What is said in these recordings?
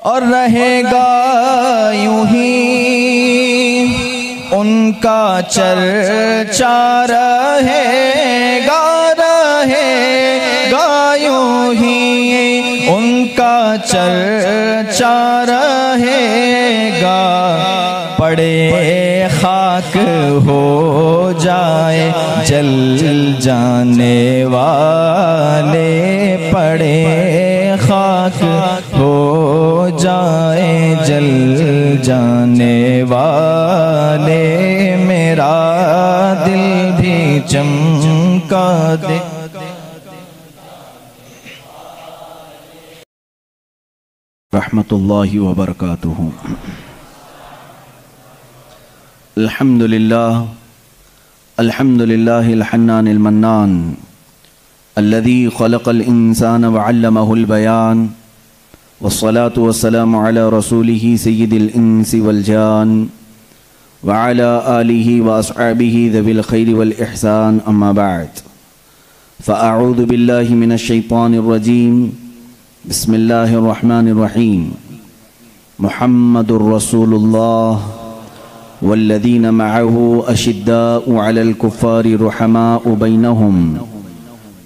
और रहेगा यूं ही उनका चर्चा रहेगा, रहेगा यूं ही उनका चर्चा रहेगा। पड़े खाक हो जाए जल जाने वाले, पड़े खाक हो जाए जल जाने वाले, मेरा दिल भी चमका दे। रहमतुल्लाहि व बरकातुहू। अल्हम्दुलिल्लाह अल्हम्दुलिल्लाहिल हन्नानिल मन्नान अल्लज़ी खलक़ल इंसान व अल्लमहुल बयान, वस्सलातु वस्सलामु अला रसूलिही सय्यिदिल इंसी वल जान व अला आलिही व अस्हाबिही ज़विल खैरि वल इहसान, अम्मा बअद। फ़अऊज़ु बिल्लाहि मिनश शैतानिर रजीम, बिस्मिल्लाहिर रहमानिर रहीम। मुहम्मदुर रसूलुल्लाह वल्लज़ीना मअहू अशिद्दाउ अलल कुफ़्फ़ारि रुहमाउ बैनहुम,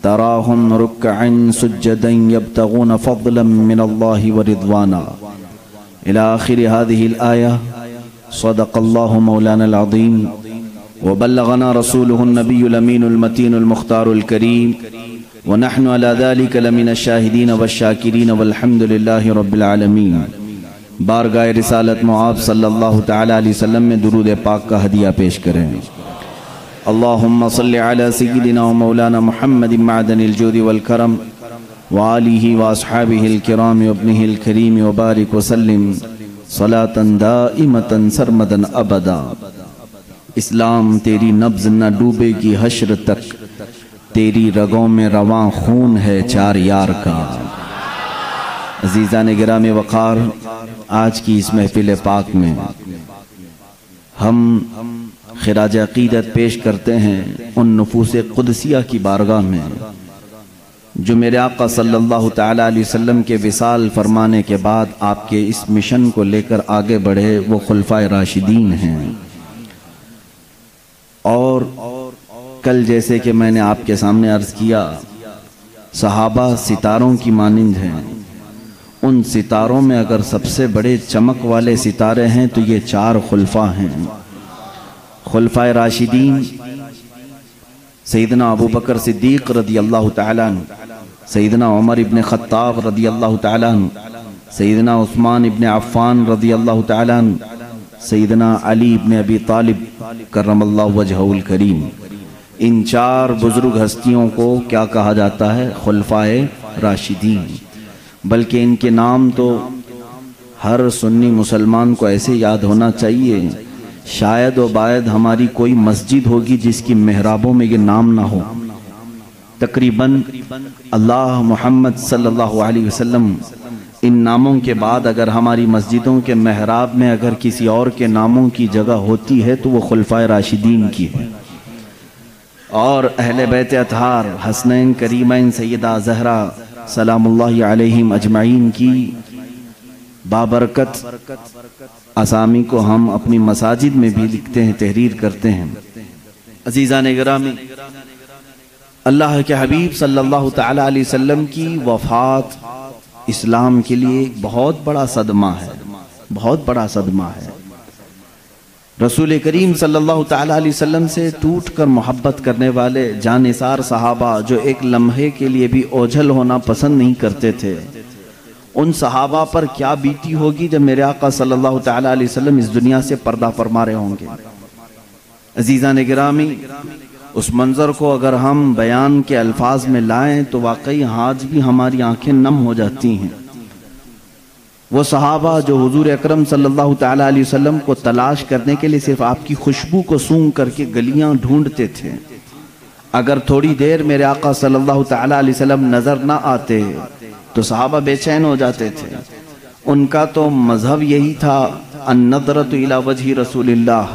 तराहुम रुक्अन सुज्जदन यब्तगून फ़ज़लन मिनल्लाहि व रिज़वाना, इला आखिरि हाज़िहिल आया। सदक़ल्लाहु मौलानल अज़ीम व बल्लगना रसूलुहुन नबियुल अमीनुल मतीनुल मुख्तारुल करीम, व नहनु अला ज़ालिका लमिनश शाहिदीन वश्शाकिरीन वल्हम्दुलिल्लाहि रब्बिल आलमीन। बारगाह रिसालत मुआब सल्लल्लाहु तआला अलैहि वसल्लम में दुरूद पाक का हदिया पेश करें। अल्लाहुम्मा सल्लि अला सय्यिदिना व मौलाना मुहम्मदिन मअदनिल जूदि वल करम व आलिहि व अस्हाबिहिल किराम व इब्निहिल करीम व बारिक व सल्लिम सलातन दाइमतन सरमदन अबदा। इस्लाम तेरी नब्ज़ न डूबेगी हश्र तक, तेरी रगों में रवां खून है चार यार का। अज़ीज़ान गिरामी वक़ार, आज की इस महफिल पाक में हम खिराज अक़ीदत पेश करते हैं उन नफूस क़ुदसिया की बारगाह में जो मेरे आका सल्लल्लाहु तआला अलैहि वसल्लम के विसाल फरमाने के बाद आपके इस मिशन को लेकर आगे बढ़े, वो खुलफाए राशिदीन हैं। और कल जैसे कि मैंने आपके सामने अर्ज़ किया, सहाबा सितारों की मानिंद हैं। उन सितारों में अगर सबसे बड़े चमक वाले सितारे हैं तो ये चार खुलफा हैं। खुलफाए राशिदीन सैयदना अबू बकर सिद्दीक़ रदी अल्लाह तआला अन्हु, सैयदना उमर इब्न ख़त्ताब रदी अल्लाह तआला अन्हु, सैयदना उस्मान इब्न अफ़्फ़ान रदी अल्लाह तआला अन्हु, सैयदना अली इब्न अबी तालिब करमल्लाहु वजहुल करीम। इन चार बुजुर्ग हस्तियों को क्या कहा जाता है? खुलफाए राशिदीन। बल्कि इनके नाम तो हर सुन्नी मुसलमान को ऐसे याद होना चाहिए, शायद व बायद हमारी कोई मस्जिद होगी जिसकी मेहराबों में ये नाम ना हो। तकरीबन अल्लाह मोहम्मद सल्लल्लाहु अलैहि वसल्लम इन नामों के बाद अगर हमारी मस्जिदों के मेहराब में अगर किसी और के नामों की जगह होती है तो वो खुलफाए राशिदीन की है। और अहले बैत अतहार हसनैन करीमैन सैयदा ज़हरा सलामुल्लाहि अलैहिम अजमाइन की बाबरकत असामी को हम अपनी मसाजिद में भी लिखते हैं, तहरीर करते हैं। अज़ीज़ान गिरामी, अल्लाह के हबीब सल्लल्लाहु तआला अलैहि वसल्लम की वफ़ात इस्लाम के लिए एक बहुत बड़ा सदमा है, बहुत बड़ा सदमा है। रसूल करीम सल्लल्लाहु तआला अलैहि वसल्लम से टूट कर मोहब्बत करने वाले जानिसार सहाबा जो एक लम्हे के लिए भी ओझल होना पसंद नहीं करते थे, उन सहाबा पर क्या बीती होगी जब मेरे आका सल्लल्लाहु तआला अलैहि वसल्लम इस दुनिया से पर्दा फरमा रहे होंगे। अज़ीज़ान गिरामी, उस मंज़र को अगर हम बयान के अल्फाज में लाएं तो वाकई आज भी हमारी आंखें नम हो जाती हैं। वो सहाबा जो हुजूर अकरम सल्लल्लाहु तआला अलैहि वसल्लम को तलाश करने के लिए सिर्फ आपकी खुशबू को सूंघ करके गलियां ढूंढते थे। अगर थोड़ी देर मेरे आका सल्लल्लाहु तआला अलैहि वसल्लम नजर ना आते तो सहाबा बेचैन हो जाते थे। उनका तो मजहब यही था, अन्नज़रतु इला वजहि रसूलिल्लाह,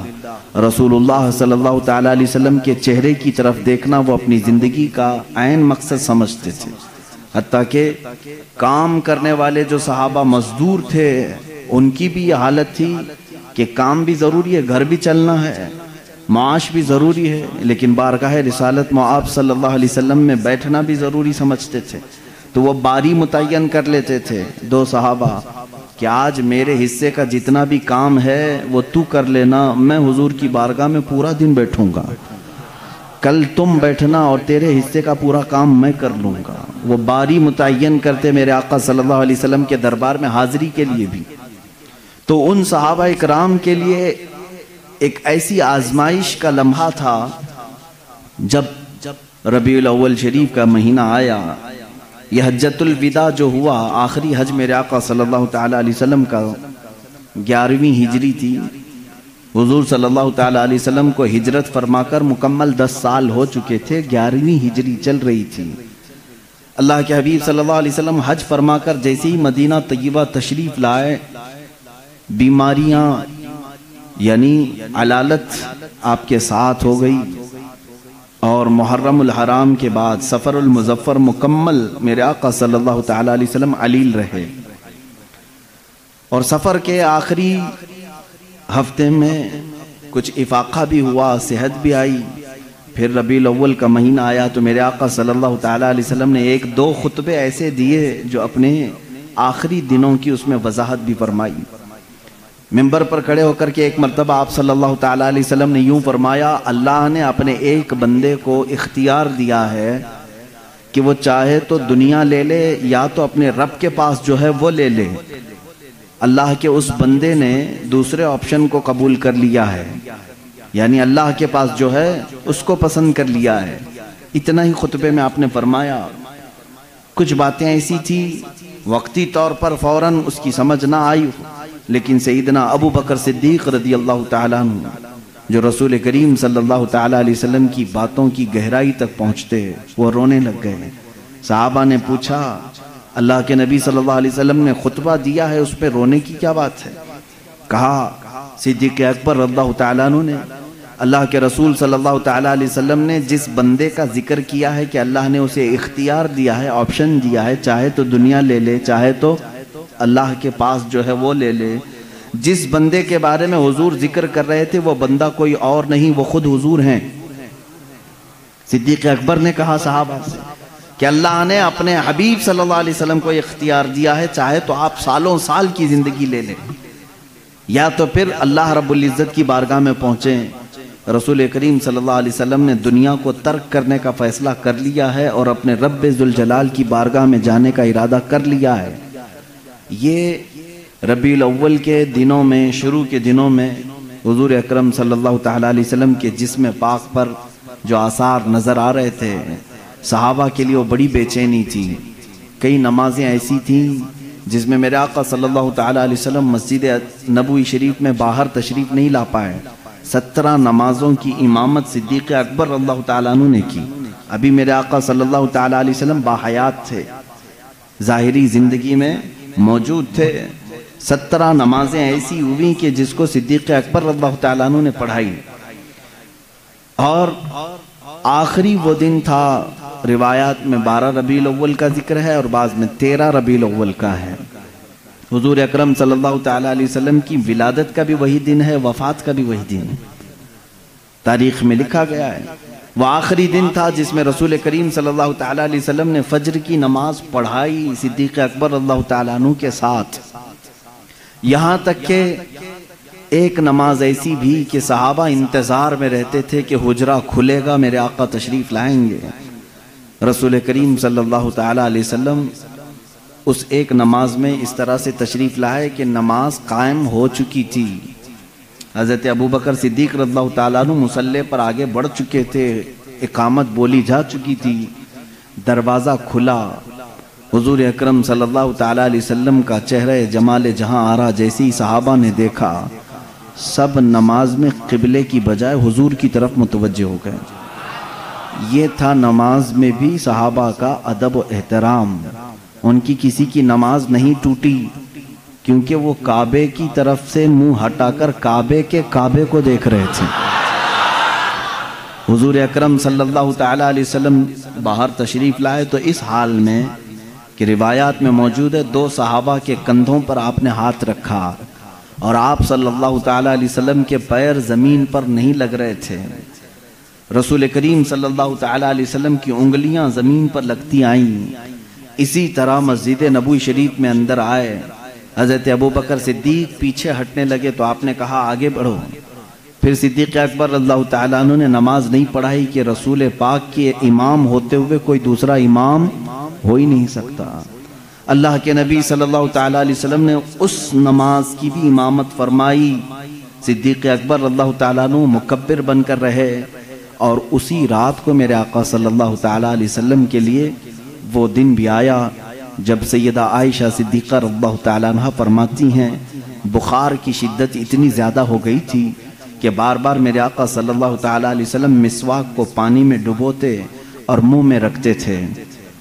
रसूलुल्लाह सल्लल्लाहु तआला अलैहि वसल्लम के चेहरे की तरफ देखना वो अपनी ज़िंदगी का ऐन मकसद समझते थे। हत्ता के काम करने वाले जो सहाबा मजदूर थे उनकी भी ये हालत थी कि काम भी ज़रूरी है, घर भी चलना है, माश भी ज़रूरी है, लेकिन बारगाह रिसालत में आप सल्लल्लाहु अलैहि वसल्लम में बैठना भी ज़रूरी समझते थे। तो वो बारी मुतय्यन कर लेते थे दो सहाबा कि आज मेरे हिस्से का जितना भी काम है वो तू कर लेना, मैं हुजूर की बारगाह में पूरा दिन बैठूंगा, कल तुम बैठना और तेरे हिस्से का पूरा काम मैं कर लूँगा। वो बारी मुतय्यन करते मेरे आका सल्लल्लाहु अलैहि वसल्लम के दरबार में हाज़िरी के लिए भी। तो उन सहाबा इकराम के लिए एक ऐसी आजमाइश का लम्हा था जब रबीउल अव्वल शरीफ का महीना आया। यह हज्जतुल विदा जो हुआ, आखिरी हज मेरे आका सल्लल्लाहु ताला अलैहि वसल्लम का 11वीं हिजरी थी। हुजूर सल्लल्लाहु ताला अलैहि वसल्लम को हिजरत फरमाकर मुकम्मल 10 साल हो चुके थे, 11वीं हिजरी चल रही थी। अल्लाह के हबीब सल्लल्लाहु अलैहि वसल्लम हज फरमा कर जैसे ही मदीना तय्यबा तशरीफ लाए, बीमारियां यानी अलालत आपके साथ हो गई और मुहर्रमुल हराम के बाद सफ़रुल मुज़फ़्फ़र मुकम्मल मेरे आका सल्लल्लाहु ताला अलैहि वसल्लम अलील रहे। और सफ़र के आखिरी हफ्ते में कुछ इफ़ाक़ा भी हुआ, सेहत भी आई। फिर रबीउल अव्वल का महीना आया तो मेरे आका सल्लल्लाहु ताला अलैहि वसल्लम ने 1-2 खुतबे ऐसे दिए जो अपने आखिरी दिनों की उसमें वजाहत भी फरमाई। मिंबर पर खड़े होकर के एक मरतबा आप सल्लल्लाहु ताला अलैहि वसल्लम ने यूं फरमाया, अल्लाह ने अपने एक बंदे को इख्तियार दिया है कि वो चाहे तो दुनिया ले ले या तो अपने रब के पास जो है वो ले ले। अल्लाह के उस बंदे ने दूसरे ऑप्शन को कबूल कर लिया है, यानी अल्लाह के पास जो है उसको पसंद कर लिया है। इतना ही खुतबे में आपने फरमाया। कुछ बातें ऐसी थी वक्ती तौर पर फौरन उसकी समझ ना आई, लेकिन सईदना अबू बकर सिद्दीक रदी अल्लाह ताला अन्हु जो रसूल करीम सल्लल्लाहु ताला अलैहि वसल्लम की बातों की गहराई तक पहुँचते, वो रोने लग गए। साहबा ने पूछा, अल्लाह के नबी सल्लल्लाहु अलैहि वसल्लम ने खुतबा दिया है, उस पर रोने की क्या बात है? कहा, सिद्दीक़ अकबर रज़ियल्लाहु ताला अन्हु ने अल्लाह के रसूल सल्लल्लाहु ताला अलैहि वसल्लम ने जिस बंदे का जिक्र किया है कि अल्लाह ने उसे इख्तियार दिया है, ऑप्शन दिया है, चाहे तो दुनिया ले ले चाहे तो अल्लाह के पास जो है वो ले ले। जिस बंदे के बारे में हुजूर जिक्र कर रहे थे वो बंदा कोई और नहीं, वो खुद हुजूर हैं। सिद्दीक़ अकबर ने कहा साहबा से कि अल्लाह ने अपने हबीब सल्लल्लाहु अलैहि वसल्लम को इख्तियार दिया है, चाहे तो आप सालों साल की जिंदगी ले लें या तो फिर अल्लाह रब्बुल इज्जत की बारगाह में पहुंचे। रसूल करीम सल्लल्लाहु अलैहि वसल्लम ने दुनिया को तर्क करने का फैसला कर लिया है और अपने रब्बे जुल जलाल की बारगाह में जाने का इरादा कर लिया है। ये रबीउल अव्वल के दिनों में, शुरू के दिनों में हुजूर अकरम सल्लल्लाहु ताला अलैहि वसल्लम के जिस्म पाक पर जो आसार नज़र आ रहे थे, सहाबा के लिए वो बड़ी बेचैनी थी। कई नमाजें ऐसी थीं जिसमें मेरे आका सल्लल्लाहु ताला अलैहि वसल्लम मस्जिद नबवी शरीफ में बाहर तशरीफ़ नहीं ला पाए। 17 नमाजों की इमामत सिद्दीक़ अकबर रज़ियल्लाहु ताला अन्हु ने की। अभी मेरे आका सल्लल्लाहु ताला अलैहि वसल्लम बाहयात थे, ज़ाहिरी ज़िंदगी में मौजूद थे। 17 नमाजें ऐसी हुई कि जिसको सिद्दीक़ अकबर रज़ियल्लाहु ताला अन्हु ने पढ़ाई। और आखिरी वो दिन था, रिवायात में 12 रबीउल अव्वल का जिक्र है और बाद में 13 रबीउल अव्वल का है। हुजूर अकरम सल्लल्लाहु ताला अलैहि वसल्लम की विलादत का भी वही दिन है, वफात का भी वही दिन है, तारीख में लिखा गया है। वह आखिरी दिन था जिसमें रसूल करीम सल्लल्लाहु ताला अलैहि वसल्लम ने फज्र की नमाज पढ़ाई सिद्दीक़ अकबर रज़ियल्लाहु ताला अन्हु के साथ। यहाँ तक के एक नमाज ऐसी भी कि सहाबा इंतज़ार में रहते थे कि हुजरा खुलेगा, मेरे आका तशरीफ़ लाएंगे। रसूल करीम सल्लल्लाहु ताला अलैहि वसल्लम उस एक नमाज में इस तरह से तशरीफ़ लाए कि नमाज कायम हो चुकी थी। हज़रत अबू बकर सिद्दीक़ रज़ियल्लाहु ताला अन्हु मुसल्ले पर आगे बढ़ चुके थे, इकामत बोली जा चुकी थी, दरवाज़ा खुला। हुजूर अकरम सल्लल्लाहु ताला अलैहि वसल्लम का चेहरे जमाले जहां आरा जैसी सहाबा ने देखा, सब नमाज में क़िबले की बजाय हुजूर की तरफ मुतवज्जे हो गए। ये था नमाज में भी सहाबा का अदब व एहतराम। उनकी किसी की नमाज नहीं टूटी क्योंकि वो काबे की तरफ से मुंह हटाकर काबे के काबे को देख रहे थे। हुजूर अकरम सल्लल्लाहु ताला अलैहि वसल्लम बाहर तशरीफ़ लाए तो इस हाल में कि रिवायात में मौजूद है 2 सहाबा के कंधों पर आपने हाथ रखा और आप सल्लल्लाहु ताला अलैहि वसल्लम के पैर ज़मीन पर नहीं लग रहे थे। रसूल करीम सल्लल्लाहु ताला अलैहि वसल्लम की उंगलियां ज़मीन पर लगती आईं। इसी तरह मस्जिद नबवी शरीफ में अंदर आए, हज़रत अबू बकर सिद्दीक पीछे हटने लगे तो आपने कहा आगे बढ़ो। फिर सिद्दीक़ अकबर रज़ियल्लाहु ताला अन्हु ने नमाज नहीं पढ़ाई कि रसूल पाक के इमाम होते हुए कोई दूसरा इमाम हो ही नहीं सकता। अल्लाह के नबी सल्लल्लाहु ताला अलैहि वसल्लम ने उस नमाज की भी इमामत फरमाई। सिद्दीक़ अकबर रज़ियल्लाहु ताला अन्हु मुकब्बिर बनकर रहे और उसी रात को मेरे आका सल्लल्लाहु ताला अलैहि वसल्लम के लिए वो दिन भी आया जब सैयदा आयशा सिद्दीक़ा रज़ियल्लाहु ताला अन्हा फरमाती हैं बुखार की शिद्दत इतनी ज़्यादा हो गई थी कि बार बार मेरे आका सल्लल्लाहु ताला अलैहि वसल्लम मिसवाक को पानी में डुबोते और मुंह में रखते थे।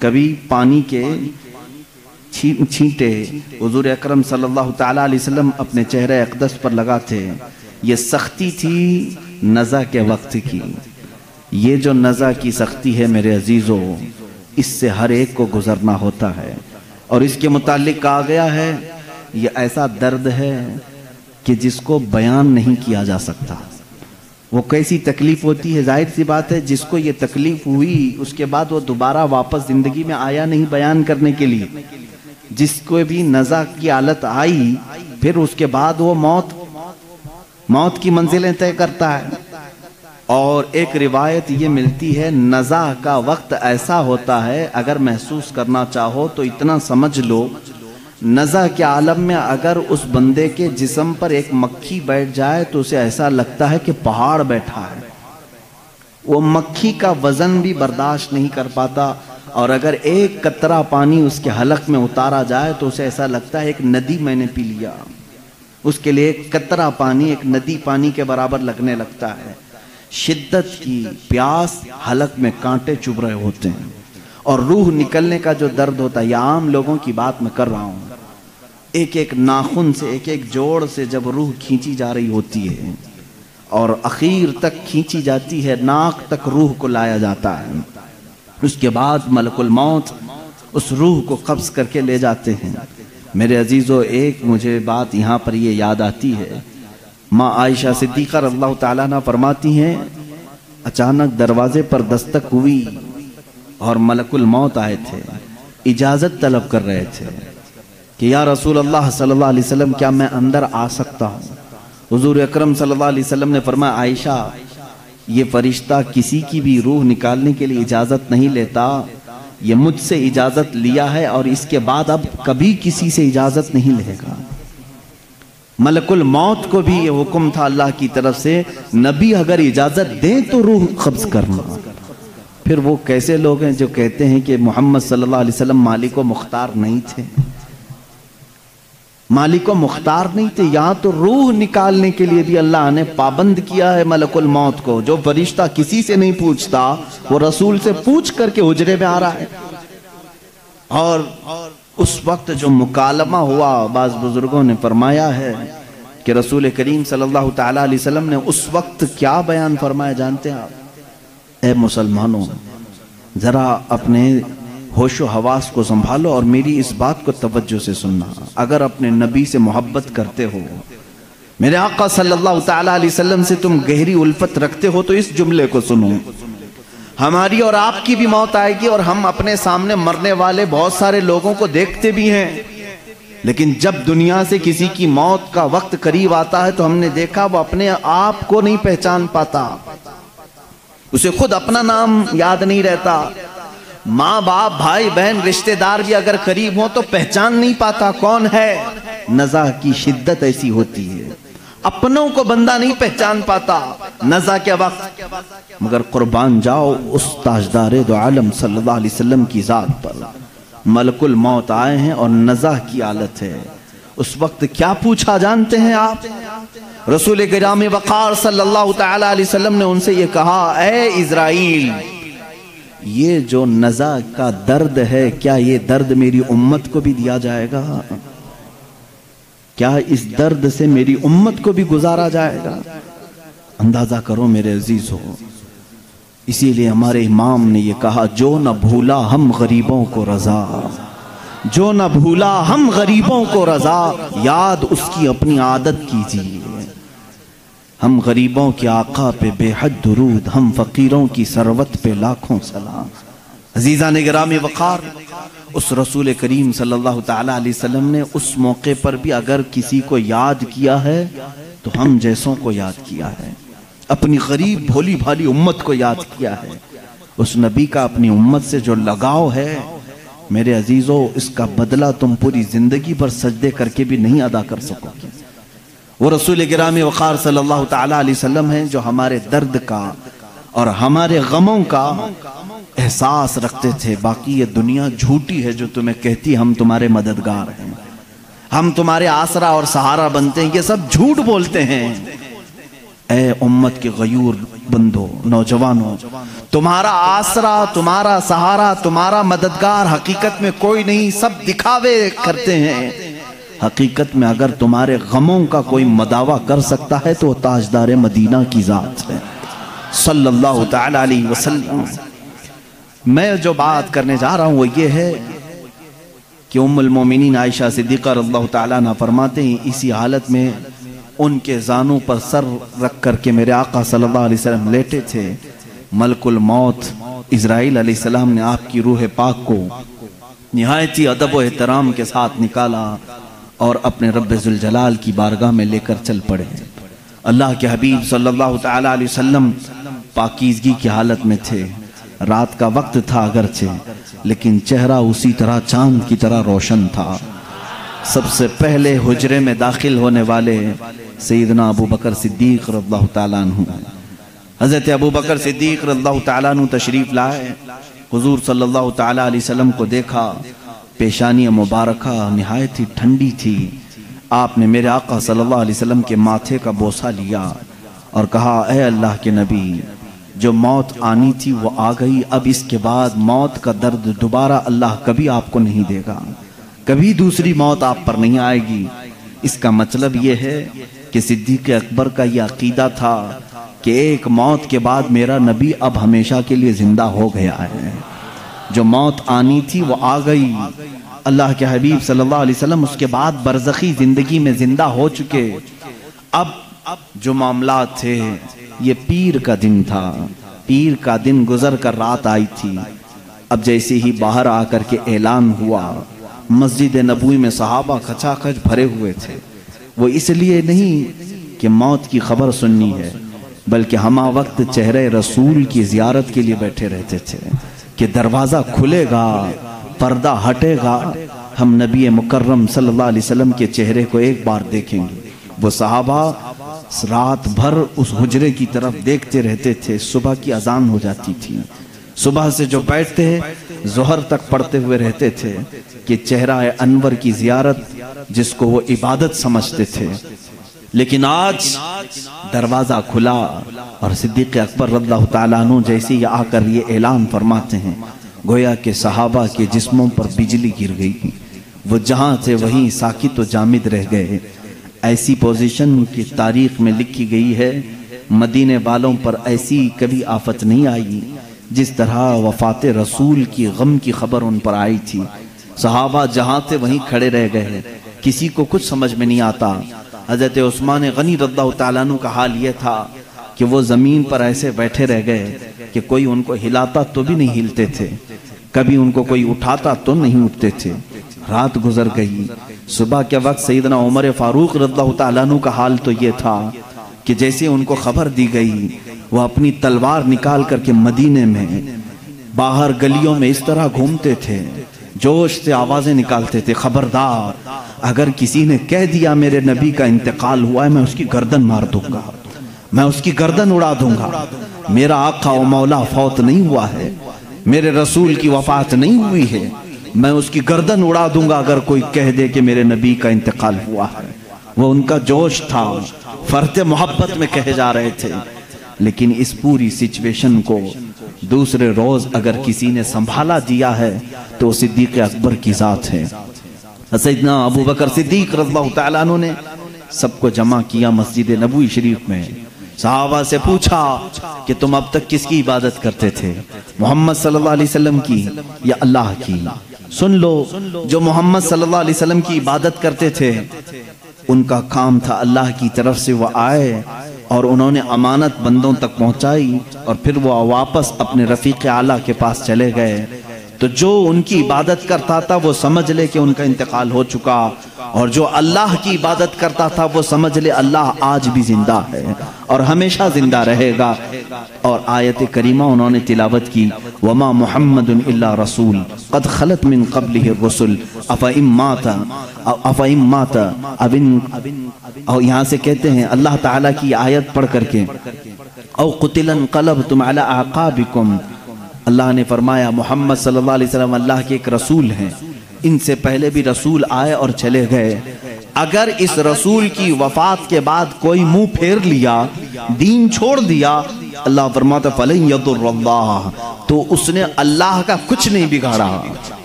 कभी पानी के छींटे हुजूर अकरम सल्लल्लाहु ताला अलैहि वसल्लम अपने चेहरे अक़दस पर लगाते। ये सख्ती थी नज़ा के वक्त की। ये जो नज़ा की सख्ती है मेरे अजीज़ों, इससे हर एक को गुजरना होता है। और इसके मुतालिक कहा गया है ये ऐसा दर्द है कि जिसको बयान नहीं किया जा सकता। वो कैसी तकलीफ होती है, जाहिर सी बात है जिसको ये तकलीफ हुई उसके बाद वो दोबारा वापस ज़िंदगी में आया नहीं बयान करने के लिए। जिसको भी नज़ा की हालत आई फिर उसके बाद वो मौत की मंजिलें तय करता है। और एक रिवायत ये मिलती है नज़ा का वक्त ऐसा होता है, अगर महसूस करना चाहो तो इतना समझ लो, नज़ा के आलम में अगर उस बंदे के जिस्म पर एक मक्खी बैठ जाए तो उसे ऐसा लगता है कि पहाड़ बैठा है। वो मक्खी का वजन भी बर्दाश्त नहीं कर पाता और अगर एक कतरा पानी उसके हलक में उतारा जाए तो उसे ऐसा लगता है एक नदी मैंने पी लिया। उसके लिए एक कतरा पानी एक नदी पानी के बराबर लगने लगता है। शिद्दत की प्यास, हलक में कांटे चुभ रहे होते हैं और रूह निकलने का जो दर्द होता है, या आम लोगों की बात मैं कर रहा हूँ, एक एक नाखून से एक एक जोड़ से जब रूह खींची जा रही होती है और आखिर तक खींची जाती है, नाक तक रूह को लाया जाता है। उसके बाद मलकुल मौत उस रूह को कब्ज करके ले जाते हैं। मेरे अजीज़ों, एक मुझे बात यहाँ पर ये याद आती है। माँ आयशा सिद्दीक़ा रज़ियल्लाहु ताला अन्हा फरमाती हैं अचानक दरवाजे पर दस्तक हुई और मलकुल मौत आए थे, इजाज़त तलब कर रहे थे कि या रसूल अल्लाह सल्लल्लाहु अलैहि वसल्लम क्या मैं अंदर आ सकता हूँ। हुजूर अकरम सल्लल्लाहु अलैहि वसल्लम ने फरमाया आयशा, ये फरिश्ता किसी की भी रूह निकालने के लिए इजाज़त नहीं लेता, ये मुझसे इजाज़त लिया है और इसके बाद अब कभी किसी से इजाज़त नहीं लेगा। मलकुल मौत को भी ये हुक्म था अल्लाह की तरफ से, नबी अगर इजाज़त दें तो रूह कब्ज़ करना। फिर वो कैसे लोग हैं जो कहते हैं कि मोहम्मद सल्लल्लाहु अलैहि वसल्लम मालिक व मुख्तार नहीं थे। मालिक व मुख्तार नहीं थे, यहाँ तो रूह निकालने के लिए भी अल्लाह ने पाबंद किया है मलकुल मौत को। जो फरिश्ता किसी से नहीं पूछता वो रसूल से पूछ करके हुजरे में आ रहा है। और उस वक्त जो मुकालमा हुआ, बाज़ बुजुर्गों ने फरमाया है कि रसूल करीम सल्लल्लाहु ताला अलैहि वसल्लम ने उस वक्त क्या बयान फरमाया जानते हैं आप? ए मुसलमानों, ज़रा अपने होशो हवास को संभालो और मेरी इस बात को तवज्जो से सुनना। अगर अपने नबी से मोहब्बत करते हो, मेरे आका सल्लल्लाहु ताला अलैहि वसल्लम से तुम गहरी उल्फत रखते हो, तो इस जुमले को सुनो। हमारी और आपकी भी मौत आएगी और हम अपने सामने मरने वाले बहुत सारे लोगों को देखते भी हैं, लेकिन जब दुनिया से किसी की मौत का वक्त करीब आता है तो हमने देखा वो अपने आप को नहीं पहचान पाता, उसे खुद अपना नाम याद नहीं रहता। माँ बाप भाई बहन रिश्तेदार भी अगर करीब हो तो पहचान नहीं पाता कौन है। नज़ा की शिद्दत ऐसी होती है, अपनों को बंदा नहीं पहचान पाता नज़ा के वक्त। मगर कुर्बान जाओ उस ताजदारे दो आलम सल्लल्लाहु अलैहि वसल्लम की ज़ात पर। मलकुल मौत आए हैं और नज़ा की हालत है। उस वक्त क्या पूछा जानते हैं आप? रसूल गिराम वक़ार सल्लल्लाहु ताला अलैहि वसल्लम ने उनसे ये कहा, ए इज़राइल, ये जो नज़ा का दर्द है, क्या ये दर्द मेरी उम्मत को भी दिया जाएगा? क्या इस दर्द से मेरी उम्मत को भी गुजारा जाएगा? अंदाजा करो मेरे अजीज हो। इसीलिए हमारे इमाम ने ये कहा, जो न भूला हम गरीबों को रजा, जो न भूला हम गरीबों को रजा, याद उसकी अपनी आदत कीजिए। हम गरीबों के आका पे बेहद दुरूद, हम फकीरों की सरवत पे लाखों सलाम। अजीज़ान गिरामी वक़ार, उस रसूल करीम सल्लल्लाहु ताला अलैहि वसल्लम ने उस मौके पर भी अगर किसी को याद किया है तो हम जैसों को याद किया है, अपनी गरीब भोली भाली उम्मत को याद किया है। उस नबी का अपनी उम्मत से जो लगाव है मेरे अजीजों, इसका बदला तुम पूरी जिंदगी भर सजदे करके भी नहीं अदा कर सकोगे। वो रसूल गिरामी वक़ार सल्लल्लाहु ताला अलैहि वसल्लम हैं जो हमारे दर्द का और हमारे गमों का एहसास रखते थे। बाकी ये दुनिया झूठी है जो तुम्हें कहती हम तुम्हारे मददगार हैं, हम तुम्हारे आसरा और सहारा बनते हैं, ये सब झूठ बोलते हैं। ऐ उम्मत के गयूर बंदो, नौजवानों, तुम्हारा आसरा, तुम्हारा सहारा, तुम्हारा मददगार हकीकत में कोई नहीं, सब दिखावे करते हैं। हकीकत में अगर तुम्हारे गमों का कोई मदावा कर सकता है तो ताजदार मदीना की जात है सल्लल्लाहु ताला अलैहि वसल्लम। मैं जो बात करने जा रहा हूं वो ये है कि उम्मुल मोमिनीन आयशा सिद्दीक़ा रज़ियल्लाहु ताला अन्हा फरमाते हैं, इसी हालत में उनके जानों पर सर रख करके मेरे आका सल्लल्लाहु अलैहि वसल्लम लेटे थे। मलकुल मौत इज़राइल अलैहिस्सलाम ने आपकी रूह पाक को निहायत ही अदब व एहतराम के साथ निकाला और अपने रब्बे जुल जलाल की बारगाह में लेकर चल पड़े। अल्लाह के हबीब सल्लल्लाहु ताला अलैहि वसल्लम पाकीज़गी की हालत में थे। रात का वक्त था अगरचे, लेकिन चेहरा उसी तरह चांद की तरह रोशन था। सबसे पहले हुजरे में दाखिल होने वाले सैयदना अबू बकर सिद्दीक रज़ियल्लाहु ताला अन्हु, हज़रत अबू बकर सिद्दीक रज़ियल्लाहु ताला अन्हु तशरीफ़ लाए। हुजूर सल्लल्लाहु ताला अलैहि वसल्लम को देखा, पेशानी मुबारका निहायत ही ठंडी थी। आपने मेरे आका सल्लल्लाहु अलैहि वसल्लम के माथे का बोसा लिया और कहा, ऐ अल्लाह के नबी, जो मौत आनी थी वो आ गई, अब इसके बाद मौत का दर्द दोबारा अल्लाह कभी आपको नहीं देगा, कभी दूसरी मौत आप पर नहीं आएगी। इसका मतलब ये है कि सिद्दीक़ अकबर का यह अकीदा था कि एक मौत के बाद मेरा नबी अब हमेशा के लिए जिंदा हो गया है। जो मौत आनी थी वो आ गई। अल्लाह के हबीब सल्लल्लाहु अलैहि वसल्लम उसके बाद बरज़खी जिंदगी में जिंदा हो चुके। अब जो मामला थे, ये पीर का दिन था, पीर का दिन गुजर कर रात आई थी। अब जैसे ही बाहर आकर के ऐलान हुआ, मस्जिद नबवी में सहाबा खचाखच भरे हुए थे। वो इसलिए नहीं कि मौत की खबर सुननी है, बल्कि हमा वक्त चेहरे रसूल की जियारत के लिए बैठे रहते थे कि दरवाज़ा खुलेगा, पर्दा हटेगा, हम नबी मुकर्रम सल्लल्लाहु अलैहि वसल्लम के चेहरे को एक बार देखेंगे। वो सहाबा रात भर उस हुजरे की तरफ देखते रहते थे। सुबह की अजान हो जाती थी, सुबह से जो बैठते जोहर तक पढ़ते हुए रहते थे कि चेहरा अनवर की जियारत जिसको वो इबादत समझते थे। लेकिन आज दरवाज़ा खुला और सिद्दीक़ अकबर रज़ियल्लाहु ताला अन्हु जैसे ही आकर ये ऐलान फरमाते हैं, गोया के सहाबा के जिस्मों पर बिजली गिर गई। वो जहाँ थे वहीं साकित व जामिद रह गए। ऐसी पोजीशन की तारीख में लिखी गई है, मदीने वालों पर ऐसी कभी आफत नहीं आई जिस तरह वफ़ात रसूल की गम की खबर उन पर आई थी। सहाबा जहाँ थे वहीं खड़े रह गए, किसी को कुछ समझ में नहीं आता। हज़रत उस्मान गनी रज़ियल्लाहु ताला अन्हु का हाल ये था कि वो ज़मीन पर ऐसे बैठे रह गए कि कोई उनको हिलाता तो भी नहीं हिलते थे, कभी उनको कोई उठाता तो नहीं उठते थे। रात गुजर गई। सुबह के वक्त सैयदना उमर फारूक रज़ियल्लाहु ताला अन्हु का हाल तो ये था कि जैसे उनको खबर दी गई, वो अपनी तलवार निकाल करके मदीने में बाहर गलियों में इस तरह घूमते थे, जोश से आवाज़ें निकालते थे, खबरदार अगर किसी ने कह दिया मेरे नबी का इंतकाल हुआ है, मैं उसकी गर्दन मार दूंगा, मैं उसकी गर्दन उड़ा दूंगा। मेरा आका व मौला फौत नहीं हुआ है, मेरे रसूल की वफात नहीं हुई है, मैं उसकी गर्दन उड़ा दूंगा अगर कोई कह दे कि मेरे नबी का इंतकाल हुआ है। वो उनका जोश था, फर्ते मोहब्बत में कहे जा रहे थे। लेकिन इस पूरी सिचुएशन को दूसरे रोज अगर किसी ने संभाला दिया है तो सिद्दीक़ अकबर की जात है। सैयदना अबू बकर सिद्दीक रज़ियल्लाहु ताला अन्हु ने सबको जमा किया मस्जिद नबवी शरीफ में। सहाबा से पूछा कि तुम अब तक किसकी इबादत करते थे, मोहम्मद सल्लल्लाहु अलैहि वसल्लम की या अल्लाह की? सुन लो, जो मोहम्मद सल्लल्लाहु अलैहि वसल्लम की इबादत करते थे, उनका काम था अल्लाह की तरफ से वो आए और उन्होंने अमानत बंदों तक पहुंचाई और फिर वो वापस अपने रफ़ीक़ आला के पास चले गए। तो जो उनकी इबादत करता था वो समझ ले कि उनका इंतकाल हो चुका, और जो अल्लाह की इबादत करता था वो समझ ले अल्लाह आज भी जिंदा है और हमेशा जिंदा रहेगा। और आयत करीमा उन्होंने तिलावत की, वमा मुहम्मदुन इल्ला रसूल क़द खलत मिन क़ब्लिहि रुसुल अफ़ इन माता और यहाँ से कहते हैं अल्लाह ताला की आयत पढ़ करके, औ क़ुतिलन क़लबतुम अला अक़ाबिकुम, अल्लाह ने फरमाया मोहम्मद सल्लल्लाहु अलैहि वसल्लम अल्लाह के एक रसूल हैं, इनसे पहले भी रसूल आए और चले गए। अगर इस रसूल की वफात के बाद कोई मुंह फेर लिया, दीन छोड़ दिया, अल्लाह फरमाता फलन यदुर्रल्लाह, तो उसने अल्लाह का कुछ नहीं बिगाड़ा,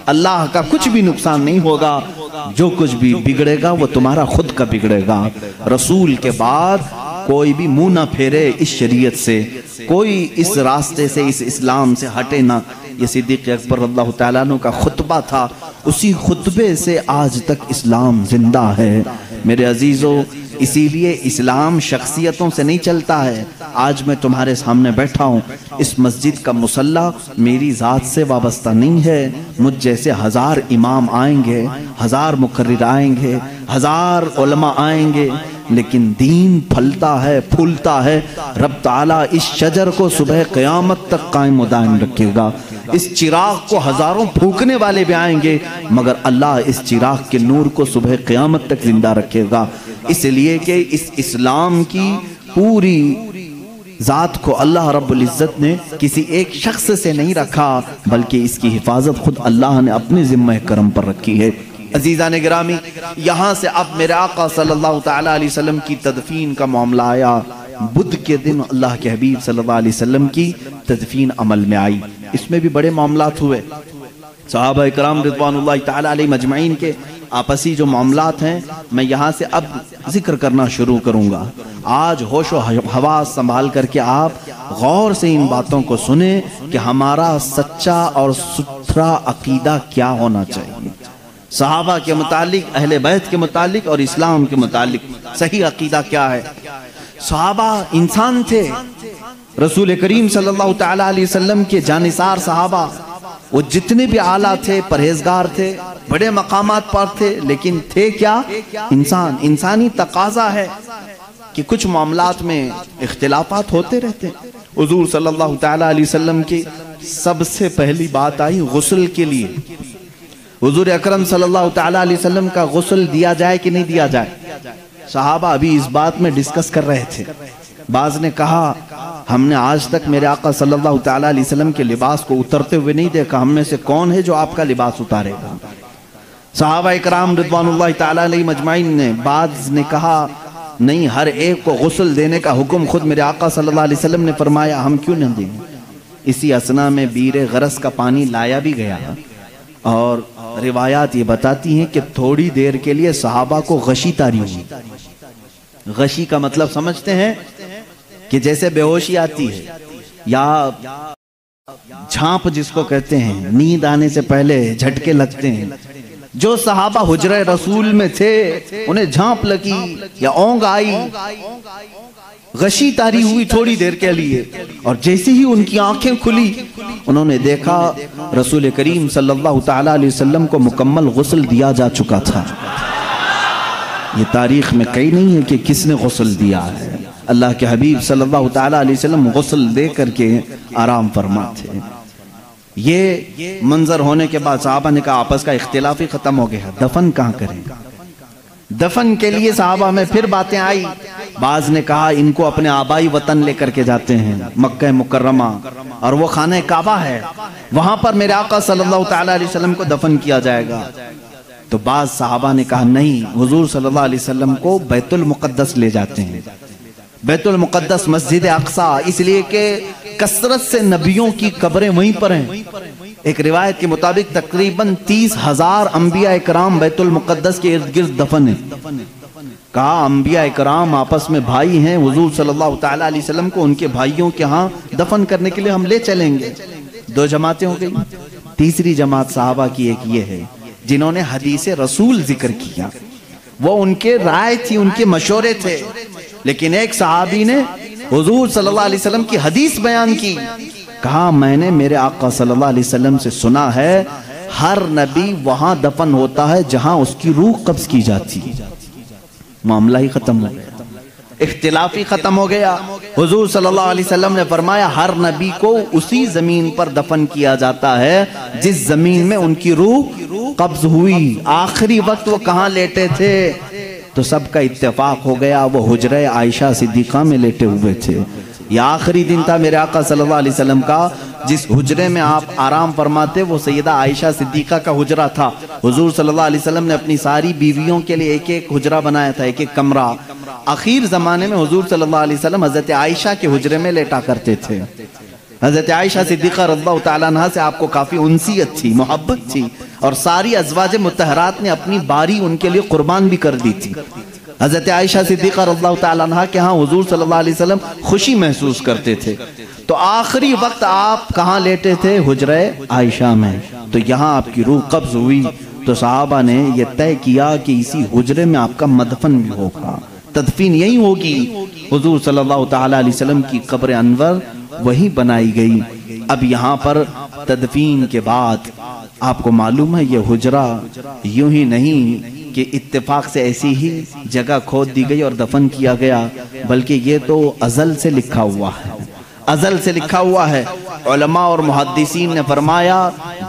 अल्लाह का कुछ भी नुकसान नहीं होगा। जो कुछ भी बिगड़ेगा वो तुम्हारा खुद का बिगड़ेगा। रसूल के बाद कोई भी मुंह ना फेरे इस शरीयत से, कोई इस रास्ते से, इस इस्लाम से हटे ना। ये सिद्दीक़ अकबर रज़ियल्लाहु तआला अन्हु का खुतबा था, उसी खुतबे से आज तक इस्लाम जिंदा है मेरे अजीज़ों। इसीलिए इस्लाम शख्सियतों से नहीं चलता है। आज मैं तुम्हारे सामने बैठा हूँ, इस मस्जिद का मुसल्ला मेरी ज़ात से वाबस्ता नहीं है। मुझ जैसे 1000 इमाम आएंगे, 1000 मुकर्रिर आएंगे, 1000 उलमा आएंगे, लेकिन दीन फलता है, फूलता है। रब ताला इस शजर को सुबह क़यामत तक कायम व दायम रखेगा। इस चिराग को हजारों फूकने वाले भी आएंगे, मगर अल्लाह इस चिराग के नूर को सुबह क़यामत तक जिंदा रखेगा। इसलिए कि इस इस्लाम की पूरी ज़ात को अल्लाह रब्बुल इज़्ज़त ने किसी एक शख्स से नहीं रखा, बल्कि इसकी हिफाजत खुद अल्लाह ने अपने ज़िम्मे करम पर रखी है। अजीज़ान गिरामी, यहाँ से अब मेरे आका सल्लल्लाहु तआला अलैहि वसल्लम की तदफीन का मामला आया। बुध के दिन अल्लाह के हबीब सल्लल्लाहु अलैहि वसल्लम की तदफीन अमल में आई। इसमें भी बड़े मामलात हुए। सहाबा इकराम रिज़वानुल्लाहि तआला अलैहिम अजमईन के आपसी जो मामलात हैं, मैं यहाँ से अब जिक्र करना शुरू करूँगा। आज होशो हवास संभाल करके आप गौर से इन बातों को सुने कि हमारा सच्चा और सुथरा अकीदा क्या होना चाहिए। सहाबा के मुतालिक, अहले बैत के मुतालिक और इस्लाम के मुतालिक सही अकीदा क्या है। सहाबा इंसान थे, रसूल करीम सल्लल्लाहु तआला अलैहि वसल्लम के जानिसार सहाबा, वो जितने भी आला थे, परहेजगार थे, बड़े मकामात पर थे, लेकिन थे क्या? इंसान। इंसानी तकाजा है कि कुछ मामलात में इख्तिलाफात होते रहते हैं। हुजूर सल्लल्लाहु तआला अलैहि वसल्लम की सबसे पहली बात आई गुस्ल के लिए। हुजूर अकरम सल्लल्लाहु तआला अलैहि वसल्लम का गुस्ल दिया जाए कि नहीं दिया जाए। सहाबा अभी इस बात में डिस्कस कर रहे थे। बाज ने कहा, हमने आज तक मेरे आका सल्लल्लाहु तआला अलैहि वसल्लम के लिबास को उतरते हुए नहीं देखा, हम में से कौन है जो आपका लिबास उतारेगा। सहाबा इकराम रिज़वानुल्लाहि तआला अलैहिम अजमईन ने, बाज ने कहा, नहीं, हर एक को गुस्ल देने का हुक्म खुद मेरे आका सल्लल्लाहु अलैहि वसल्लम ने फरमाया, हम क्यों न दें। इसी असना में बीरे गरस का पानी लाया भी गया और रिवायात ये बताती हैं कि थोड़ी देर के लिए सहाबा को गशी तारी हुई। गशी का मतलब समझते हैं कि जैसे बेहोशी आती है या झांप जिसको कहते हैं, नींद आने से पहले झटके लगते हैं। जो सहाबा हुजरे रसूल में थे उन्हें झांप लगी या ओंग आई, गशी तारी हुई थोड़ी देर के लिए, और जैसे ही उनकी आंखें खुली उन्होंने देखा रसूल करीम सल्लल्लाहु तआला अलैहि वसल्लम को मुकम्मल गुस्ल दिया जा चुका था। ये तारीख में कहीं नहीं है कि किसने गुस्ल दिया है। अल्लाह के हबीब सल्लल्लाहु तआला अलैहि वसल्लम गुस्ल दे करके आराम फरमा थे। ये मंजर होने के बाद सहाबा ने कहा आपस का इख्तिलाफ ही खत्म हो गया, दफन कहाँ करें। दफन के लिए सहाबा में फिर बातें आई। बाज ने कहा इनको अपने आबाई वतन लेकर के जाते हैं मक्का मुकर्रमा, और वो खाने काबा है, वहां पर मेरे आका सल्लल्लाहु तआला अलैहि वसल्लम को दफन किया जाएगा। तो बाज सहाबा ने कहा नहीं, हुजूर सल्लल्लाहु अलैहि वसल्लम को बैतुल मुक़द्दस ले जाते हैं। बैतुल मुक़द्दस मस्जिद अक़सा, इसलिए कि कसरत से नबियों की कब्रें वहीं पर हैं। एक रिवायत के मुताबिक तकरीबन 30,000 अंबिया इकराम बैतुल मुक़द्दस के इर्द गिर्द दफन है। कहा अंबिया इकराम आपस में भाई हैं, हुजूर सल्लल्लाहु तआला अलैहि वसल्लम को उनके भाइयों के यहाँ दफन करने के लिए हम ले चलेंगे। दो जमातें हो गई। तीसरी जमात सहाबा की एक ये है जिन्होंने हदीस रसूल जिक्र किया। वो उनके राय थी, उनके मशवरे थे, लेकिन एक सहाबी ने हुजूर सल्लल्लाहु अलैहि वसल्लम की हदीस बयान की। कहा मैंने मेरे आका सल्लल्लाहु अलैहि वसल्लम से सुना है हर नबी वहां दफन होता है जहां उसकी रूह कब्ज की जाती है। मामला ही खत्म हो गया, इख्तिलाफ ही खत्म हो गया। हुजूर सल्लल्लाहु अलैहि वसल्लम ने फरमाया हर नबी को उसी जमीन पर दफन किया जाता है जिस जमीन में उनकी रूह कब्ज हुई। आखिरी वक्त वो कहाँ लेटे थे? तो सबका इत्तेफाक हो गया वो हुजरे आयशा सिद्दीक़ा में लेटे हुए थे। यह आखिरी दिन था मेरे आका सल्लल्लाहु अलैहि वसल्लम का जिस हुजरे में आप आराम फरमाते वो सैयदा आयशा सिद्दीक़ा का हुजरा था। हुजूर सल्लल्लाहु अलैहि वसल्लम ने अपनी सारी बीवियों के लिए एक एक हुजरा बनाया था, एक एक कमरा। आखिर जमाने में हुजूर सल्लल्लाहु अलैहि वसल्लम हजरत आयशा के हुजरे में लेटा करते थे। हजरत आयशा सिद्दीक़ा रज़ियल्लाहु तआला अन्हा से आपको काफी उनसियत थी, मोहब्बत थी, और सारी अज़वाज मुत्तहरात ने अपनी बारी उनके लिए कुर्बान भी कर दी थी। हजरत आयशा सिद्दीक़ा रज़ियल्लाहु तआला अन्हा के यहाँ हुजूर सल्लल्लाहु अलैहि वसल्लम खुशी महसूस करते थे। तो आखिरी वक्त आप कहाँ लेटे थे? हुजरे आयशा में। तो यहाँ आपकी रूह कब्ज हुई तो सहाबा ने यह तय किया कि इसी हुजरे में आपका मदफन भी होगा, तदफीन यही होगी। हुजूर सल्लल्लाहु तआला अलैहि वसल्लम की कब्र अनवर वही बनाई गई। अब यहाँ पर तदफीन के बाद आपको मालूम है ये हुजरा यूं ही नहीं कि इत्तेफाक से ऐसी ही जगह खोद दी गई और दफन किया गया, बल्कि ये तो अज़ल से लिखा हुआ है, अज़ल से लिखा हुआ है। उलमा और मुहद्दिसीन ने फरमाया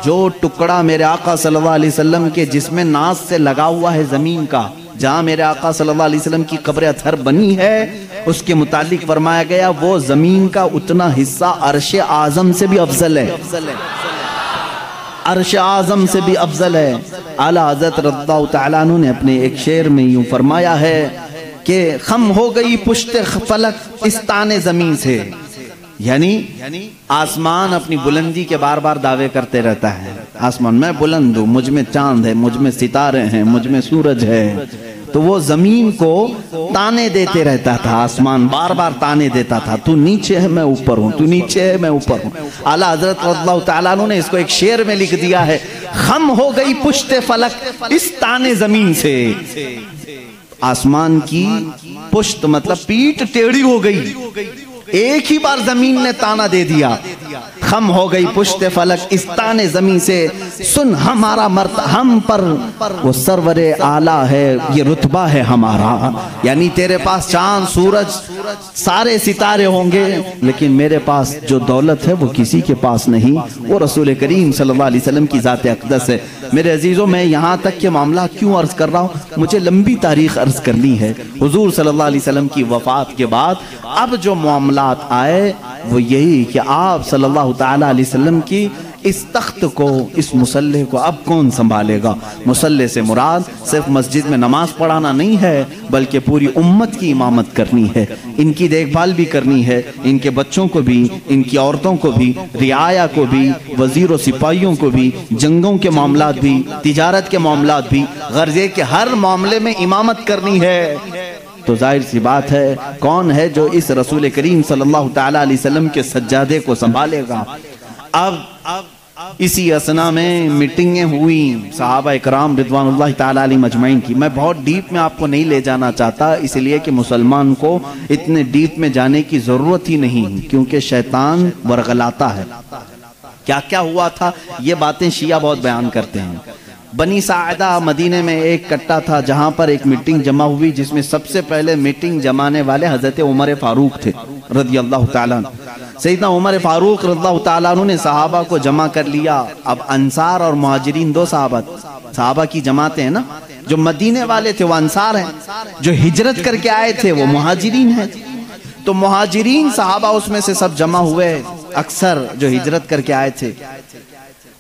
जो टुकड़ा मेरे आका सल्लल्लाहु अलैहि वसल्लम के जिसमें नास से लगा हुआ है जमीन का, जहाँ मेरे आका सल्लल्लाहु अलैहि वसल्लम की कब्र अथर बनी है, उसके मुतालिक फरमाया गया वो जमीन का उतना हिस्सा अर्श आज़म से भी अफजल है, अर्श आज़म से भी अफजल है। आला हज़रत रज़ियल्लाहु तआला अन्हु ने अपने एक शेर में यूं फरमाया है कि खम हो गई पुश्ते फलक इस ताने जमीन से, यानी आसमान अपनी बुलंदी के बार बार दावे करते रहता है। आसमान मैं बुलंद हूँ, मुझ में चांद है, मुझ में सितारे हैं, मुझ में सूरज है। तो वो जमीन को ताने देते रहता था, आसमान बार बार ताने देता था, तू नीचे है मैं ऊपर हूँ, तू नीचे है मैं ऊपर हूँ। आला हज़रत रज़ियल्लाहु तआला अन्हु ने इसको एक शेर में लिख दिया है, खम हो गई पुश्ते फलक इस ताने जमीन से। आसमान की पुश्त मतलब पीठ टेढ़ी हो गई, एक ही बार जमीन ने ताना दे दिया। खम हो गई पुश्ते फलक इस ताने जमीन से, सुन हमारा मर्त हम पर वो सरवरे आला है, ये रुतबा है हमारा। यानी तेरे पास चांद सूरज सारे सितारे होंगे, लेकिन मेरे पास जो दौलत है वो किसी के पास नहीं, वो रसूल करीम सल्लल्लाहु अलैहि वसल्लम की ज़ात अक़दस है। मेरे अजीज़ों, मैं यहाँ तक के मामला क्यों अर्ज कर रहा हूँ, मुझे लंबी तारीख अर्ज करनी है। हुजूर सल्लल्लाहु अलैहि वसल्लम की वफ़ात के बाद अब जो मामलात आए वो यही कि आप सल्लल्लाहु तआला अलैहि वसल्लम की इस तख्त को, इस मुसल्ले को अब कौन संभालेगा। मुसल्ले से मुराद सिर्फ मस्जिद में नमाज पढ़ाना नहीं है, बल्कि पूरी उम्मत की इमामत करनी है, इनकी देखभाल भी करनी है, इनके बच्चों को भी, इनकी औरतों को भी, रियाया को भी, वजीर और सिपाहियों को भी, जंगों के मामलात भी, तिजारत के मामलात भी, गर्जे के हर मामले में इमामत करनी है। तो जाहिर सी बात है कौन है जो इस रसूल करीम सल्लल्लाहु तआला अलैहि वसल्लम के सज्जादे को संभालेगा। अब इसी असना में मीटिंगें हुई सहाबा इकराम रिज़वानुल्लाह तआला अलैहिम अजमईन की। मैं बहुत डीप में आपको नहीं ले जाना चाहता, इसलिए कि मुसलमान को इतने डीप में जाने की जरूरत ही नहीं, क्योंकि शैतान वरगलाता है। क्या क्या हुआ था ये बातें शिया बहुत बयान करते हैं। बनी साइदा मदीने में एक कट्टा था जहां पर एक मीटिंग जमा हुई, जिसमें सबसे पहले मीटिंग जमाने वाले हजरत उमर फारूक थे रज़ियल्लाहु तआला। सैयदना उमर फारूक रज़ियल्लाहु तआला ने सहाबा को जमा कर लिया। अब अंसार और मुहाजिरीन दो सहाबा की जमातें हैं ना, जो मदीने वाले थे वो अंसार हैं, जो हिजरत करके आए थे वो मुहाजिरीन हैं। तो मुहाजिरीन सहाबा उसमें से सब जमा हुए, अक्सर जो हिजरत करके आए थे,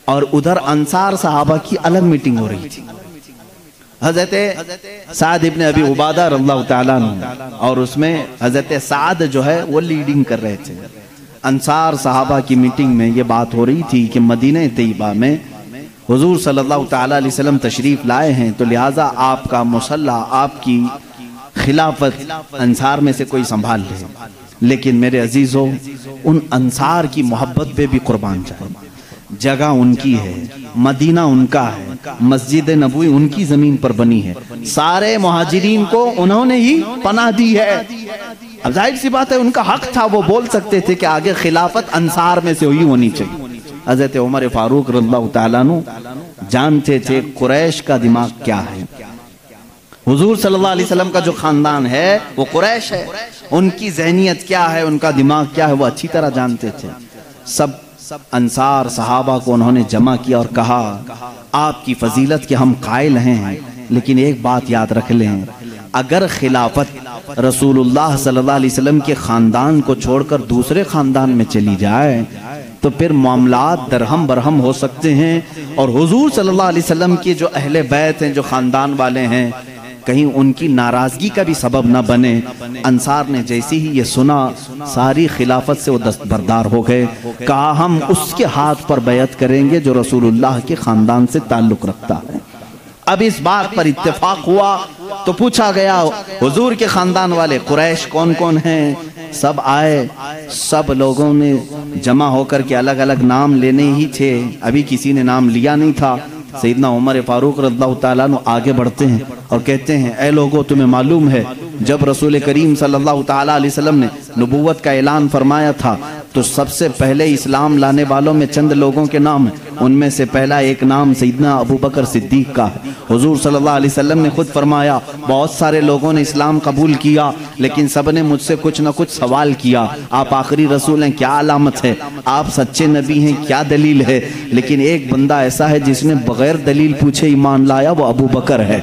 और उधर अंसार सहाबा की अलग मीटिंग हो रही थी। हजरत साद इब्न अबी उबादा रज़ियल्लाहु तआला अन्हु, और उसमें हजरत साद जो है वो लीडिंग कर रहे थे। अंसार सहाबा की मीटिंग में ये बात हो रही थी कि मदीने तैयबा में हुजूर सल्लल्लाहु तआला अलैहि वसल्लम तशरीफ लाए हैं, तो लिहाजा आपका मुसल्ला, आपकी खिलाफत अंसार में से कोई संभाल ले। लेकिन मेरे अजीजों, उन अंसार की मोहब्बत पे भी कुर्बान जाए। जगह उनकी है, मदीना उनका है, मस्जिद नबवी उनकी जमीन पर बनी है, सारे मुहाजिरीन को उन्होंने ही पनाह दी है। अब जाहिर सी बात है उनका हक था, वो बोल सकते थे कि आगे खिलाफत अंसार में से हुई होनी चाहिए। हज़रत उमर फारूक रज़ियल्लाहु ताला अन्हु जानते थे कुरैश का दिमाग क्या है। हुजूर सल्लल्लाहु अलैहि वसल्लम का जो खानदान है वो कुरैश है, उनकी ज़हनियत क्या है, उनका दिमाग क्या है, वो अच्छी तरह जानते थे। सब अंसार सहाबा को उन्होंने जमा किया और कहा आपकी फजीलत के हम कायल हैं, लेकिन एक बात याद रख लें, अगर खिलाफत रसूलुल्लाह सल्लल्लाहु अलैहि वसल्लम के खानदान को छोड़कर दूसरे खानदान में चली जाए तो फिर मामलात दरहम बरहम हो सकते हैं। और हुजूर सल्लल्लाहु अलैहि वसल्लम के जो अहले बैत हैं, जो खानदान वाले हैं, कहीं उनकी नाराजगी का भी सबब न बने। अंसार ने जैसे ही ये सुना सारी खिलाफत से वो दस्तबरदार हो गए, कहा हम उसके हाथ पर बैत करेंगे जो रसूलुल्लाह के खानदान से ताल्लुक रखता है। अब इस बात पर इत्तेफाक हुआ तो पूछा गया हुजूर के खानदान वाले कुरैश कौन कौन हैं। सब आए, सब लोगों ने जमा होकर के अलग अलग नाम लेने ही थे, अभी किसी ने नाम लिया नहीं था। सैयदना उमर फारूक रज़ियल्लाहु ताला अन्हु आगे बढ़ते हैं और कहते हैं ऐ लोगों, तुम्हें मालूम है जब रसूल करीम सल्लल्लाहु ताला अलैहि वसल्लम ने नबूवत का ऐलान फरमाया था तो सबसे पहले इस्लाम लाने वालों में चंद लोगों के नाम हैं। उनमें से पहला एक नाम सैयदना अबू बकर सिद्दीक का है। हुजूर सल्लल्लाहु अलैहि वसल्लम ने खुद फरमाया बहुत सारे लोगों ने इस्लाम कबूल किया, लेकिन सब ने मुझसे कुछ न कुछ सवाल किया, आप आखिरी रसूल हैं, क्या अलामत है, आप सच्चे नबी हैं, क्या दलील है। लेकिन एक बंदा ऐसा है जिसने बगैर दलील पूछे ईमान लाया, वो अबू बकर है,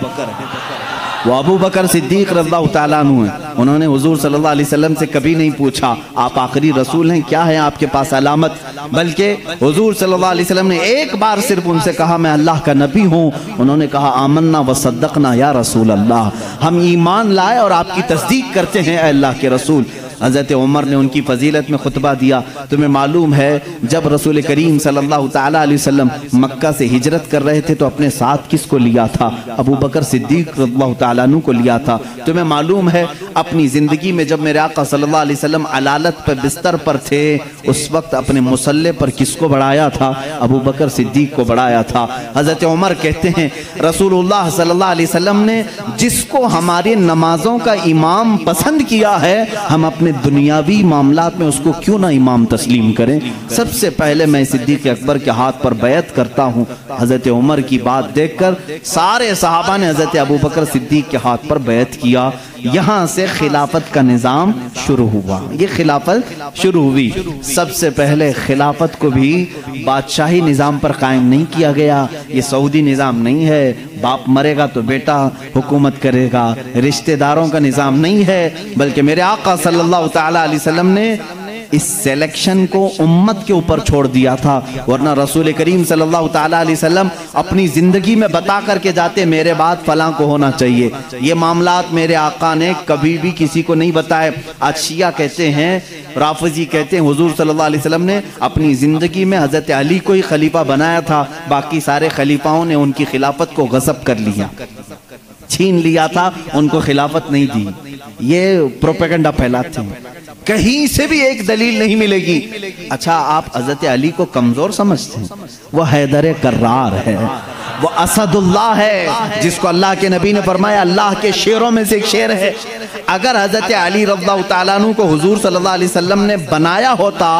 वो अबू बकर सिद्दीक रज़ियल्लाहु ताला अन्हु हैं। उन्होंने हुजूर सल्लल्लाहु अलैहि वसल्लम से कभी नहीं पूछा आप आखिरी रसूल हैं, क्या है आपके पास अलामत, बल्कि हुजूर सल्लल्लाहु अलैहि वसल्लम ने एक बार सिर्फ उनसे कहा मैं अल्लाह का नबी हूँ। उन्होंने कहा आमन्ना व सद्दक़ना या रसूल अल्लाह, हम ईमान लाए और आपकी तस्दीक करते हैं अल्लाह के रसूल। हज़रत उमर ने उनकी फजीलत में खुतबा दिया। तुम्हें मालूम है जब रसूल करीम सल्लल्लाहु ताला अलैहि वसल्लम मक्का से हिजरत कर रहे थे तो अपने साथ किसको लिया था, अबू बकर सिद्दीक रज़ियल्लाहु ताला अन्हु को लिया था। तुम्हें मालूम है अपनी ज़िंदगी में जब मेरे आका सल्लल्लाहु अलैहि वसल्लम अलालत पर बिस्तर पर थे उस वक्त अपने मुसल्ले पर किसको बढ़ाया था, अबू बकर सिद्दीक को बढ़ाया था। हज़रत उमर कहते हैं रसूलुल्लाह सल्लल्लाहु अलैहि वसल्लम ने जिसको हमारी नमाजों का इमाम पसंद किया है, हम अपने दुनियावी मामलात में उसको क्यों ना इमाम तस्लीम करें। सबसे पहले मैं सिद्दीक अकबर के हाथ पर बैत करता हूँ। हज़रत उमर की बात देखकर सारे सहाबा ने हज़रत अबू बकर सिद्दीक के हाथ पर बैत किया। यहाँ से खिलाफत का निज़ाम शुरू हुआ, ये खिलाफत शुरू हुई। सबसे पहले खिलाफत को भी बादशाही निज़ाम पर कायम नहीं किया गया, ये सऊदी निज़ाम नहीं है, बाप मरेगा तो बेटा हुकूमत करेगा, रिश्तेदारों का निज़ाम नहीं है, बल्कि मेरे आका सल्लल्लाहु ताला अलैहि वसल्लम ने इस सिलेक्शन को उम्मत के ऊपर छोड़ दिया था। वरना रसूल करीम सल्लल्लाहु ताला अलैहि वसल्लम अपनी ज़िंदगी में बता करके जाते मेरे बाद फलां को होना चाहिए। ये मामलात मेरे आका ने कभी भी किसी को नहीं बताए। आज शिया कहते हैं, राफिजी कहते हैं हुजूर सल्लल्लाहु अलैहि वसल्लम ने अपनी ज़िंदगी में हज़रत अली को ही खलीफा बनाया था, बाकी सारे खलीफाओं ने उनकी खिलाफत को गज़ब कर लिया, छीन लिया था, उनको खिलाफत नहीं दी। ये प्रोपेगेंडा फैलाते हैं, कहीं से भी एक दलील नहीं मिलेगी। अच्छा आप हज़रत अली को कमज़ोर समझते हैं, वो हैदर कर्रार है, वो असदुल्लाह है जिसको अल्लाह के नबी ने फरमाया अल्लाह के शेरों में से एक शेर है। अगर हज़रत अली रज़ियल्लाहु ताला अन्हु को हुजूर सल्लल्लाहु अलैहि वसल्लम ने बनाया होता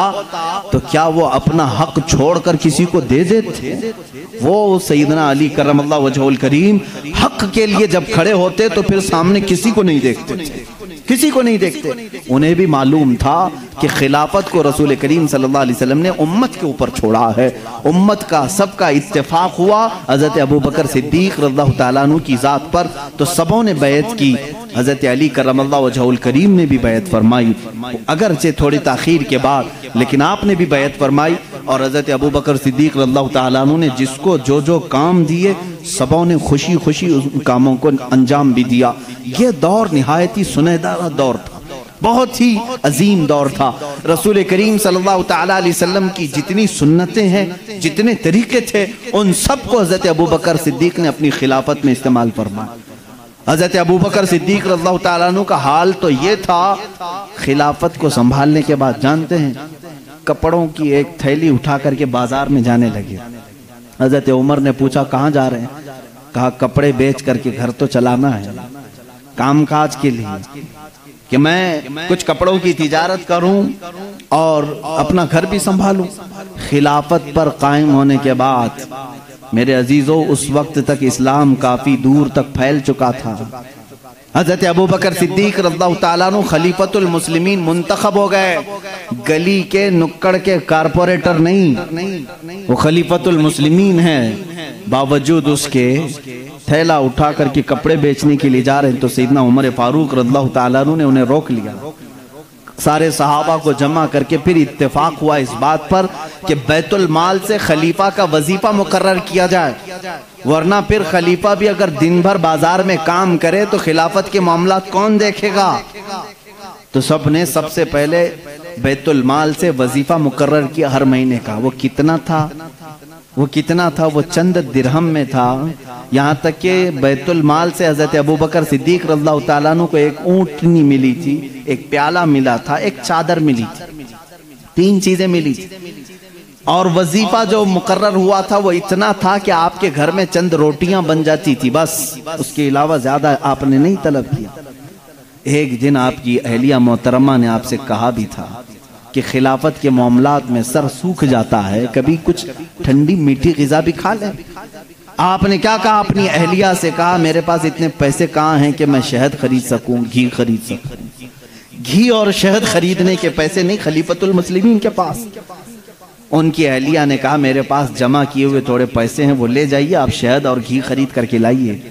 तो क्या वो अपना हक छोड़कर किसी को दे देते? वो सैयदना अली करमल्लाहु वजहुल करीम हक के लिए जब खड़े होते तो फिर सामने किसी को नहीं देखते, किसी को नहीं देखते। उन्हें भी मालूम था कि खिलाफत को रसूल करीम सल्लल्लाहु अलैहि वसल्लम ने उम्मत के ऊपर छोड़ा है। उम्मत का सबका इत्तेफाक हुआ हज़रत अबू बकर सिद्दीक रज़ियल्लाहु ताला अन्हु की ज़ात पर, तो सबों ने बैत की। हज़रत अली करमल्लाहु वजहुल करीम ने भी बैत फरमाई, अगरचे थोड़ी ताख़ीर के बाद, लेकिन आपने भी बैत फरमाई। और हज़रत अबू बकर सिद्दीक रज़ियल्लाहु ताला अन्हु ने जिसको जो जो काम दिए सबों ने खुशी खुशी उन कामों को अंजाम भी दिया। ये दौर निहायत ही सुनहरा दौर था, बहुत ही अजीम दौर था। रसूल करीम सल्लल्लाहु ताला अलैहि वसल्लम की जितनी सुन्नतें हैं, जितने तरीके थे, उन सब को हज़रत अबू बकर सिद्दीक ने अपनी खिलाफत में इस्तेमाल फरमाया। हज़रत अबू बकर सिद्दीक रज़ियल्लाहु ताला अन्हु का हाल तो ये था, खिलाफत को संभालने के बाद जानते हैं कपड़ों की एक थैली उठा करके बाजार में जाने लगे। हजरत उमर ने पूछा कहाँ जा रहे हैं? कहा कपड़े बेच करके घर तो चलाना है, कामकाज के लिए, कि मैं कुछ कपड़ों की तिजारत करूं और अपना घर भी संभालूं। खिलाफत पर कायम होने के बाद मेरे अजीजों उस वक्त तक इस्लाम काफी दूर तक फैल चुका था। हजरत अबू बकर सिद्दीक रज़ियल्लाहु ताला अन्हु खलीफतुल मुस्लिमीन मुंतखब हो गए। गली के नुक्कड़ के कारपोरेटर नहीं, वो खलीफतुल मुस्लिमीन हैं। बावजूद उसके थैला उठा करके कपड़े बेचने के लिए जा रहे हैं तो सैयदना उमर फारूक रज़ियल्लाहु ताला अन्हु ने उन्हें रोक लिया। सारे सहाबा को जमा करके फिर इत्तेफाक हुआ इस बात पर कि बैतुल माल से खलीफा का वजीफा मुकर्रर किया जाए, वरना फिर खलीफा भी अगर दिन भर बाजार में काम करे तो खिलाफत के मामला कौन देखेगा। तो सबने सबसे पहले बैतुल माल से वजीफा मुकर्रर किया हर महीने का। वो कितना था? वो चंद दिरहम में था। यहाँ तक कि बैतुल माल से हजरत अबू बकर सिद्दीक रज़ियल्लाहु ताला अन्हु को एक ऊँटनी मिली थी, एक प्याला मिला था, एक चादर मिली थी, 3 चीजें मिली थी। और वजीफा जो मुकर्रर हुआ था वो इतना था कि आपके घर में चंद रोटियां बन जाती थी, बस, उसके अलावा ज्यादा आपने नहीं तलब किया। एक दिन आपकी अहलिया मोहतरमा ने आपसे कहा भी था कि खिलाफत के मामलात में सर सूख जाता है, कभी कुछ ठंडी मीठी ग़िज़ा भी खा लें। आपने क्या कहा? अपनी अहलिया से कहा मेरे पास इतने पैसे कहाँ हैं कि मैं शहद खरीद सकूं, घी खरीद सकूं। घी और शहद खरीदने के पैसे नहीं खलीफतुल मुस्लिमीन के पास। उनकी अहलिया ने कहा मेरे पास जमा किए हुए थोड़े पैसे हैं, वो ले जाइए, आप शहद और घी खरीद करके लाइए।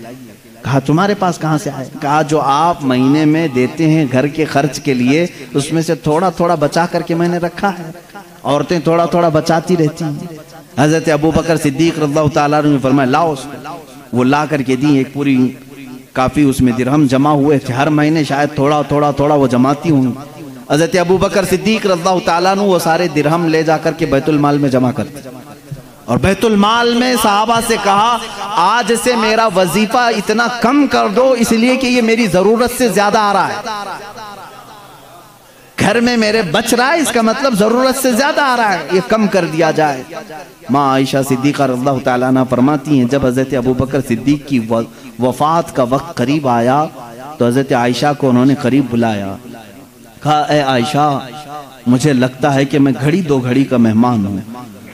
कहा तुम्हारे पास कहाँ से आए? कहा जो आप महीने में देते हैं घर के खर्च के लिए, उसमें से थोड़ा थोड़ा बचा करके मैंने रखा है। औरतें थोड़ा थोड़ा बचाती रहती हैं। हजरत अबू बकर सिद्दीक रज़ियल्लाहु ताला अन्हु ने फरमाया लाओ उसको। वो ला करके दी, एक पूरी काफी उसमें दिरहम जमा हुए थे। हर महीने शायद थोड़ा थोड़ा थोड़ा वो जमाती हूँ। हजरत अबू बकर सिद्दीक रज़ियल्लाहु ताला अन्हु वो सारे दिरहम ले जा करके बैतुल माल में जमा करते, और बैतुल माल में सहाबा से कहा आज से मेरा वजीफा इतना कम कर दो, इसलिए कि ये मेरी जरूरत से ज्यादा आ रहा है। घर में मेरे बच रहा है, इसका मतलब जरूरत से ज्यादा आ रहा है, ये कम कर दिया जाए। माँ आयशा सिद्दीक़ा रज़ियल्लाहु ताला अन्हा फरमाती हैं जब हजरत अबू बकर सिद्दीक की वफात का वक्त करीब आया तो हजरत आयशा को उन्होंने करीब बुलाया। कहा ए आयशा, मुझे लगता है कि मैं घड़ी 2 घड़ी का मेहमान हूँ।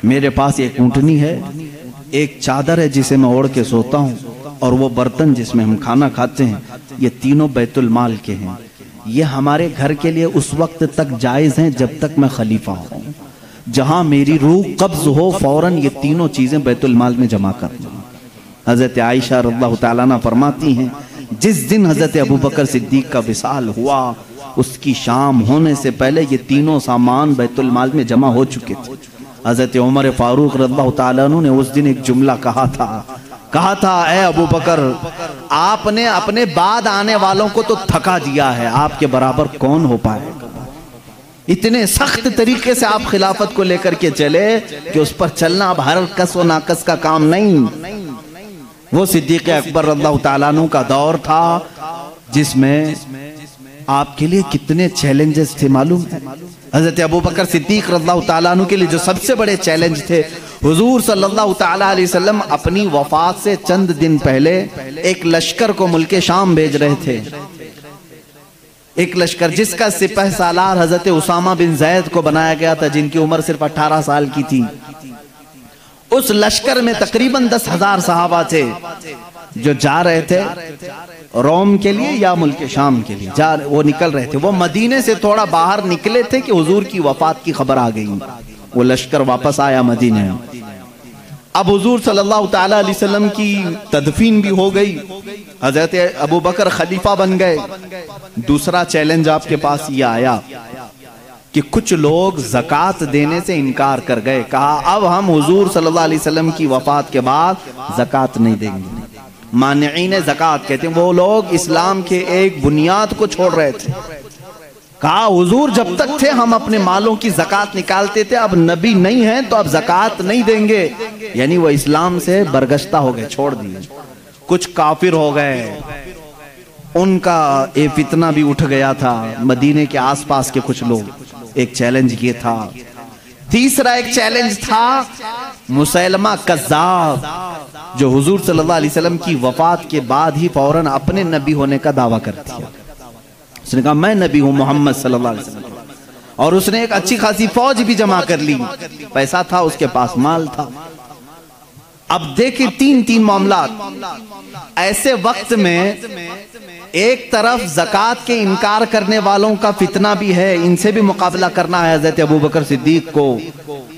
मेरे पास एक ऊँटनी है, एक चादर है जिसे मैं ओढ़ के सोता हूँ, और वो बर्तन जिसमें हम खाना खाते हैं, ये तीनों बैतुल माल के हैं। ये हमारे घर के लिए उस वक्त तक जायज़ हैं जब तक मैं खलीफा हूँ। जहाँ मेरी रूह कब्ज हो फौरन ये तीनों चीज़ें बैतुल माल में जमा कर दूँ। हज़रत आयशा रज़ियल्लाहु ताला अन्हा फरमाती हैं जिस दिन हज़रत अबू बकर सिद्दीक का विसाल हुआ उसकी शाम होने से पहले ये तीनों सामान बैतुल माल में जमा हो चुके थे। हज़रत उमर फारूक रज़ियल्लाहु ताला अन्हु ने उस दिन एक जुमला कहा था ए अबू बकर, आपने अपने बाद आने वालों को तो थका दिया है, आपके बराबर कौन हो पाएगा। इतने सख्त तरीके से आप खिलाफत को लेकर के चले कि उस पर चलना अब हर कस व नाकस का काम नहीं। वो सिद्दीक़ अकबर रज़ियल्लाहु ताला अन्हु का दौर था जिसमें आपके लिए कितने चैलेंजेस थे मालूम है। हज़रत अबू बकर सिद्दीक रज़ियल्लाहु ताला अन्हु के लिए जो सबसे बड़े चैलेंज थे, हुजूर सल्लल्लाहु ताला अलैहि वसल्लम अपनी वफात से चंद दिन पहले एक लश्कर को मुल्के शाम भेज रहे थे। एक लश्कर जिसका सिपह सालार हज़रत उसामा बिन जैद को बनाया गया था, जिनकी उम्र सिर्फ 18 साल की थी। उस लश्कर में तकरीबन 10,000 सहाबा थे जो जा रहे थे रोम के लिए या मुल्क शाम के लिए वो निकल रहे थे। वो मदीने से थोड़ा बाहर निकले थे कि हुजूर की वफात की खबर आ गई। वो लश्कर वापस आया मदीने। अब हुजूर सल्लल्लाहु ताला अलैहि वसल्लम की तदफीन भी हो गई, हजरत अबू बकर खलीफा बन गए। दूसरा चैलेंज आपके पास ये आया कि कुछ लोग ज़कात देने से इनकार कर गए। कहा अब हम हुजूर सल्लल्लाहु अलैहि वसल्लम की वफात के बाद ज़कात नहीं देंगे। मानिईन ज़कात कहते हैं वो लोग इस्लाम के एक बुनियाद को छोड़ रहे थे। कहा हुजूर जब तक थे हम अपने मालों की ज़कात निकालते थे, अब नबी नहीं है तो अब ज़कात नहीं देंगे। यानी वो इस्लाम से बरगश्ता हो गए, छोड़ दिए। कुछ काफिर हो गए, उनका ये फितना भी उठ गया था। मदीने के आसपास के कुछ लोग, एक चैलेंज ये था तीसरा एक चैलेंज था मुसैलमा कज़्ज़ाब, जो हुजूर सल्लल्लाहु अलैहि वसल्लम की वफात के बाद ही फौरन अपने नबी होने का दावा कर दिया। उसने कहा मैं नबी हूं मोहम्मद सल्लल्लाहु अलैहि वसल्लम, और उसने एक अच्छी खासी फौज भी जमा कर ली, पैसा था उसके पास, माल था। अब देखिए तीन मामला। ऐसे वक्त में एक तरफ ज़कात के इनकार करने वालों का फितना भी है, इनसे भी मुकाबला करना है हज़रत अबू बकर सिद्दीक को।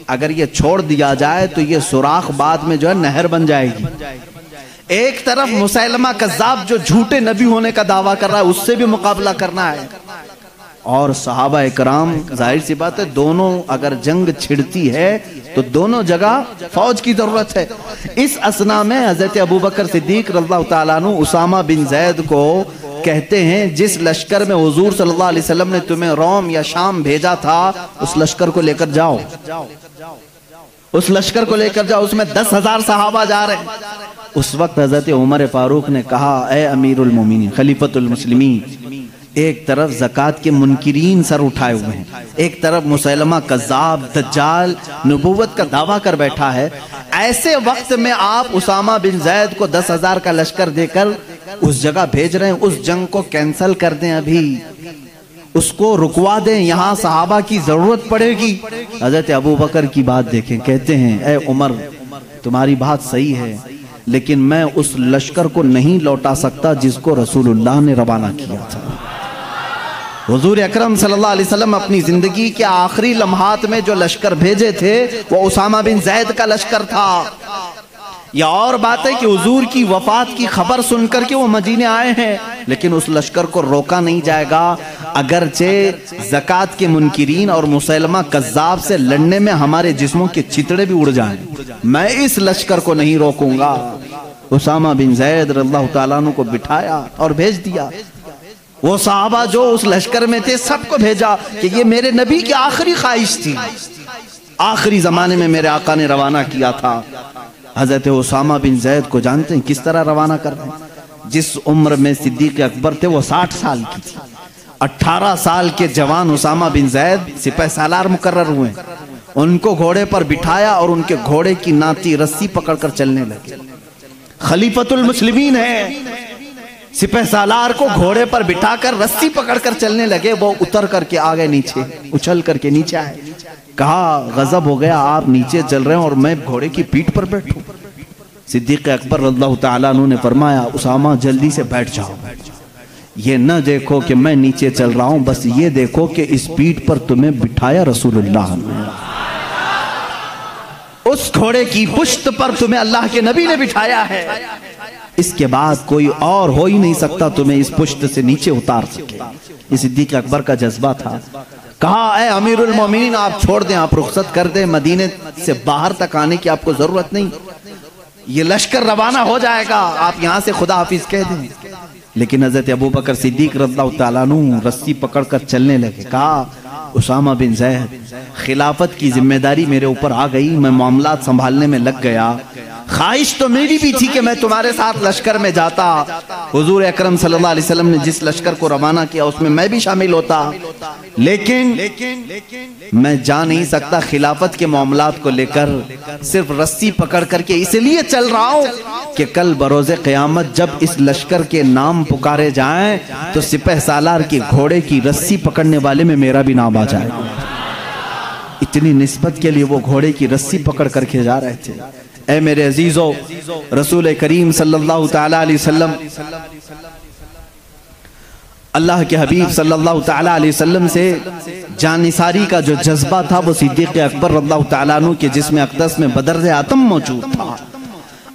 अगर ये छोड़ दिया जाए तो ये सुराख बाद में जो है नहर बन जाएगी। एक तरफ मुसैलमा कज़्ज़ाब जो झूठे नबी होने का दावा कर रहा है, उससे भी मुकाबला करना है। और सहाबा इकराम, जाहिर सी बात है, दोनों अगर जंग छिड़ती है तो दोनों जगह फौज की जरूरत है। इस असना में हजरत अबू बकर सिद्दीक रज़ियल्लाहु ताला अन्हु उसामा बिन जैद को कहते हैं, जिस लश्कर में हुजूर सल्लल्लाहु अलैहि वसल्लम ने तुम्हें रोम या शाम भेजा था, उस लश्कर को लेकर जाओ, उस लश्कर को लेकर जाओ, उसमें 10,000 सहाबा जा रहे हैं। उस वक्त हजरत उमर फारूक ने कहा, ए अमीरुल मोमिनीन खलीफतुल मुस्लिमीन, एक तरफ ज़कात के मुनकिरीन सर उठाए हुए हैं, एक तरफ मुसैलमा कज़्ज़ाब दज्जाल नबूवत का दावा कर बैठा है। ऐसे वक्त में आप उसामा बिन जैद को 10,000 का लश्कर देकर उस जगह भेज रहे हैं। उस जंग को कैंसल कर दें, अभी उसको रुकवा दें, यहाँ सहाबा की जरूरत पड़ेगी। हजरत अबू बकर की बात देखें, कहते हैं, ए उमर तुम्हारी बात सही है, लेकिन मैं उस लश्कर को नहीं लौटा सकता जिसको रसूलुल्लाह ने रवाना किया था। हुजूर अकरम सल्लल्लाहु अलैहि वसल्लम अपनी जिंदगी के आखिरी लम्हात में जो लश्कर भेजे थे वो उसामा बिन जैद का लश्कर था। या और बात है कि हुजूर की वफात की खबर सुनकर के वो मदीने आए हैं, लेकिन उस लश्कर को रोका नहीं जाएगा, अगरचे ज़कात के मुनकिरीन और मुसैलमा कज़्ज़ाब से लड़ने में हमारे जिस्मों के चितड़े भी उड़ जाएं, मैं इस लश्कर को नहीं रोकूंगा। उसामा बिन जैद रज़ियल्लाहु ताला अन्हु को बिठाया और भेज दिया। वो सहाबा जो उस लश्कर में थे सबको भेजा कि ये मेरे नबी की आखिरी ख्वाहिश थी, आखिरी जमाने में मेरे आका ने रवाना किया था। हजरत उसामा बिन जैद को जानते हैं किस तरह रवाना कर रहे हैं। जिस उम्र में सिद्दीक अकबर थे वो 60 साल की थी। 18 साल के जवान उसामा बिन जैद सिपह सालार मुकर्रर हुए, उनको घोड़े पर बिठाया और उनके घोड़े की नाती रस्सी पकड़कर चलने लगे। खलीफतुल मुस्लिमीन है, सिपह सालार को घोड़े पर बिठाकर रस्सी पकड़कर चलने लगे। वो उतर करके आ गए नीचे, उछल करके नीचे आए। कहा, गजब हो गया, आप नीचे चल रहे हैं और मैं घोड़े की पीठ पर बैठूं। सिद्दीक अकबर रज़ियल्लाहु ताला अन्हु ने फरमाया, उसामा जल्दी से बैठ जाओ, ये न देखो कि मैं नीचे चल रहा हूं, बस ये देखो कि इस पीठ पर तुम्हें बिठाया रसूलुल्लाह ने, उस घोड़े की पुश्त पर तुम्हें अल्लाह के नबी ने बिठाया है। इसके बाद कोई और हो ही नहीं सकता तुम्हें इस पुश्त से नीचे उतार सके। ये सिद्दीक अकबर का जज्बा था। कहा, ए अमीरुल मोमिनीन आप छोड़ दें, आप रुखसत कर दें, मदीने से बाहर तक आने की आपको जरूरत नहीं, ये लश्कर रवाना हो जाएगा, आप यहाँ से खुदा हाफिज कह दें। लेकिन हजरत अबू बकर सिद्दीक रज़ियल्लाहु ताला अन्हु रस्सी पकड़कर चलने लगे। कहा, उसामा बिन जैद खिलाफत की जिम्मेदारी मेरे ऊपर आ गई, मैं मामलात संभालने में लग गया। ख्वाहिश तो मेरी भी थी कि मैं तुम्हारे साथ लश्कर में जाता, हुजूर अकरम सल्लल्लाहु अलैहि वसल्लम ने जिस लश्कर को रवाना किया उसमें मैं भी शामिल होता, लेकिन मैं जा नहीं सकता खिलाफत के मामलात को लेकर, सिर्फ रस्सी पकड़ करके इसलिए चल रहा हूं कि कल बरोज़े क़यामत जब इस लश्कर के नाम पुकारे जाएं तो सिपह सालार की घोड़े की रस्सी पकड़ने वाले में मेरा भी नाम आ जाएगा। इतनी निस्बत के लिए वो घोड़े की रस्सी पकड़ करके जा रहे थे। ऐ मेरे अजीजों, रसूल करीम सल्लल्लाहु ताला अलैहि वसल्लम, अल्लाह के हबीब सल्लल्लाहु ताला अलैहि वसल्लम से जानिसारी का जो जज्बा था वो सिद्दीक अकबर रज़ियल्लाहु ताला अन्हु के जिस्म अक़दस में बदर आतम मौजूद था।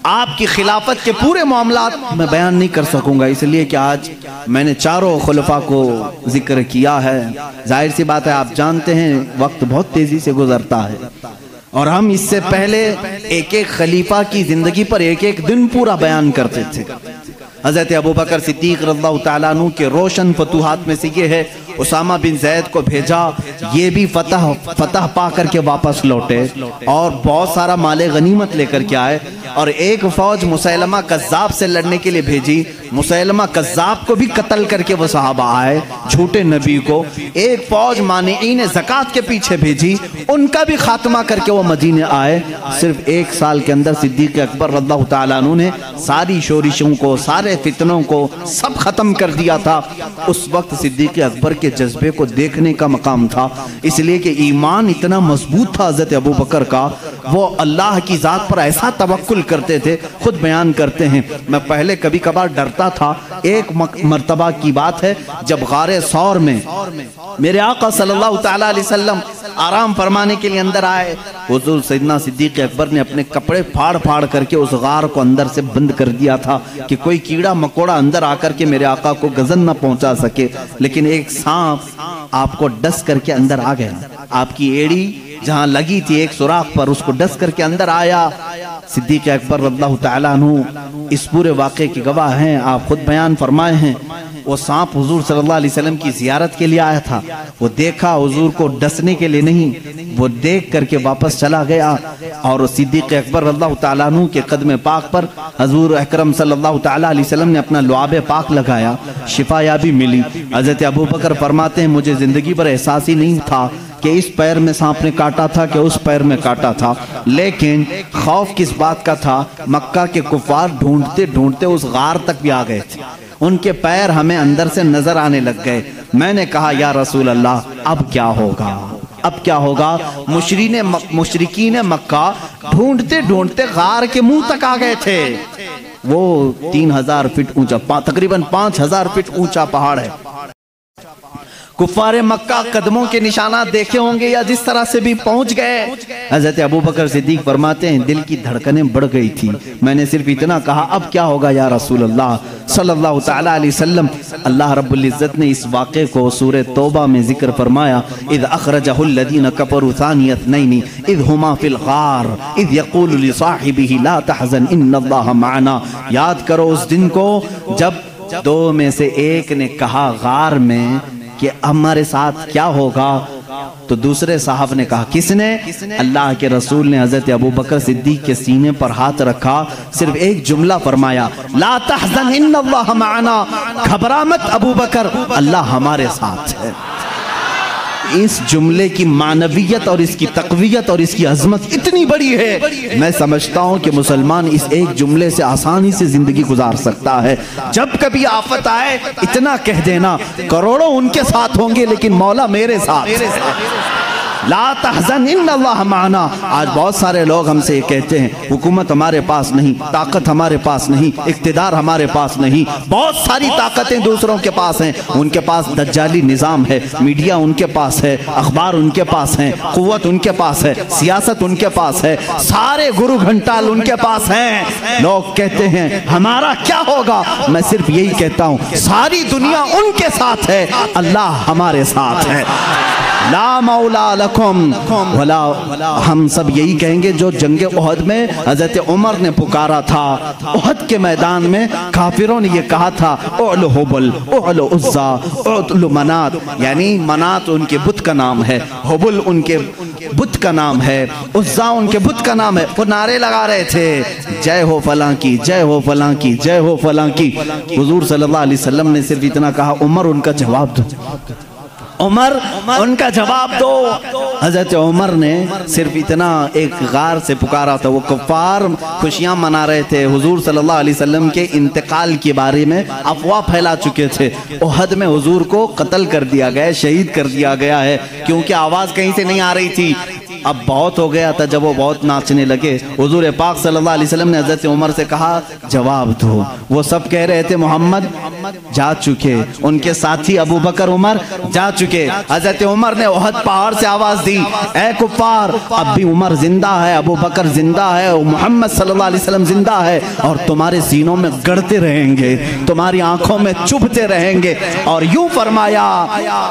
आपकी खिलाफत के पूरे मामलात मैं बयान नहीं कर सकूंगा, इसलिए कि आज मैंने चारों खुलफा को जिक्र किया है। जाहिर सी बात है, आप जानते हैं वक्त बहुत तेजी से गुजरता है और हम इससे पहले एक एक खलीफा की जिंदगी पर एक एक दिन पूरा बयान करते थे। हजरत अबू बकर सिद्दीक रज़ियल्लाहु ताला अन्हु के रोशन फतूहात में से ये है, उसामा बिन जैद को भेजा, ये भी फतह पा करके वापस लौटे और बहुत सारा माले गनीमत लेकर के आए। और एक फौज मुसैलमा कज़्ज़ाब से लड़ने के लिए भेजी। मुसैलमा कज़्ज़ाब को भी कत्ल करके वो सहाबा आए, झूठे नबी को। एक फौज मानिईन ज़कात के पीछे भेजी, उनका भी खात्मा करके वो मदीने आए। सिर्फ 1 साल के अंदर सिद्दीक़ अकबर रज़ियल्लाहु ताला अन्हु ने सारी शोरिशों को, सारे फितनों को सब खत्म कर दिया था। उस वक्त सिद्दीक़ अकबर के जज्बे को देखने का मकाम था, इसलिए कि ईमान इतना मजबूत था हज़रत अबू बकर का। वो अल्लाह की ज़ात पर ऐसा तवक्कुल करते थे, खुद बयान करते हैं, मैं पहले कभी कभार डरता था। एक मर्तबा की बात है, जब गारे सौर में मेरे आका सल्लल्लाहु ताला अलैहि वसल्लम आराम फरमाने के लिए अंदर आए, हुजूर सैयदना सिद्दीक़ अकबर ने अपने कपड़े फाड़ फाड़ करके उस गार को अंदर से बंद कर दिया था कि कोई कीड़ा मकोड़ा अंदर आकर के मेरे आका को गजन न पहुंचा सके। लेकिन एक सांप आपको डस करके अंदर आ गया, आपकी एड़ी जहां लगी थी एक सुराख पर, उसको डस करके अंदर आया। सिद्दीक़ अकबर रज़ियल्लाहु ताला अन्हु इस पूरे वाक़े के गवाह हैं, आप खुद बयान फरमाए हैं। वो सांप हुजूर सल्लल्लाहु अलैहि वसल्लम की ज़ियारत के लिए आया था, वो देखा, हुजूर को डसने के लिए नहीं, वो देख करके वापस चला गया। और सिद्दीक़ अकबर रज़ियल्लाहु ताला अन्हु के कदम पाक पर हुजूर अकरम सल्लल्लाहु ताला अलैहि वसल्लम ने अपना लुआब पाक लगाया, शिफायाबी मिली। हज़रत अबू बकर फरमाते हैं, मुझे ज़िंदगी भर एहसास ही नहीं था कि इस पैर में सांप ने काटा था कि उस पैर में काटा था। लेकिन खौफ किस बात का था, मक्का के कुफार ढूंढते ढूंढते उस गार तक भी आ गए थे, उनके पैर हमें अंदर से नजर आने लग गए। मैंने कहा, या रसूल अल्लाह, अब क्या होगा, अब क्या होगा। मुशरिकीन मक्का ढूंढते ढूंढते गार के मुंह तक आ गए थे। वो 3000 फीट ऊंचा, तकरीबन 5000 फीट ऊंचा पहाड़ है। कुफारे मक्का कदमों के निशानात देखे होंगे या जिस तरह से भी पहुंच गए। हज़रत अबू बकर सिद्दीक फरमाते हैं, दिल की धड़कनें बढ़ गई थी। मैंने सिर्फ इतना कहा, अब क्या होगा या रसूल अल्लाह सल्लल्लाहु ताला अलैहि वसल्लम। अल्लाह रब्बुल इज़्ज़त ने इस वाक़े को सूरह तौबा में जिक्र फरमाया, इज़ अख़रजहुल लज़ीना कफ़रू सानिय इस्नैनि इज़ हुमा फिल गार इज़ यक़ूलु लिसाहिबिही ला तहज़न इन्नल्लाह मअना। याद करो उस दिन को जब दो में से एक ने कहा गार में कि हमारे साथ क्या होगा, तो दूसरे साहब ने कहा, किसने? अल्लाह के रसूल ने हज़रत अबू बकर सिद्दीक के सीने पर हाथ रखा, सिर्फ एक जुमला फरमाया, ला तहज़न इन्नल्लाह मअना, घबरा मत अबू बकर, अल्लाह हमारे साथ है। इस जुमले की मानवियत और इसकी तक़वियत और इसकी अज़मत इतनी बड़ी है, मैं समझता हूँ कि मुसलमान इस एक जुमले से आसानी से ज़िंदगी गुजार सकता है। जब कभी आफत आए इतना कह देना, करोड़ों उनके साथ होंगे लेकिन मौला मेरे साथ है। ला तहज़न इन्नल्लाह मअना। आज बहुत सारे लोग हमसे ये कहते हैं, हुकूमत हमारे पास नहीं, ताकत हमारे पास नहीं, इक़्तिदार हमारे पास नहीं। बहुत सारी ताकतें दूसरों के पास हैं, उनके पास दज्जाली निज़ाम है, मीडिया उनके पास है, अखबार उनके पास है, क़ुव्वत उनके पास है, सियासत उनके पास है, सारे गुरु घंटाल उनके पास हैं। लोग कहते हैं हमारा क्या होगा, मैं सिर्फ यही कहता हूँ, सारी दुनिया उनके साथ है, अल्लाह हमारे साथ है। ला मौला लकुम वला, हम सब यही कहेंगे जो जंगे उहद में हज़रत उमर ने पुकारा था। उहद के मैदान में काफिरों ने ये कहा था, उअलु हुबल उअलु उज़्ज़ा उअलु मनात, यानी मनात उनके बुत का नाम है, हुबल उनके बुत का नाम है, उज़्ज़ा उनके बुत का नाम है। वो नारे लगा रहे थे, जय हो फलां की, जय हो फलां की, जय हो फलां की। हुज़ूर सल्लल्लाहु अलैहि वसल्लम ने सिर्फ इतना कहा, उमर उनका जवाब दो, उमर उनका जवाब दो। हज़रत उमर ने सिर्फ इतना एक गार से पुकारा था। वो कुफ़ार खुशियाँ मना रहे थे, हुजूर सल्लल्लाहु अलैहि वसल्लम के इंतकाल के बारे में अफवाह फैला चुके थे। उहद में हुजूर को कत्ल कर दिया गया, शहीद कर दिया गया है, क्योंकि आवाज़ कहीं से नहीं आ रही थी। अब बहुत हो गया था, जब वो बहुत नाचने लगे, हुजूर पाक सल्लल्लाहु अलैहि वसल्लम ने हज़रत उमर से कहा, जवाब दो। वो सब कह रहे थे मोहम्मद जा चुके, उनके साथी अबू बकर उमर जा चुके। हज़रत उमर ने उहद पहाड़ से आवाज़ दी, ए कुफ़ार, अब भी उमर जिंदा है, अबू बकर जिंदा है, मोहम्मद सल्लल्लाहु अलैहि वसल्लम जिंदा है, और तुम्हारे सीनों में गड़ते रहेंगे, तुम्हारी आंखों में चुभते रहेंगे। और यूं फरमाया,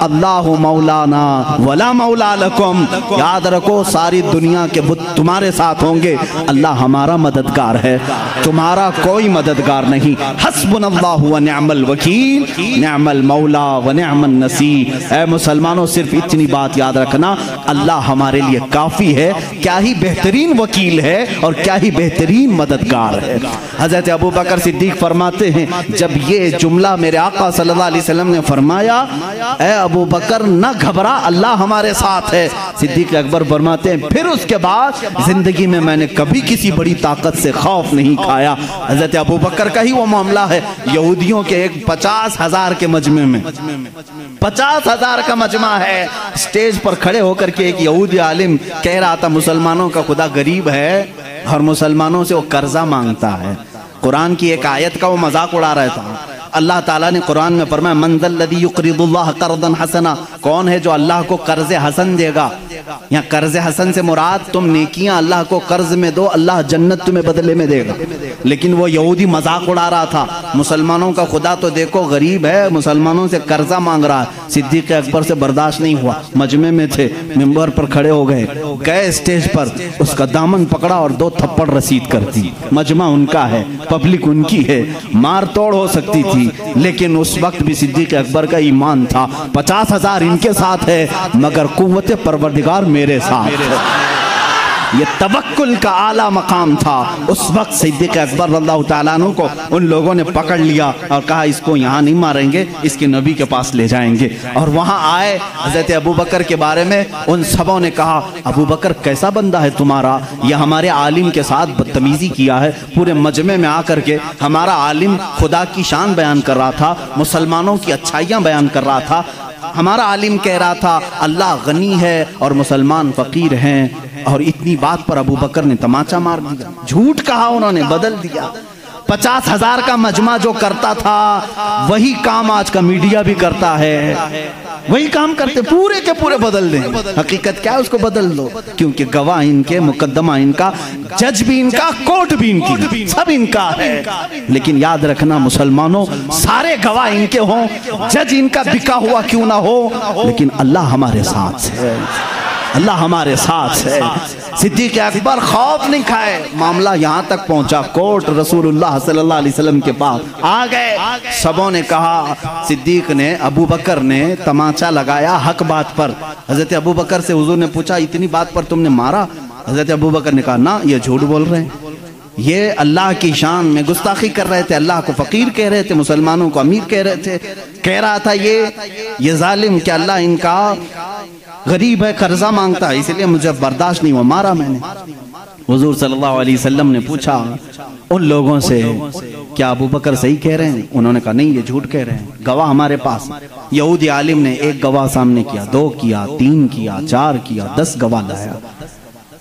अल्लाहु मौलाना वला मौला लकुम। याद रखो, सारी दुनिया के बुत तुम्हारे साथ होंगे, अल्लाह हमारा मददगार है, तुम्हारा कोई मददगार नहीं। हस्बुनल्लाहु व निअमल वकील, निअमल मौला व निअमन नसीर। ऐ मुसलमानों, सिर्फ इतनी बात याद रखना, अल्लाह हमारे लिए काफ़ी है। क्या ही बेहतरीन वकील है और क्या ही बेहतरीन मददगार है। हज़रत अबू बकर सिद्दीक फरमाते हैं, जब ये जुमला मेरे आका सल्लल्लाहु अलैहि वसल्लम ने फरमाया, ऐ अबू बकर न घबरा, अल्लाह हमारे साथ है। सिद्दीक अकबर फरमाते हैं, फिर उसके बाद जिंदगी में मैंने कभी किसी बड़ी ताकत से खौफ नहीं खाया। हज़रत अबू बकर का ही वो मामला है, यहूदियों के एक 50,000 के मजमे में, 50,000 का मजमा है, स्टेज पर खड़े होकर के एक यहूदी आलिम कह रहा था, मुसलमानों का खुदा गरीब है और मुसलमानों से वो कर्जा मांगता है। कुरान की एक आयत का वो मजाक उड़ा रहा था। अल्लाह ताला ने कुरान में फरमाया, मन ज़ल्लज़ी युक़रिदुल्लाह क़र्ज़न हसना, कौन है जो अल्लाह को कर्ज हसन देगा। यहाँ कर्ज हसन से मुराद तुम नेकियां अल्लाह को कर्ज में दो, अल्लाह जन्नत तुम्हें बदले में देगा। लेकिन वो यहूदी मजाक उड़ा रहा था, मुसलमानों का खुदा तो देखो गरीब है, मुसलमानों से कर्जा मांग रहा है। सिद्दीक़ अकबर से बर्दाश्त नहीं हुआ, मजमे में थे, मिंबर पर खड़े हो गए स्टेज पर, उसका दामन पकड़ा और 2 थप्पड़ रसीद कर दी। मजमा उनका है, पब्लिक उनकी है, मार तोड़ हो सकती थी, लेकिन उस वक्त भी सिद्दीक़ अकबर का ईमान था, 50,000 इनके साथ है मगर कुव्वत परवरदिगार मेरे साथ है। ये तवक्कुल का आला मकाम था। उस वक्त सिद्दीक़ अकबर रज़ियल्लाहु ताला अन्हु को उन लोगों ने पकड़ लिया और कहा, इसको यहाँ नहीं मारेंगे, इसके नबी के पास ले जाएंगे। और वहाँ आए हज़रत अबू बकर के बारे में उन सबों ने कहा, अबू बकर कैसा बंदा है तुम्हारा, यह हमारे आलिम के साथ बदतमीज़ी किया है। पूरे मजमे में आकर के हमारा आलिम खुदा की शान बयान कर रहा था, मुसलमानों की अच्छाइयाँ बयान कर रहा था। हमारा आलिम कह रहा था अल्लाह गनी है और मुसलमान फ़कीर हैं, और इतनी बात पर अबू बकर ने तमाचा मार दिया, झूठ कहा, उन्होंने बदल दिया। 50,000 का मजमा जो करता था वही काम आज का मीडिया भी करता है, वही काम करते, पूरे के पूरे बदल दें। हकीकत क्या है उसको बदल दो, क्योंकि गवाह इनके, मुकदमा इनका, जज भी इनका, कोर्ट भी इनकी, सब इनका है। लेकिन याद रखना मुसलमानों, सारे गवाह इनके हों, जज इनका बिका हुआ क्यों ना हो, लेकिन अल्लाह हमारे साथ है, अल्लाह हमारे साथ है। सिद्दीक़ अकबर खौफ नहीं खाए, मामला यहाँ तक पहुँचा, कोर्ट रसूलुल्लाह सल्लल्लाहु अलैहि वसल्लम के पास आ गए। सबों ने कहा, सिद्दीक़ ने, अबू बकर ने तमाचा लगाया हक बात पर। हज़रत अबू बकर से हुज़ूर ने पूछा, इतनी बात पर तुमने मारा? हज़रत अबू बकर ने कहा, ना, ये झूठ बोल रहे हैं, ये अल्लाह की शान में गुस्ताखी कर रहे थे, अल्लाह को फ़कीर कह रहे थे, मुसलमानों को अमीर कह रहे थे। कह रहा था ये जालिम कि अल्लाह इनका गरीब है, कर्जा मांगता है, इसलिए मुझे बर्दाश्त नहीं हुआ, मारा मैंने। हुजूर सल्लल्लाहु अलैहि वसल्लम ने पूछा उन लोगों से, क्या अबू बकर सही कह रहे हैं? उन्होंने कहा, नहीं, ये झूठ कह रहे हैं, गवाह हमारे पास। यहूदी आलिम ने एक गवाह सामने किया, 2 किया, 3 किया, 4 किया, 10 गवाह लाया,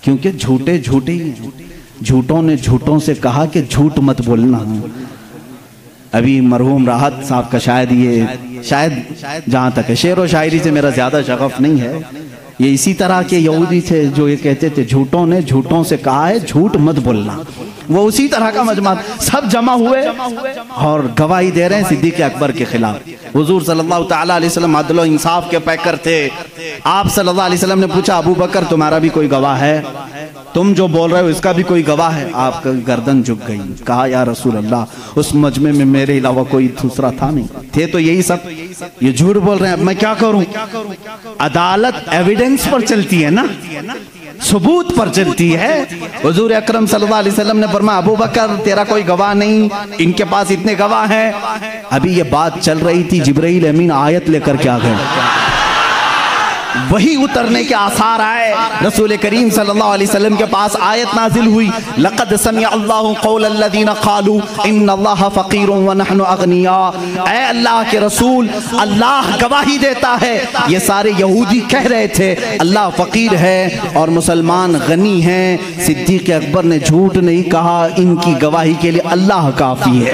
क्योंकि झूठे झूठे ही हैं। झूठों ने झूठों से कहा कि झूठ मत बोलना। अभी मरहूम राहत साहब का शायद जहाँ तक है, शेर व शायरी से मेरा ज़्यादा शगफ नहीं है, ये इसी तरह के यहूदी थे जो ये कहते थे झूठों ने झूठों से कहा है झूठ मत बोलना। वो उसी तरह का मजमा, सब जमा हुए और गवाही दे रहे हैं सिद्दीक़ अकबर के खिलाफ। हुजूर सल्लल्लाहु ताला अलैहि वसल्लम अदल व इंसाफ के पैकर थे। आप सल्लल्लाहु अलैहि वसल्लम ने पूछा, अबू बकर तुम्हारा भी कोई गवाह है? तुम जो बोल रहे हो इसका भी कोई गवाह है? आपका गर्दन झुक गई। कहा, या रसूल अल्लाह, उस मजमे में मेरे अलावा कोई दूसरा था नहीं, थे तो यही सब, ये झूठ बोल रहे हैं, अब मैं क्या करूं? अदालत एविडेंस पर चलती है ना, सबूत पर चलती है। हुजूर अकरम सल्लल्लाहु अलैहि वसल्लम ने फरमाया, अबू बकर तेरा कोई गवाह नहीं, इनके पास इतने गवाह हैं। अभी ये बात चल रही थी, जिब्राइल अमीन आयत लेकर के आ गए, वही उतरने के आसार आए। रसूल करीम सल्लल्लाहु अलैहि वसल्लम के पास आयत नाजिल हुई, लक़द समिअ अल्लाहु क़ौलल लज़ीना क़ालू इन्नल्लाहा फ़क़ीरुन व नहनु अग़निया। ऐ अल्लाह के रसूल, अल्लाह गवाही देता है, ये सारे यहूदी कह रहे थे अल्लाह फ़कीर है और मुसलमान गनी हैं। सिद्दीक़ अकबर ने झूठ नहीं कहा, इनकी गवाही के लिए अल्लाह काफ़ी है,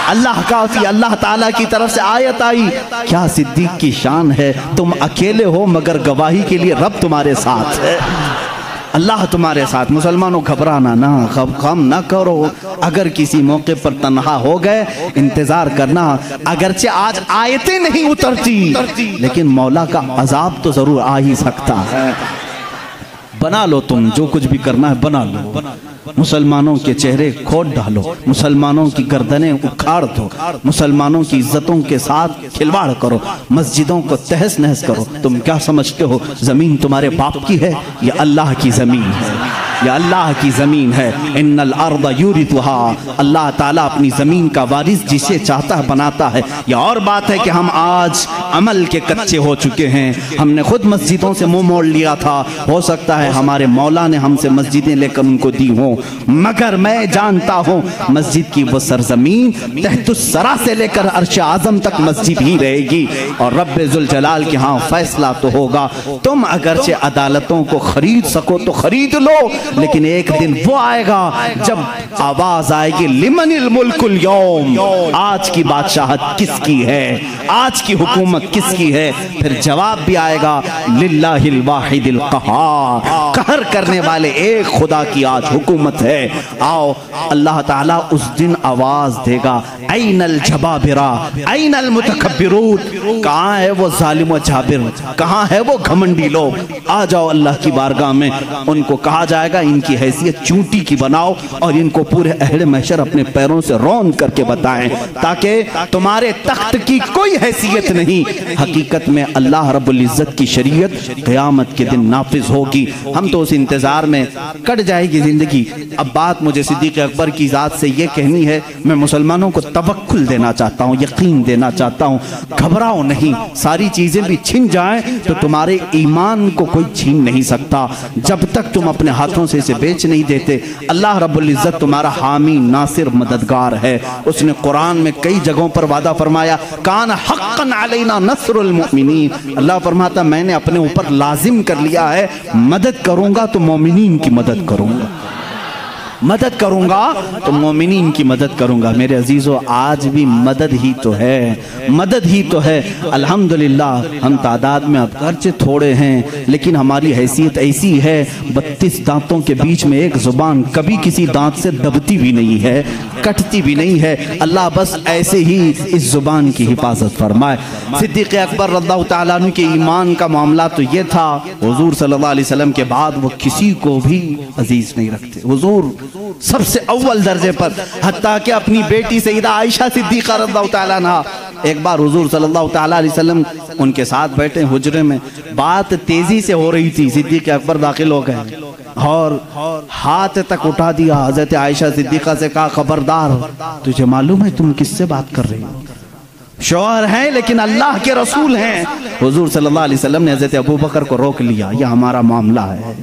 अल्लाह काफ़ी। अल्लाह ताला की तरफ से आयत आई, क्या सिद्दीक़ की शान है, तुम अकेले हो मगर गवाही के लिए रब तुम्हारे साथ है, अल्लाह तुम्हारे साथ। मुसलमानों घबराना ना, गम ना करो, अगर किसी मौके पर तन्हा हो गए इंतजार करना, अगरचे आज आयतें नहीं उतरती लेकिन मौला का अजाब तो जरूर आ ही सकता है। बना लो, तुम जो कुछ भी करना है बना लो। मुसलमानों के चेहरे खोद डालो, मुसलमानों की गर्दनें उखाड़ दो, मुसलमानों की इज्जतों के साथ खिलवाड़ करो, मस्जिदों को तहस नहस करो। तुम क्या समझते हो जमीन तुम्हारे बाप की है? ये अल्लाह की जमीन है, ये अल्लाह की ज़मीन है। इन्नल अर्द युरिथुहा, अल्लाह ताला अपनी ज़मीन का वारिस जिसे चाहता है बनाता है। यह और बात है कि हम आज अमल के कच्चे हो चुके हैं। हमने खुद मस्जिदों से मुंह मोड़ लिया था, हो सकता है हमारे मौला ने हमसे मस्जिदें लेकर उनको दी हों, मगर मैं जानता हूँ मस्जिद की वो सरजमीन तहतुस्सरा से लेकर अर्श आज़म तक मस्जिद ही रहेगी और रब्बे जुल जलाल के यहाँ फैसला तो होगा। तुम अगरचे अदालतों को खरीद सको तो खरीद लो, लेकिन एक दिन वो आएगा जब आवाज आएगी लिमनिल मुल्कुल यौम, आज की बादशाहत किसकी है, आज की हुकूमत किसकी है? फिर जवाब भी आएगा लिल्लाहिल वाहिदिल क़हार, कहर करने वाले एक खुदा की आज हुकूमत है। आओ, अल्लाह ताला उस दिन आवाज देगा ऐनल जबाबिरा ऐनल मुतकब्बिरून, कहाँ है वो जालिम व जाबिर, कहाँ है वो घमंडी लोग? आ जाओ अल्लाह की बारगाह में। उनको कहा जाएगा इनकी हैसियत चूंटी की बनाओ और इनको पूरे अहले महशर अपने पैरों से रौन करके बताएं, ताकि तुम्हारे तख्त की कोई हैसियत नहीं। हकीकत में अल्लाह रब्बुल इज्जत की शरीयत क़यामत के दिन नाफिज होगी। हम तो उस इंतजार में कट जाएगी जिंदगी। अब बात मुझे सिद्दीक़ अकबर की ज़ात से ये कहनी है, मैं मुसलमानों को तवक्कुल देना चाहता हूँ, यकीन देना चाहता हूँ। घबराओ नहीं, सारी चीज़ें भी छिन जाएं तो तुम्हारे ईमान को कोई छीन नहीं सकता जब तक तुम अपने हाथों से इसे बेच नहीं देते। अल्लाह रब्बुल इज्जत तुम्हारा हामी नासिर मददगार है। उसने कुरान में कई जगहों पर वादा फरमाया, कान हक्कन अलैना नस्रुल मुमिनीन, अल्लाह फरमाता मैंने अपने ऊपर लाजिम कर लिया है, मदद करूंगा तो मोमिनीन की मदद करूंगा, मदद करूंगा तो मोमिनीन की मदद करूंगा। मेरे अजीजों, आज भी मदद ही तो है, मदद ही तो है। अल्हम्दुलिल्लाह हम तादाद में अब खर्चे थोड़े हैं, लेकिन हमारी हैसियत ऐसी है 32 दांतों के बीच में एक जुबान कभी किसी दांत से दबती भी नहीं है, कटती भी नहीं है। अल्लाह बस ऐसे ही इस जुबान की हिफाजत फरमाए। सिद्दीक़ अकबर रज़ियल्लाहु ताला अन्हु के ईमान का मामला तो ये था, हुजूर सल्लल्लाहु अलैहि वसल्लम के बाद वो किसी को भी अजीज नहीं रखते। हुजूर सबसे अव्वल दर्जे पर, हत्ता कि अपनी बेटी सईदा आयशा सिद्दीक़ा रज़ियल्लाहु ताला अन्हा, एक बार हुजूर सल्लल्लाहु ताला अलैहि वसल्लम उनके साथ बैठे हुजरे में, बात तेजी से हो रही थी। सिद्दीक़ अकबर दाखिल हो गए और हाथ तक उठा दिया। हजरत आयशा सिद्दीक़ा से कहा, खबरदार, तुझे मालूम है तुम किससे बात कर रही हो? शौहर हैं लेकिन अल्लाह के रसूल हैं। हुजूर सल्लल्लाहु अलैहि वसल्लम ने हजरत अबू बकर को रोक लिया, यह हमारा मामला है,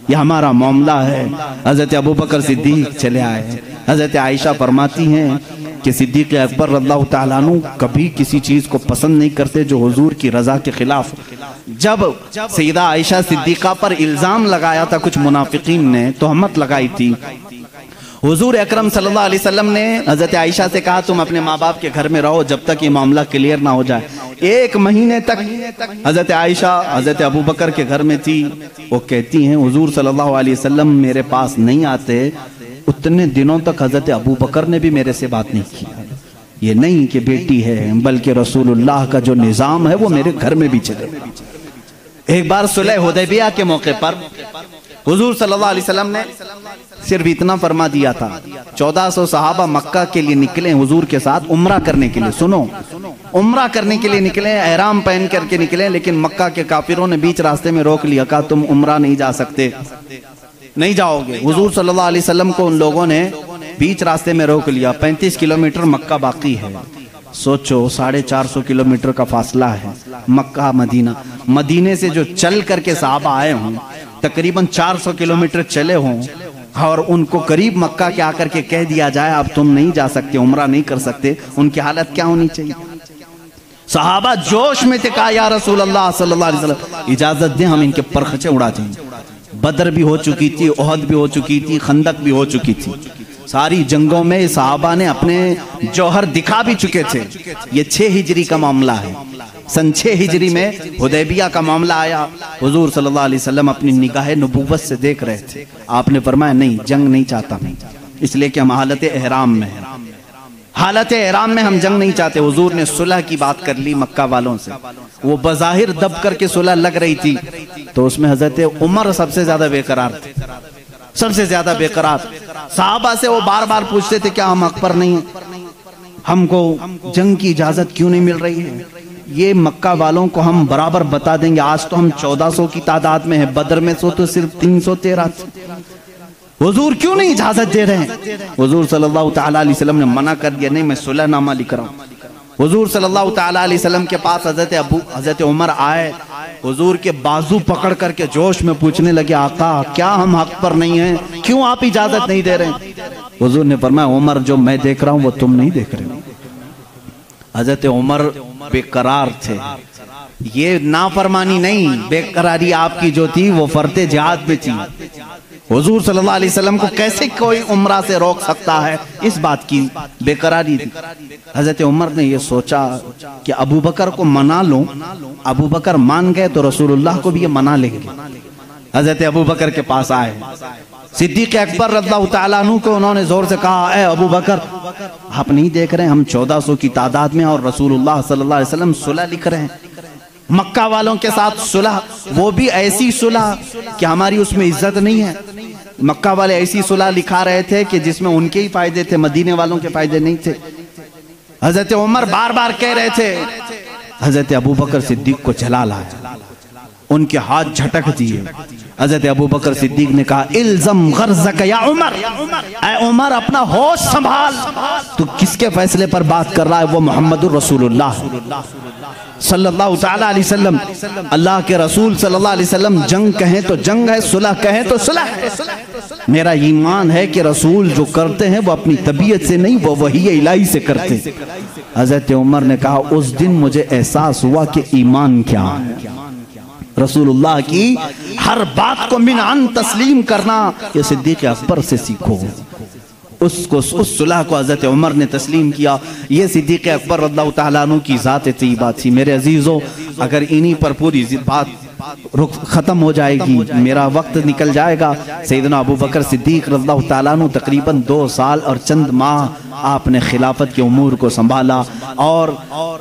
यह हमारा मामला है। हजरत अबू बकर सिद्दीक चले आए। हजरत आयशा फरमाती हैं कि सिद्दीक़ अकबर रज़ियल्लाहु ताला अन्हु कभी किसी चीज़ को पसंद नहीं करते जो हुजूर की रज़ा के खिलाफ। जब सईदा आयशा सिद्दीक़ा पर इल्ज़ाम लगाया था कुछ मुनाफिकीन ने, तोहमत लगाई थी, हुजूर अकरम सल्लल्लाहु अलैहि वसल्लम ने हजरत आयशा से कहा तुम अपने माँ बाप के घर में रहो जब तक ये मामला क्लियर ना हो जाए। 1 महीने तक हजरत आयशा हजरत अबू बकर के घर में थी। वो कहती हैं हुजूर सल्लल्लाहु अलैहि वसल्लम मेरे पास नहीं आते, उतने दिनों तक हजरत अबू बकर ने भी मेरे से बात नहीं की। ये नहीं कि बेटी है, बल्कि रसूलुल्लाह का जो निज़ाम है वो मेरे घर में भी चले। एक बार सुलह हुदैबिया के मौके पर हुजूर सल्लल्लाहु अलैहि वसल्लम ने सिर्फ इतना फरमा दिया था, 1400 सहाबा मक्का के लिए निकले हुजूर के साथ उम्रा करने के लिए। सुनो, उम्रा करने के लिए निकले, एहराम पहन करके निकले, लेकिन मक्का के काफिरों ने बीच रास्ते में रोक लिया, कहा तुम उम्रा नहीं जा सकते, नहीं जाओगे। हुजूर सल्लल्लाहु अलैहि वसल्लम को उन लोगों ने बीच रास्ते में रोक लिया। 35 किलोमीटर मक्का बाकी है। सोचो 450 किलोमीटर का फासला है मक्का मदीना। मदीने से जो चल करके सहाबा आए हों, तकरीबन 400 किलोमीटर चले हों, और उनको करीब मक्का के आकर के कह दिया जाए अब तुम नहीं जा सकते, उम्रा नहीं कर सकते, उनकी हालत क्या होनी चाहिए? सहाबा जोश में थे, कहा या रसूल अल्लाह सल्लल्लाहु अलैहि वसल्लम इजाजत दें, हम इनके परखचे उड़ा दें। बदर भी हो चुकी थी, ओहद भी हो चुकी थी, खंदक भी हो चुकी थी। सारी जंगों में सहाबा ने अपने जौहर दिखा भी चुके थे। ये 6 हिजरी का मामला है। सन 6 हिजरी में हुदैबिया का मामला आया। हुजूर सल्लल्लाहु अलैहि वसल्लम अपनी निगाह नबूवत से देख रहे थे। आपने फरमाया नहीं, जंग नहीं चाहता मैं, इसलिए कि हम हालत एहराम में हैं, हालत एहराम में हम जंग नहीं चाहते। हुजूर ने सुलह की बात कर ली मक्का वालों से, वो बज़ाहिर दब करके सुलह लग रही थी, तो उसमें हजरत उमर सबसे ज्यादा बेकरार थे, सबसे ज्यादा बेकरार। साहबा से वो बार बार पूछते थे क्या हम हक पर नहीं, हमको जंग की इजाजत क्यों नहीं मिल रही है। ये मक्का वालों को हम बराबर बता देंगे, आज तो हम 1400 की तादाद में है, बदर में तो सिर्फ 313 थे। हुजूर क्यों नहीं इजाजत दे रहे हैं। हुजूर सल्लल्लाहु ताला अलैहि वसल्लम ने मना कर दिया, नहीं मैं सुलहनामा लिख रहा हूँ। हुजूर सल्लल्लाहु ताला अलैहि वसल्लम के पास हजरत उमर आए, हुजूर के बाजू पकड़ करके जोश में पूछने लगे, आका क्या हम हक पर नहीं हैं, क्यों आप इजाजत नहीं दे रहे। हुजूर ने फरमाया, उमर जो मैं देख रहा हूँ वो तुम नहीं देख रहे हो। हजरत उमर बेकरार थे, ये नाफरमानी नहीं, बेकरारी आपकी जो थी वो फर्ते जिहाद में थी। हुजूर सल्लल्लाहु अलैहि वसल्लम को कैसे कोई उम्रा से रोक सकता है, इस बात की बेकरारी थी। हजरत उमर ने ये सोचा कि अबू बकर को मना लूं, अबू बकर मान गए तो रसूलुल्लाह को भी ये मना लेंगे। हजरत अबू बकर के पास आए, सिद्दीक अकबर रज़ियल्लाहु ताला अन्हु को उन्होंने जोर से कहा, ए अबू बकर आप नहीं देख रहे हम 1400 की तादाद में और रसूलुल्लाह सल्लल्लाहु अलैहि वसल्लम सुलह लिख रहे हैं मक्का वालों के साथ, सुलह वो भी ऐसी सुलह कि हमारी उसमें इज्जत नहीं है। मक्का वाले ऐसी सुलह लिखा रहे थे कि जिसमें उनके ही फायदे थे, मदीने वालों के फायदे नहीं थे। हजरत उमर बार बार कह रहे थे, हजरत अबू बकर सिद्दीक को चला लाया, उनके हाथ झटक दिए। हजरत अबू बकर सिद्दीक ने कहा, इल्ज़म गर्ज़क या उमर, ऐ उमर अपना होश संभाल, तू किसके फैसले पर बात कर रहा है, वो मोहम्मदुर रसूलुल्लाह सल्लल्लाहु ताला अलैहि वसल्लम, अल्लाह के रसूल सल्लल्लाहु अलैहि वसल्लम जंग कहें तो जंग है, सुलह कहें तो सुलह है। मेरा ईमान है कि रसूल जो करते हैं वो अपनी तबीयत से नहीं, वो वही इलाही से करते हैं। हजरत उमर ने कहा, उस दिन मुझे एहसास हुआ कि ईमान क्या है, रसूलुल्लाह की हर बात को मिनान तस्लीम करना, ये सिद्दीक अकबर से सीखो। उसको उस सुलह को हजरत उमर ने तस्लीम किया। ये सिद्दीक अकबर रज़ियल्लाहु ताला अन्हु की ज़ात तय्यबा थी। मेरे अजीज़ों, अगर इन्हीं पर पूरी बात ख़त्म हो जाएगी, मेरा वक्त निकल जाएगा। सैयदना अबू बकर सिद्दीक रज़ियल्लाहु ताला अन्हु तकरीबन 2 साल और चंद माह आपने खिलाफत के उमूर को संभाला और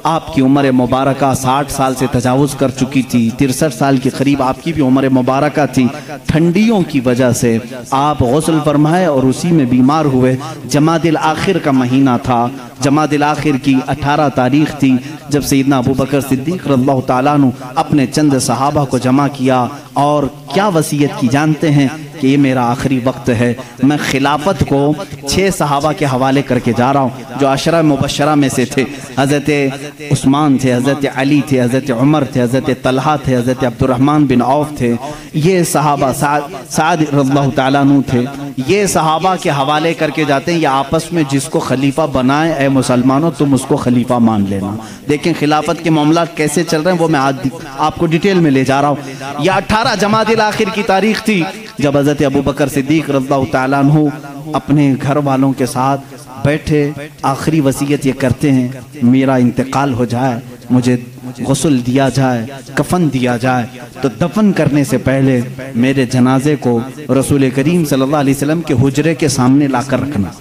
आपकी उम्र मुबारका 60 साल से तजावुज कर चुकी थी, 63 साल के करीब आपकी भी उम्र मुबारका थी। ठंडियों की वजह से आप गुस्ल फरमाए और उसी में बीमार हुए। जमादिल आखिर का महीना था, जमादिल आखिर की 18 तारीख थी, जब सैयदना अबू बकर सिद्दीक रज़ियल्लाहु ताला अन्हु अपने चंद सहाबा को जमा किया और क्या वसीयत की जानते हैं कि ये मेरा आखिरी वक्त है। मैं खिलाफत को 6 सहाबा के हवाले करके जा रहा हूँ जो अशरा मुबशरा में से थे। हज़रत उस्मान थे, हज़रत अली थे, हज़रत उमर थे, हज़रत तलहा थे, हज़रत अब्दुर्रहमान बिन औफ थे। ये सहाबा साद रज़ियल्लाहु ताला अन्हु थे। ये सहाबा के हवाले करके जाते हैं, ये आपस में जिसको खलीफा बनाए, ऐ मुसलमानों तुम उसको खलीफा मान लेना। देखें खिलाफत के मामला कैसे चल रहे हैं, वो मैं आज आपको डिटेल में ले जा रहा हूँ। यह 18 जमादिल आखिर की तारीख थी जब हज़रत अबू बकर सिद्दीक रज़ियल्लाहु ताला अन्हु अपने घर वालों के साथ बैठे, आखिरी वसीयत ये करते हैं, मेरा इंतकाल हो जाए, मुझे गुस्ल दिया जाए, कफन दिया जाए, तो दफन करने से पहले मेरे जनाजे को रसूल करीम सल्लल्लाहु अलैहि वसल्लम के हुजरे के सामने लाकर रखना।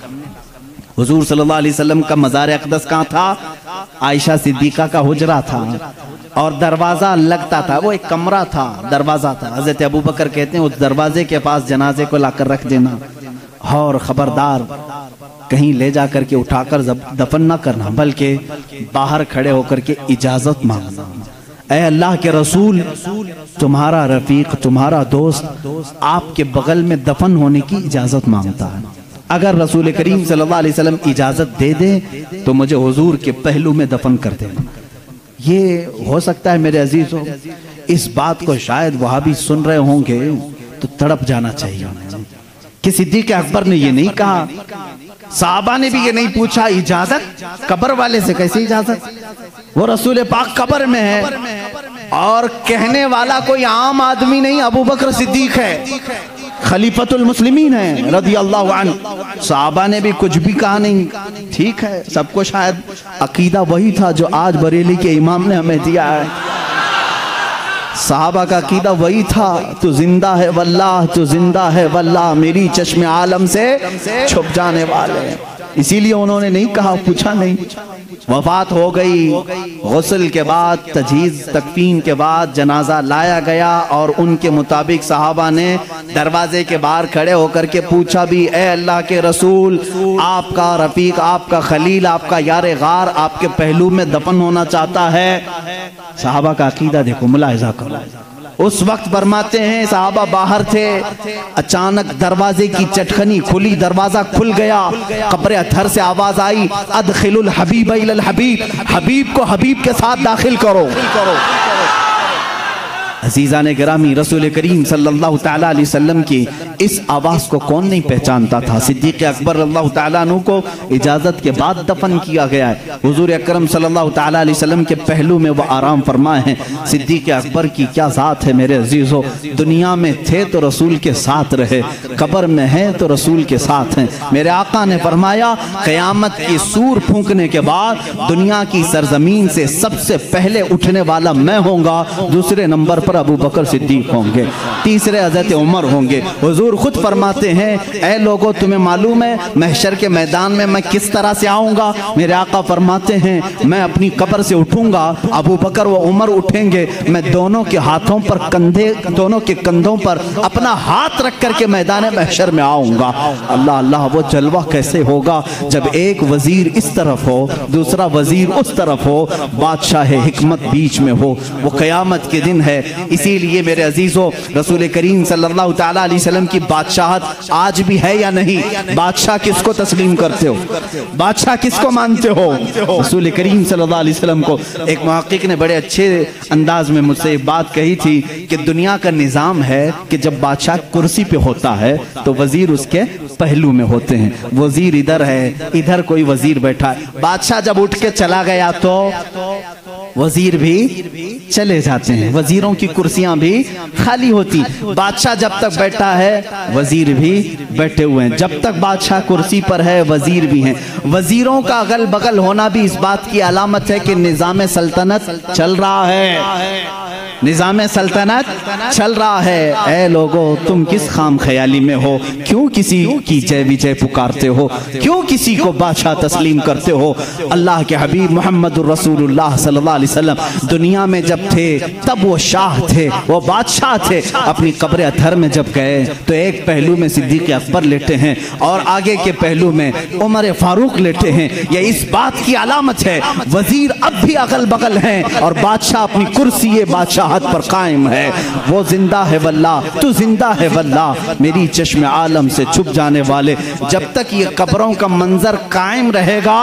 हुजूर सल्लल्लाहु अलैहि वसल्लम का मज़ार अक़दस कहाँ था? आयशा सिद्दीक़ा का हुजरा था और दरवाज़ा लगता था, वो एक कमरा था, दरवाज़ा था। हज़रत अबू बकर कहते हैं उस दरवाजे के पास जनाजे को लाकर रख देना और ख़बरदार कहीं ले जा करके उठाकर दफन ना करना, बल्कि बाहर खड़े होकर के इजाज़त मांगना। ऐ अल्लाह के रसूल, तुम्हारा रफ़ीक, तुम्हारा दोस्त आपके बगल में दफन होने की इजाज़त मांगता है। अगर रसूल करीम सल्लल्लाहु अलैहि वसल्लम इजाज़त दे दे तो मुझे हुजूर के पहलू में दफन कर देना। ये हो सकता है मेरे अजीजों, इस बात को शायद वहाँ भी सुन रहे होंगे तो तड़प जाना चाहिए कि सिद्दीक अकबर ने ये नहीं कहा, साहबा ने भी ये नहीं पूछा, इजाजत कब्र वाले से कैसे इजाजत? वो रसूल पाक कब्र में है और कहने वाला कोई आम आदमी नहीं, अबू बकर सिद्दीक है, खलीफतुल मुस्लिमीन है रज़ियल्लाहु अन्हु। साहबा ने भी कुछ भी कहा नहीं। ठीक है, सबको शायद अकीदा वही था जो आज बरेली के इमाम ने हमें दिया है। साहबा का अकीदा वही था, तू जिंदा है वल्लाह, तू जिंदा है वल्लाह, मेरी चश्मे आलम से छुप जाने वाले। इसीलिए उन्होंने नहीं कहा, पूछा नहीं। वफात हो गई, गुस्ल के बाद, तजहीज़ तकफीन के बाद जनाजा लाया गया और उनके मुताबिक सहाबा ने दरवाजे के बाहर खड़े होकर के पूछा भी, ए अल्लाह के रसूल, आपका रफीक, आपका खलील, आपका यार गार आपके पहलू में दफन होना चाहता है। सहाबा का अकीदा देखो, मुलाहिजा करो। उस वक्त फरमाते हैं सहाबा बाहर थे, अचानक दरवाजे की चटखनी खुली, दरवाजा खुल गया, कब्र अथर से आवाज आई, अदखिलुल हबीब इलल हबीब, हबीब को हबीब के साथ दाखिल करो। अज़ीज़ान गिरामी, रसूल करीम सल्लल्लाहु तआला अलैहि वसल्लम की इस आवाज़ को कौन नहीं पहचानता था। सिद्दीक़ अकबर रज़ियल्लाहु तआला अन्हु को इजाज़त के बाद दफन किया गया है। हुज़ूर अकरम सल्लल्लाहु तआला अलैहि वसल्लम के पहलू में वो आराम फरमाए हैं। सिद्दीक़ अकबर की क्या ज़ात है मेरे अजीज़ों, दुनिया में थे तो रसूल के साथ रहे, कब्र में हैं तो रसूल के साथ हैं। मेरे आका ने फरमाया, क़यामत की सूर फूंकने के बाद दुनिया की सरजमीन से सबसे पहले उठने वाला मैं होऊंगा, दूसरे नंबर पर अबू बकर सिद्दीक होंगे, तीसरे हज़रत उमर होंगे। हुजूर खुद फरमाते हैं, ऐ लोगों तुम्हें मालूम है महशर के मैदान में मैं किस तरह से आऊँगा। मेरे आका फरमाते हैं, मैं अपनी कब्र से उठूँगा, अबू बकर व उमर उठेंगे, मैं दोनों के हाथों पर कंधे, दोनों के कंधों पर अपना हाथ रख करके मैदान महशर में आऊँगा। अल्लाह अल्लाह, वो जलवा कैसे होगा जब एक वजीर इस तरफ हो, दूसरा वजीर उस तरफ हो, बादशाह हिकमत बीच में हो। वो क़यामत के दिन है। इसीलिए मेरे अजीजों, रसूल करीम सल्लल्लाहु तआला अलैहि वसल्लम की बादशाहत आज भी है या नहीं? बादशाह किसको तस्लीम करते हो? बादशाह किसको मानते हो? रसूल करीम सल्लल्लाहु अलैहि वसल्लम को एक मुहक्किक ने बड़े अच्छे अंदाज में मुझसे एक बात कही थी कि दुनिया का निज़ाम है कि जब बादशाह कुर्सी पे होता है तो वजीर उसके पहलू में होते हैं। वजीर इधर है, इधर कोई वजीर बैठा है। बादशाह जब उठ के चला गया तो वजीर भी चले जाते हैं, वजीरों की कुर्सियां भी खाली होती। बादशाह जब तक बैठा है वजीर भी बैठे हुए हैं, जब तक बादशाह कुर्सी पर है वजीर भी हैं। वजीरों का अगल बगल होना भी इस बात की अलामत है कि निज़ाम सल्तनत चल रहा है, निज़ाम सल्तनत चल रहा है। ऐ लोगों, तुम किस खाम ख्याली में हो? क्यों किसी की जय विजय पुकारते हो? क्यों किसी को बादशाह तस्लीम करते हो? अल्लाह के हबीब मोहम्मदुर रसूलुल्लाह सल्लल्लाहु अलैहि वसल्लम दुनिया में जब थे तब वो शाह थे, वो बादशाह थे। अपनी कब्र अथर में जब गए तो एक पहलू में सिद्दीक़ अकबर लेटे हैं और आगे के पहलू में उमर फारूक लेटे हैं। ये इस बात की अलामत है वजीर अब भी अगल बगल हैं और बादशाह अपनी कुर्सी बादशाह पर कायम है। वो जिंदा है वल्लाह, तू जिंदा है वल्लाह, मेरी चश्मे आलम से छुप जाने वाले। जब तक ये कब्रों का मंजर कायम रहेगा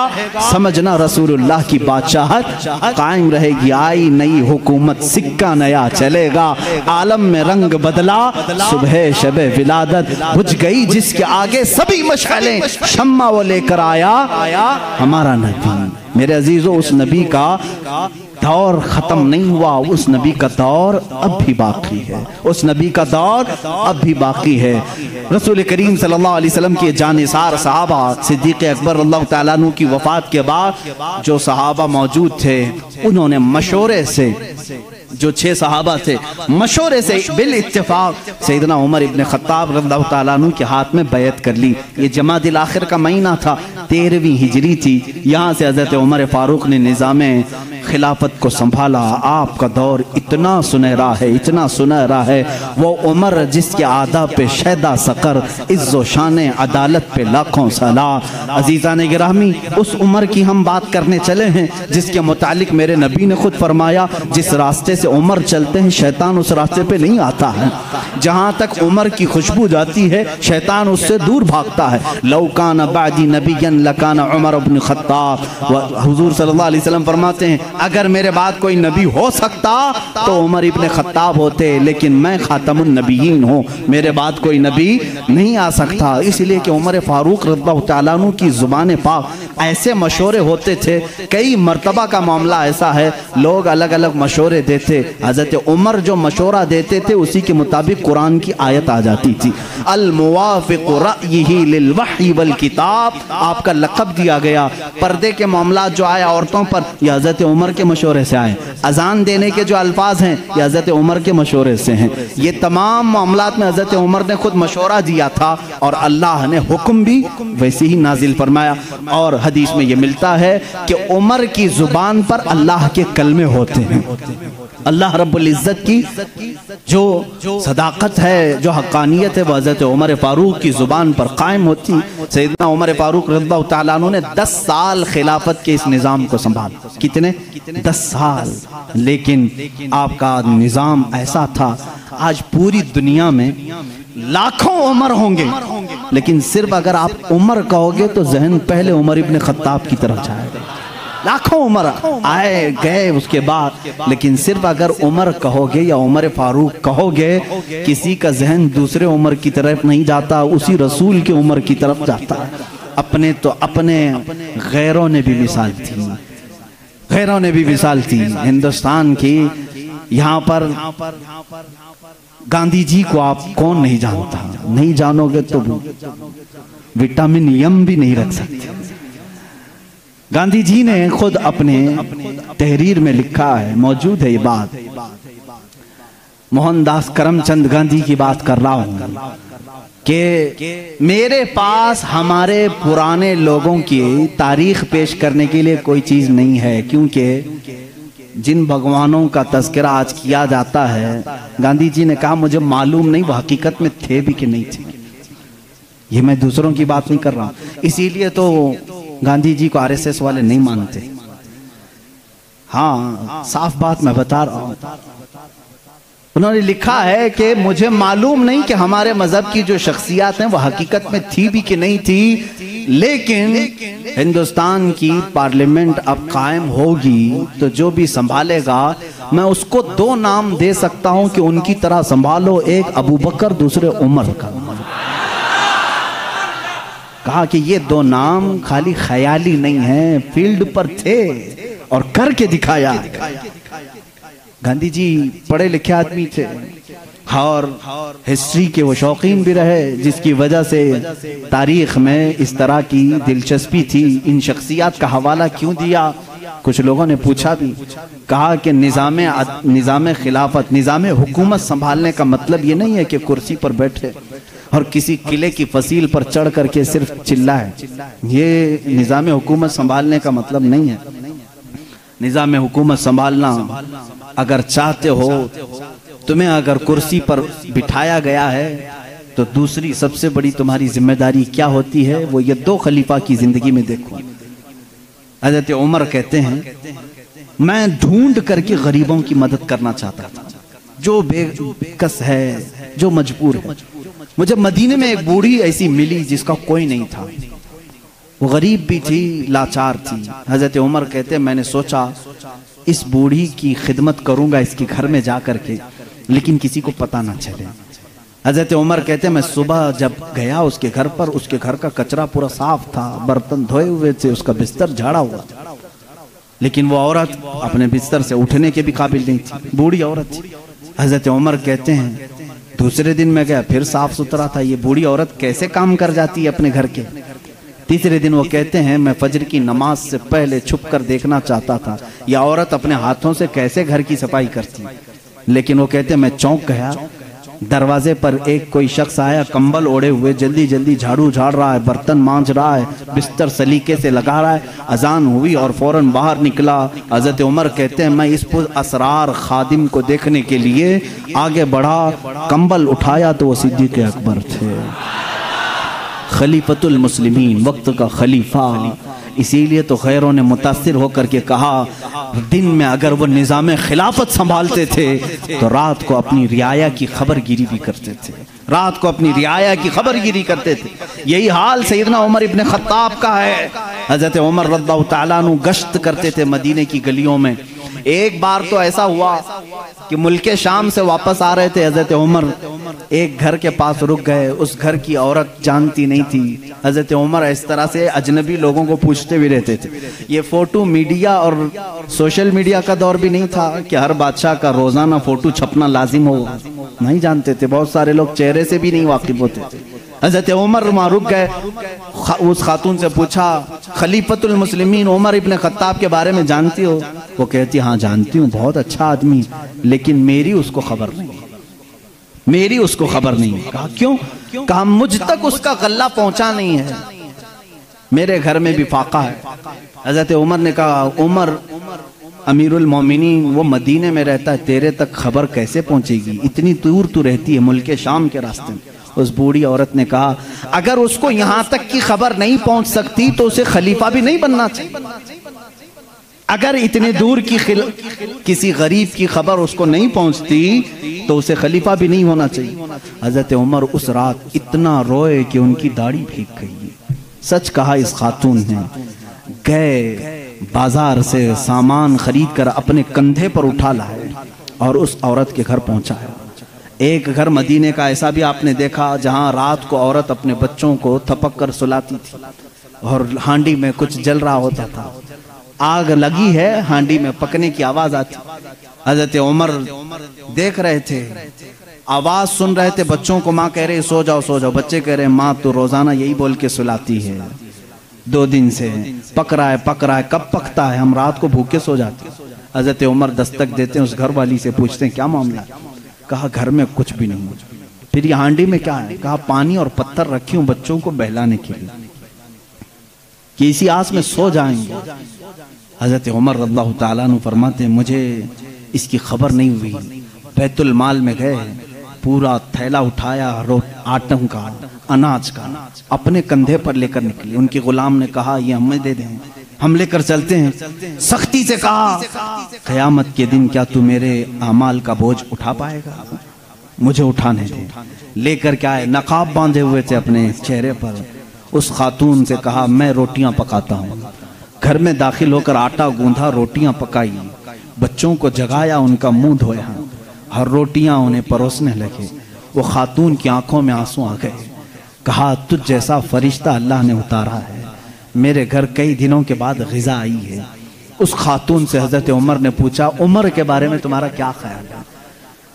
समझना रसूलुल्लाह की बादशाहत कायम रहेगी। आई नई हुकूमत, सिक्का नया चलेगा, आलम में रंग बदला, सुबह शबे विलादत बुझ गई जिसके आगे सभी मशालें, शम्मा वो लेकर आया हमारा नबी। मेरे अजीजों, उस नबी का दौर खत्म नहीं हुआ, उस नबी का दौर अब भी बाकी है, उस नबी का दौर अब भी बाकी है। रसूल करीम सल्लल्लाहु अलैहि वसल्लम के जानिसार सहाबा सिद्दीक़ अकबर रज़ियल्लाहु तआला अन्हु की वफ़ात के बाद जो सहाबा मौजूद थे उन्होंने मशवरे से, जो 6 सहाबा थे, मशवरे से बिल इत्तेफाक सैयदना उमर इब्न खत्ताब रज़ियल्लाहु तआला अन्हु के हाथ में बैत कर ली। ये जमादिल आखिर का महीना था, 13वीं हिजरी थी। यहाँ से हज़रत उमर फारूक ने निज़ामे खिलाफत को संभाला। आपका दौर इतना सुनहरा है, इतना सुनहरा है, वो उमर जिसके आदा पे शैदा सकर, इज्जो शान अदालत पे लाखों सलाम। अजीज़ान गिरामी, उस उमर की हम बात करने चले हैं जिसके मुतालिक मेरे नबी ने खुद फरमाया, जिस रास्ते से उमर चलते हैं शैतान उस रास्ते पे नहीं आता है। जहाँ तक उमर की खुशबू जाती है शैतान उससे दूर भागता है। लौकान बादी नबीयन लकान उमर इब्न खत्ताब। हुजूर सल्लल्लाहु अलैहि वसल्लम फरमाते हैं, अगर मेरे बाद कोई नबी हो सकता तो उमर इब्न खत्ताब होते, लेकिन मैं खातमुन नबीयीन हूँ, मेरे बाद कोई नबी नहीं आ सकता। इसलिए कि उमर फारूक रज़ियल्लाहु तआला अन्हु की ज़ुबान पाक ऐसे मशवरे होते थे। कई मरतबा का मामला ऐसा है, लोग अलग अलग मशवरे देते, हज़रत उमर जो मशवरा देते थे उसी के मुताबिक कुरान की आयत आ जाती थी। अल मुवाफ़िक़ु रअयिही लिल वही वल किताब, आपका लक़ब दिया गया। पर्दे के मामला जो आया औरतों पर, यह हज़रत उमर उमर के मशवरे से आए। अजान देने के जो अल्फाज हैं ये हज़रत उमर के मशवरे से हैं। ये तमाम मामलात में हज़रत उमर ने खुद मशवरा दिया था और अल्लाह ने हुक्म भी वैसे ही नाजिल फरमाया। और हदीस में ये मिलता है कि उमर की जुबान पर अल्लाह के कलमे होते हैं। अल्लाह रब्बुल इज़्ज़त की जो सदाकत है, जो हक़ानियत है, वह हज़रत उमर फ़ारूक की ज़ुबान पर कायम होती। सैयदना उमर फ़ारूक रज़ियल्लाहु तआला अन्हु ने 10 साल खिलाफत के इस निज़ाम को संभाला। कितने? 10 साल। लेकिन आपका निज़ाम ऐसा था, आज पूरी दुनिया में लाखों उमर होंगे, लेकिन सिर्फ अगर आप उमर कहोगे तो जहन पहले उमर इब्न खत्ताब की तरफ जाएगा। लाखों उमर आए गए उसके बाद, लेकिन सिर्फ अगर उमर कहोगे या उमर फारूक कहोगे, किसी का जहन दूसरे उमर की तरफ नहीं जाता, उसी रसूल के उमर की तरफ जाता है। अपने तो अपने, गैरों ने भी मिसाल थी, गैरों ने भी मिसाल थी हिंदुस्तान की। यहाँ पर गांधी जी को आप कौन नहीं जानता? नहीं जानोगे तो विटामिन यम भी नहीं रख सकते। गांधी जी ने खुद अपने तहरीर में लिखा है, मौजूद है ये बात। मोहनदास करमचंद गांधी की बात कर रहा हूं कि मेरे पास हमारे पुराने लोगों की तारीख पेश करने के लिए कोई चीज नहीं है, क्योंकि जिन भगवानों का तज़किरा आज किया जाता है, गांधी जी ने कहा मुझे मालूम नहीं वो हकीकत में थे भी कि नहीं थे। ये मैं दूसरों की बात नहीं कर रहा हूं। इसीलिए तो गांधी जी को आरएसएस वाले नहीं मानते। हाँ, साफ बात मैं बता रहा हूं। उन्होंने लिखा है कि मुझे मालूम नहीं कि हमारे मजहब की जो शख्सियात हैं वो हकीकत में थी भी कि नहीं थी, लेकिन हिंदुस्तान की पार्लियामेंट अब कायम होगी तो जो भी संभालेगा मैं उसको 2 नाम दे सकता हूं कि उनकी तरह संभालो, एक अबू बकर, दूसरे उमर का। कहा कि ये 2 नाम खाली ख्याली नहीं है, फील्ड पर थे और करके दिखाया। गांधी जी पढ़े लिखे आदमी थे और हिस्ट्री के वो शौकीन भी रहे, जिसकी वजह से तारीख में इस तरह की दिलचस्पी थी। इन शख्सियात का हवाला क्यों दिया? कुछ लोगों ने पूछा भी, कहा कि निज़ाम खिलाफत, निज़ाम हुकूमत संभालने का मतलब ये नहीं है कि कुर्सी पर बैठे और किसी किले की फसील पर चढ़ करके सिर्फ चिल्लाए। ये निज़ाम हुकूमत संभालने का मतलब नहीं है। निज़ाम हुकूमत संभालना अगर चाहते हो, तुम्हें अगर कुर्सी पर बिठाया गया है तो दूसरी सबसे बड़ी तुम्हारी जिम्मेदारी क्या होती है, वो ये 2 खलीफा की जिंदगी में देखो। हज़रत उमर कहते हैं मैं ढूंढ करके गरीबों की मदद करना चाहता था, जो बेकस है, जो मजबूर है। मुझे मदीने में एक बूढ़ी ऐसी मिली जिसका कोई नहीं था, वो गरीब भी थी, लाचार थी। हज़रत उमर कहते मैंने सोचा इस बूढ़ी की खिदमत करूंगा इसके घर में जा करके, लेकिन किसी को पता ना चले। हज़रत उमर कहते मैं सुबह जब गया उसके घर पर, उसके घर का कचरा पूरा साफ था, बर्तन धोए हुए थे, उसका बिस्तर झाड़ा हुआ, लेकिन वो औरत अपने बिस्तर से उठने के भी काबिल नहीं थी, बूढ़ी औरत थी। हज़रत उमर कहते हैं दूसरे दिन मैं गया, फिर साफ सुथरा था। ये बूढ़ी औरत कैसे काम कर जाती है अपने घर के? तीसरे दिन वो कहते हैं मैं फजर की नमाज से पहले छुप कर देखना चाहता था यह औरत अपने हाथों से कैसे घर की सफाई करती, लेकिन वो कहते हैं मैं चौंक गया। दरवाजे पर एक कोई शख्स आया, कंबल ओढ़े हुए, जल्दी जल्दी झाड़ू झाड़ रहा है, बर्तन मांज रहा है, बिस्तर सलीके से लगा रहा है। अजान हुई और फौरन बाहर निकला। हज़रत उमर कहते हैं मैं इस असरार खादिम को देखने के लिए आगे बढ़ा, कंबल उठाया तो वो सिद्दीक़ अकबर थे, खलीफतुल मुस्लिमीन, वक्त का खलीफा। इसीलिए तो गैरों ने मुतासिर होकर के कहा दिन में अगर वो निज़ाम खिलाफत संभालते थे तो रात को अपनी रियाया की खबरगिरी भी करते थे, रात को अपनी रियाया की खबरगिरी करते थे। यही हाल सैयदना उमर इब्न खत्ताब का है। हज़रत उमर रज़ियल्लाहु ताला अन्हु गश्त करते थे मदीने की गलियों में। एक बार तो ऐसा हुआ कि मुल्के शाम से वापस आ रहे थे, हज़रत उमर एक घर के पास रुक गए। उस घर की औरत जानती नहीं थी। हज़रत उमर इस तरह से अजनबी लोगों को पूछते भी रहते थे। ये फोटो मीडिया और सोशल मीडिया का दौर भी नहीं था कि हर बादशाह का रोजाना फोटो छपना लाजिम हो, नहीं जानते थे। बहुत सारे लोग चेहरे से भी नहीं वाकिफ होते थे। हज़रत उमर वहाँ रुक गए, उस खातून से पूछा खलीफतुल मुस्लिमीन उमर इब्न खत्ताब के बारे में जानती हो? वो कहती हाँ जानती हूँ, बहुत अच्छा आदमी, लेकिन मेरी उसको खबर नहीं, मेरी उसको खबर नहीं। कहा क्यों? कहा मुझ तक उसका गल्ला पहुंचा नहीं है, मेरे घर में भी फाका है। हजरत उमर ने कहा उमर अमीरुल मोमिनीन, वो मदीने में रहता है, तेरे तक खबर कैसे पहुंचेगी? इतनी दूर तू रहती है, मुल्क शाम के रास्ते में। उस बूढ़ी औरत ने कहा अगर उसको यहाँ तक की खबर नहीं पहुंच सकती तो उसे खलीफा भी नहीं बनना चाहिए। अगर इतने दूर की किसी गरीब की खबर उसको नहीं पहुंचती तो उसे खलीफा भी नहीं होना चाहिए। हजरत उमर उस रात इतना रोए कि उनकी दाढ़ी भीग गई। सच कहा इस खातून ने, गए बाजार से सामान खरीद कर अपने कंधे पर उठा लाए और उस औरत के घर पहुंचाया। एक घर मदीने का ऐसा भी आपने देखा जहां रात को औरत अपने बच्चों को थपक कर सुलाती थी और हांडी में कुछ जल रहा होता था, आग लगी है, हांडी में पकने की आवाज आती। हजरत उमर देख रहे थे, आवाज सुन रहे थे, बच्चों को माँ कह रही सो जाओ सो जाओ, बच्चे कह रहे माँ तो रोजाना यही बोल के सुलाती है, 2 दिन से पक रहा है, कब पकता है, हम रात को भूखे सो जाते। हजरत उमर दस्तक देते हैं, उस घर वाली से पूछते हैं क्या मामला? कहा घर में कुछ भी नहीं। फिर ये हांडी में क्या है? कहा पानी और पत्थर रखी हूं बच्चों को बहलाने के लिए कि इसी आस में सो जाएंगे। हजरत उमर रज़ियल्लाहु ताला अन्हु फरमाते हैं मुझे इसकी खबर नहीं हुई। बैतुल माल में गए, पूरा थैला उठाया आटों का, अनाज का, अपने कंधे पर लेकर निकले। उनके गुलाम ने कहा ये हमें दे दें, हम लेकर चलते हैं। सख्ती से कहा क़यामत के दिन क्या तू मेरे अमाल का बोझ उठा पाएगा? मुझे उठाने दे। लेकर क्या है, नकाब बांधे हुए थे अपने चेहरे पर। उस खातून से कहा मैं रोटियां पकाता हूँ। घर में दाखिल होकर आटा गूंधा, रोटियां पकाई, बच्चों को जगाया, उनका मुंह धोया और रोटियां उन्हें परोसने लगे। वो खातून की आंखों में आंसू आ गए। कहा तुझ जैसा फरिश्ता अल्लाह ने उतारा है, मेरे घर कई दिनों के बाद ग़िज़ा आई है। उस खातून से हजरत उमर ने पूछा उमर के बारे में तुम्हारा क्या ख्याल है?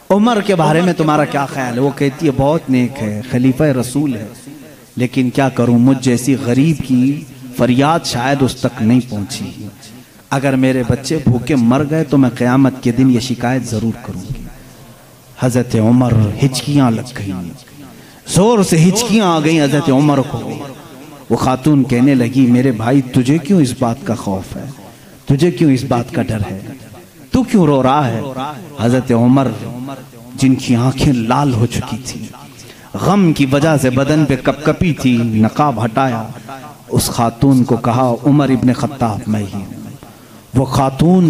उमर के बारे में तुम्हारा क्या ख्याल है? वो कहती है बहुत नेक है, खलीफा रसूल है, लेकिन क्या करूं, मुझ जैसी गरीब की फरियाद शायद उस तक नहीं पहुंची। अगर मेरे बच्चे भूखे मर गए तो मैं क़यामत के दिन ये शिकायत जरूर करूंगी। हजरत उमर हिचकियां लग गई, जोर से हिचकियां आ गई हजरत उमर को। वो खातून कहने लगी मेरे भाई तुझे क्यों इस बात का खौफ है, तुझे क्यों इस बात का डर है, तू क्यों रो रहा है? हजरत उमर जिनकी आंखें लाल हो चुकी थी, गम की वजह से बदन पे कपकपी थी, नकाब हटाया। उस खातून को कहा उमर इब्ने खत्ताब मैं ही। वो खातून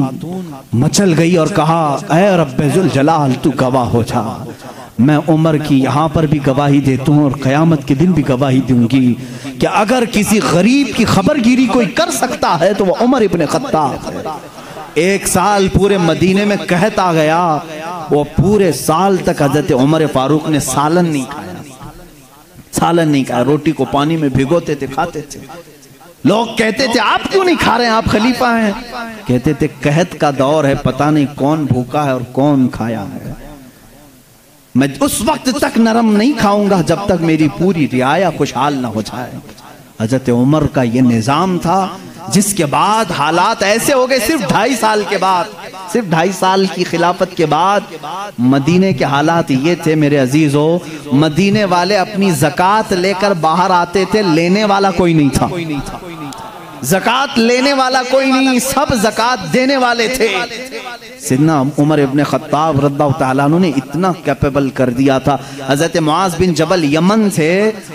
मचल गई और कहा ऐ रब्बे जुल जलाल तू गवाह हो जा, मैं उमर की यहाँ पर भी गवाही देता हूँ और क़यामत के दिन भी गवाही दूंगी कि अगर किसी गरीब की खबरगिरी कोई कर सकता है तो वो उमर इब्ने खत्ताब है। 1 साल पूरे मदीने में कहत आ गया, वो पूरे साल तक हजरत उमर फारूक ने सालन नहीं खाया, सालन नहीं खाया, रोटी को पानी में भिगोते थे, खाते थे। लोग कहते थे आप क्यों नहीं खा रहे हैं, आप खलीफा हैं? कहते थे कहत का दौर है, पता नहीं कौन भूखा है और कौन खाया है। मैं उस वक्त तक नरम नहीं खाऊंगा जब तक मेरी पूरी रियाया खुशहाल ना हो जाए। हजरत उमर का ये निजाम था, जिसके बाद हालात ऐसे हो गए। सिर्फ 2.5 साल के बाद, सिर्फ 2.5 साल की खिलाफत के बाद मदीने के हालात ये थे मेरे अजीजों, मदीने वाले अपनी ज़कात लेकर बाहर आते थे, लेने वाला कोई नहीं था। ज़कात लेने वाला कोई नहीं, सब ज़कात देने वाले थे। सिद्दीक़ उमर इब्ने खत्ताब रज़ियल्लाहु ताला अन्हु ने इतना कैपेबल कर दिया था। हज़रत मुआज़ बिन जबल यमन से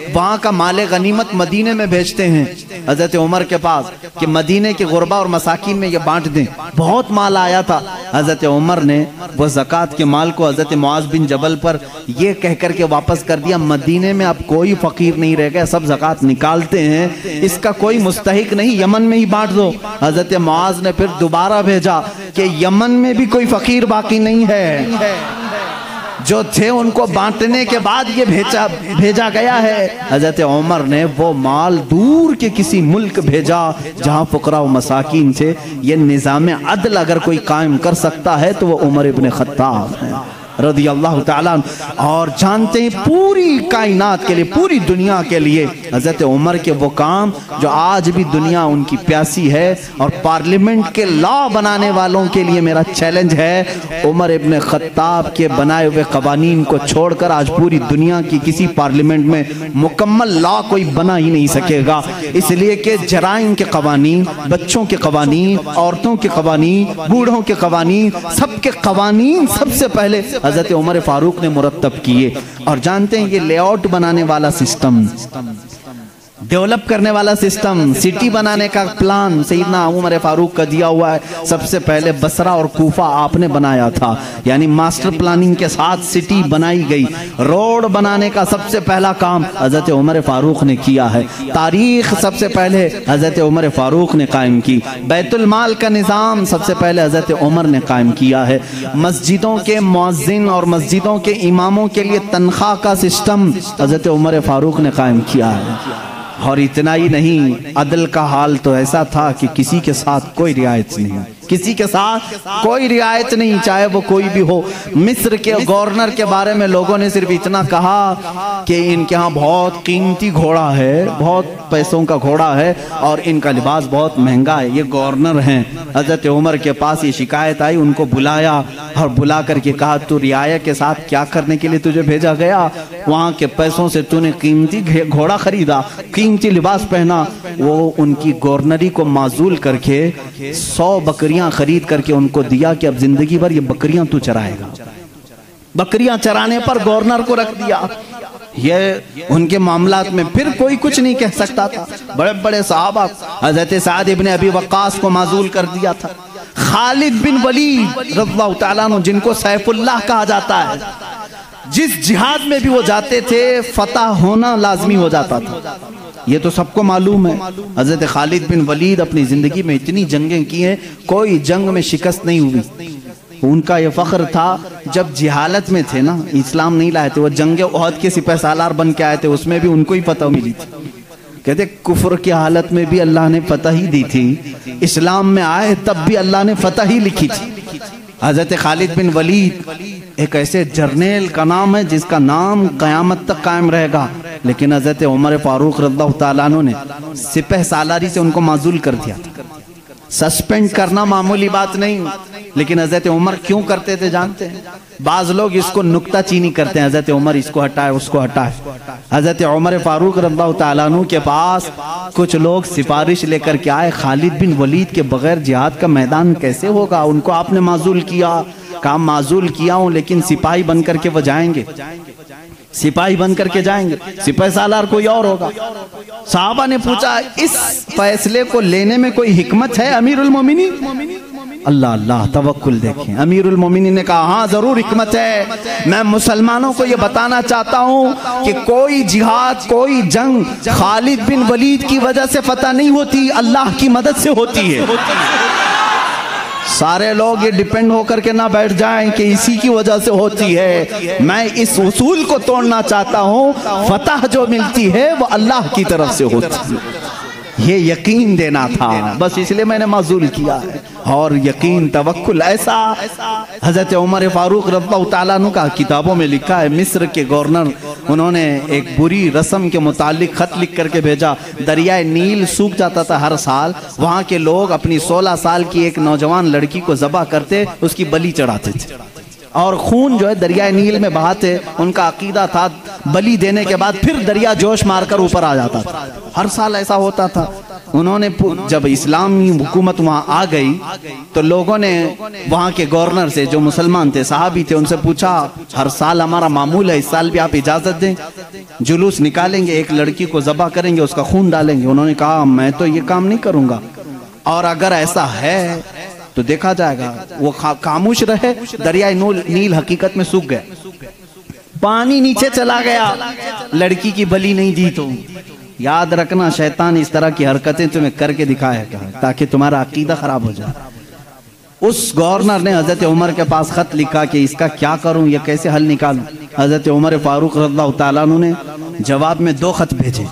वहाँ का माले गनीमत मदीने में भेजते हैं हज़रत उमर के पास कि मदीने के गुरबा और मसाकिन में ये बांट दें। बहुत माल आया था। हज़रत उमर ने वो ज़कात के माल को हज़रत मुआज़ बिन जबल पर ये कह कर के वापस कर दिया, मदीने में अब कोई फ़कीर नहीं रह गया, सब ज़कात निकालते हैं, इसका कोई मुस्तहिक नहीं, यमन में ही बांट दो। हज़रत मुआज़ ने फिर दोबारा भेजा कि यमन में भी कोई फ़कीर बाकी नहीं है, जो थे उनको बांटने के बाद ये भेजा गया है। हज़रत उमर ने वो माल दूर के किसी मुल्क भेजा जहाँ फ़ुक़रा व मसाकीन थे। ये निज़ाम अदल अगर कोई कायम कर सकता है तो वो उमर इब्ने खत्ताब है। रज़ी अल्लाह ताला। और जानते हैं पूरी कायनात के लिए, पूरी दुनिया के लिए हज़रत उमर के वो काम जो आज भी दुनिया उनकी प्यासी है। और पार्लियामेंट के लॉ बनाने वालों के लिए मेरा चैलेंज है, उमर इब्न खत्ताब के बनाए हुए कवानीन को छोड़कर आज पूरी दुनिया की किसी पार्लियामेंट में मुकम्मल लॉ कोई बना ही नहीं सकेगा। इसलिए कि जराइम के कवानीन, बच्चों के कवानीन, औरतों के कवानीन, बूढ़ों के कवानीन, सबके कवानीन सबसे पहले हज़रत उमर फारूक ने मुरत्तब किए। और जानते हैं ये लेआउट बनाने वाला सिस्टम, डेवलप करने वाला सिस्टम, सिटी बनाने का प्लान सैयदना उमर फारूक का दिया हुआ है। सबसे पहले बसरा और कूफा आपने बनाया था, यानी मास्टर प्लानिंग के साथ सिटी बनाई गई। रोड बनाने का सबसे पहला काम हज़रत उमर फारूक ने किया है। तारीख सबसे पहले हज़रत उमर फारूक ने कायम की। बैतुल माल का निज़ाम सबसे पहले हज़रत उमर ने कायम किया है। मस्जिदों के मुअज्जिन और मस्जिदों के इमामों के लिए तनख्वाह का सिस्टम हज़रत उमर फारूक ने कायम किया है। और इतना ही नहीं, अदल का हाल तो ऐसा था कि किसी के साथ कोई रियायत नहीं, किसी के साथ कोई रियायत नहीं, चाहे वो कोई भी हो। मिस्र के गवर्नर के बारे में लोगों ने सिर्फ इतना कहा कि इनके यहाँ बहुत कीमती घोड़ा है, बहुत पैसों का घोड़ा है और इनका लिबास बहुत महंगा है, ये गवर्नर हैं। हज़रत उमर के पास ये शिकायत आई, उनको बुलाया और बुला करके कहा तू रियाया के साथ क्या करने के लिए तुझे भेजा गया? वहाँ के पैसों से तूने कीमती घोड़ा खरीदा, कीमती लिबास पहना। वो उनकी गवर्नरी को माजूल करके 100 बकरियां खरीद करके उनको दिया कि अब जिंदगी भर ये बकरियां तू चराएगा। बकरियां चराने पर गवर्नर को रख दिया। ये उनके मामलात में फिर कोई कुछ नहीं कह सकता था। बड़े बड़े सहाबा, हज़रत साद इब्न अबी वक्कास को माजूल कर दिया था। खालिद बिन वलीद रज़ियल्लाहु ताला अन्हु, जिनको सैफुल्लाह कहा जाता है, जिस जिहाद में भी वो जाते थे फतह होना लाजमी हो जाता था। ये तो सबको मालूम है। हज़रत खालिद बिन वलीद अपनी ज़िंदगी में इतनी जंगें की हैं, कोई जंग में शिकस्त नहीं हुई। उनका ये फ़ख्र था, जब जिहालत में थे ना, इस्लाम नहीं लाए थे, वो जंगे उहद के सिपह सालार बन के आए थे, उसमें भी उनको ही फतह मिली थी। कहते कुफ्र की हालत में भी अल्लाह ने फतह ही दी थी, इस्लाम में आए तब भी अल्लाह ने फतह ही लिखी थी। हज़रत खालिद बिन वलीद एक ऐसे जर्नेल का नाम है जिसका नाम क़यामत तक कायम रहेगा। लेकिन हज़रत उमर फारूक रज़ियल्लाहु ताला अन्हु ने सिपह सालारी से उनको माजूल कर दिया था। सस्पेंड करना मामूली बात नहीं, लेकिन हज़रत उमर क्यों करते थे जानते हैं? बाज लोग इसको नुक्ताचीनी करते हैं, हज़रत उमर इसको हटाए उसको हटाए। हज़रत उमर फारूक रज़ियल्लाहु ताला अन्हु के पास कुछ लोग सिफारिश लेकर के आए, खालिद बिन वलीद के बगैर जिहाद का मैदान कैसे होगा? उनको आपने माजूल किया। काम माजूल किया हूँ, लेकिन सिपाही बन करके वो जाएंगे, सिपाही बन करके जाएंगे, सिपाही सालार कोई और होगा। साहबा ने पूछा इस फैसले को लेने में कोई हिकमत है अमीरुल मोमिनीन? अल्लाह अल्लाह, तवक्कुल देखें। अमीरुल मोमिनीन ने कहा हाँ जरूर हिकमत है। मैं मुसलमानों को ये बताना चाहता हूँ कि कोई जिहाद, कोई जंग खालिद बिन वलीद की वजह से फतह नहीं होती, अल्लाह की मदद से होती है। सारे लोग ये डिपेंड होकर के ना बैठ जाएं कि इसी की वजह से होती है। मैं इस उसूल को तोड़ना चाहता हूँ, फतह जो मिलती है वो अल्लाह की तरफ से होती है। ये यकीन देना था, बस इसलिए मैंने माजूल किया है। और यकीन, तवक्कुल ऐसा हज़रत उमर फारूक रज़ियल्लाहु ताला अन्हु का किताबों में लिखा है। मिस्र के गवर्नर, उन्होंने एक बुरी रस्म के मुतालिक खत लिख करके भेजा। दरियाए नील सूख जाता था हर साल, वहाँ के लोग अपनी 16 साल की एक नौजवान लड़की को ज़बह करते, उसकी बलि चढ़ाते थे और खून जो है दरियाए नील में बहाते। उनका अकीदा था बलि देने के बाद फिर दरिया जोश मारकर ऊपर आ जाता था। हर साल ऐसा होता था। उन्होंने जब इस्लामी हुकूमत वहाँ आ गई तो लोगों ने वहाँ के गवर्नर से, जो मुसलमान थे, सहाबी थे, उनसे पूछा हर साल हमारा मामूल है, इस साल भी आप इजाज़त दें, जुलूस निकालेंगे, एक लड़की को ज़बह करेंगे, उसका खून डालेंगे। उन्होंने कहा मैं तो ये काम नहीं करूँगा, और अगर ऐसा है तो देखा जाएगा। वो खामोश रहे। दरियाए नील हकीकत में सूख गया, पानी नीचे चला गया, लड़की की बलि नहीं दी। तो याद रखना, शैतान इस तरह की हरकतें तुम्हें करके दिखाएगा ताकि तुम्हारा अकीदा खराब हो जाए। उस गवर्नर ने हज़रत उमर के पास खत लिखा कि इसका क्या करूं, ये कैसे हल निकालूं। हज़रत उमर फारूक रज़ियल्लाहु ताला अन्हु ने जवाब में 2 खत भेजे,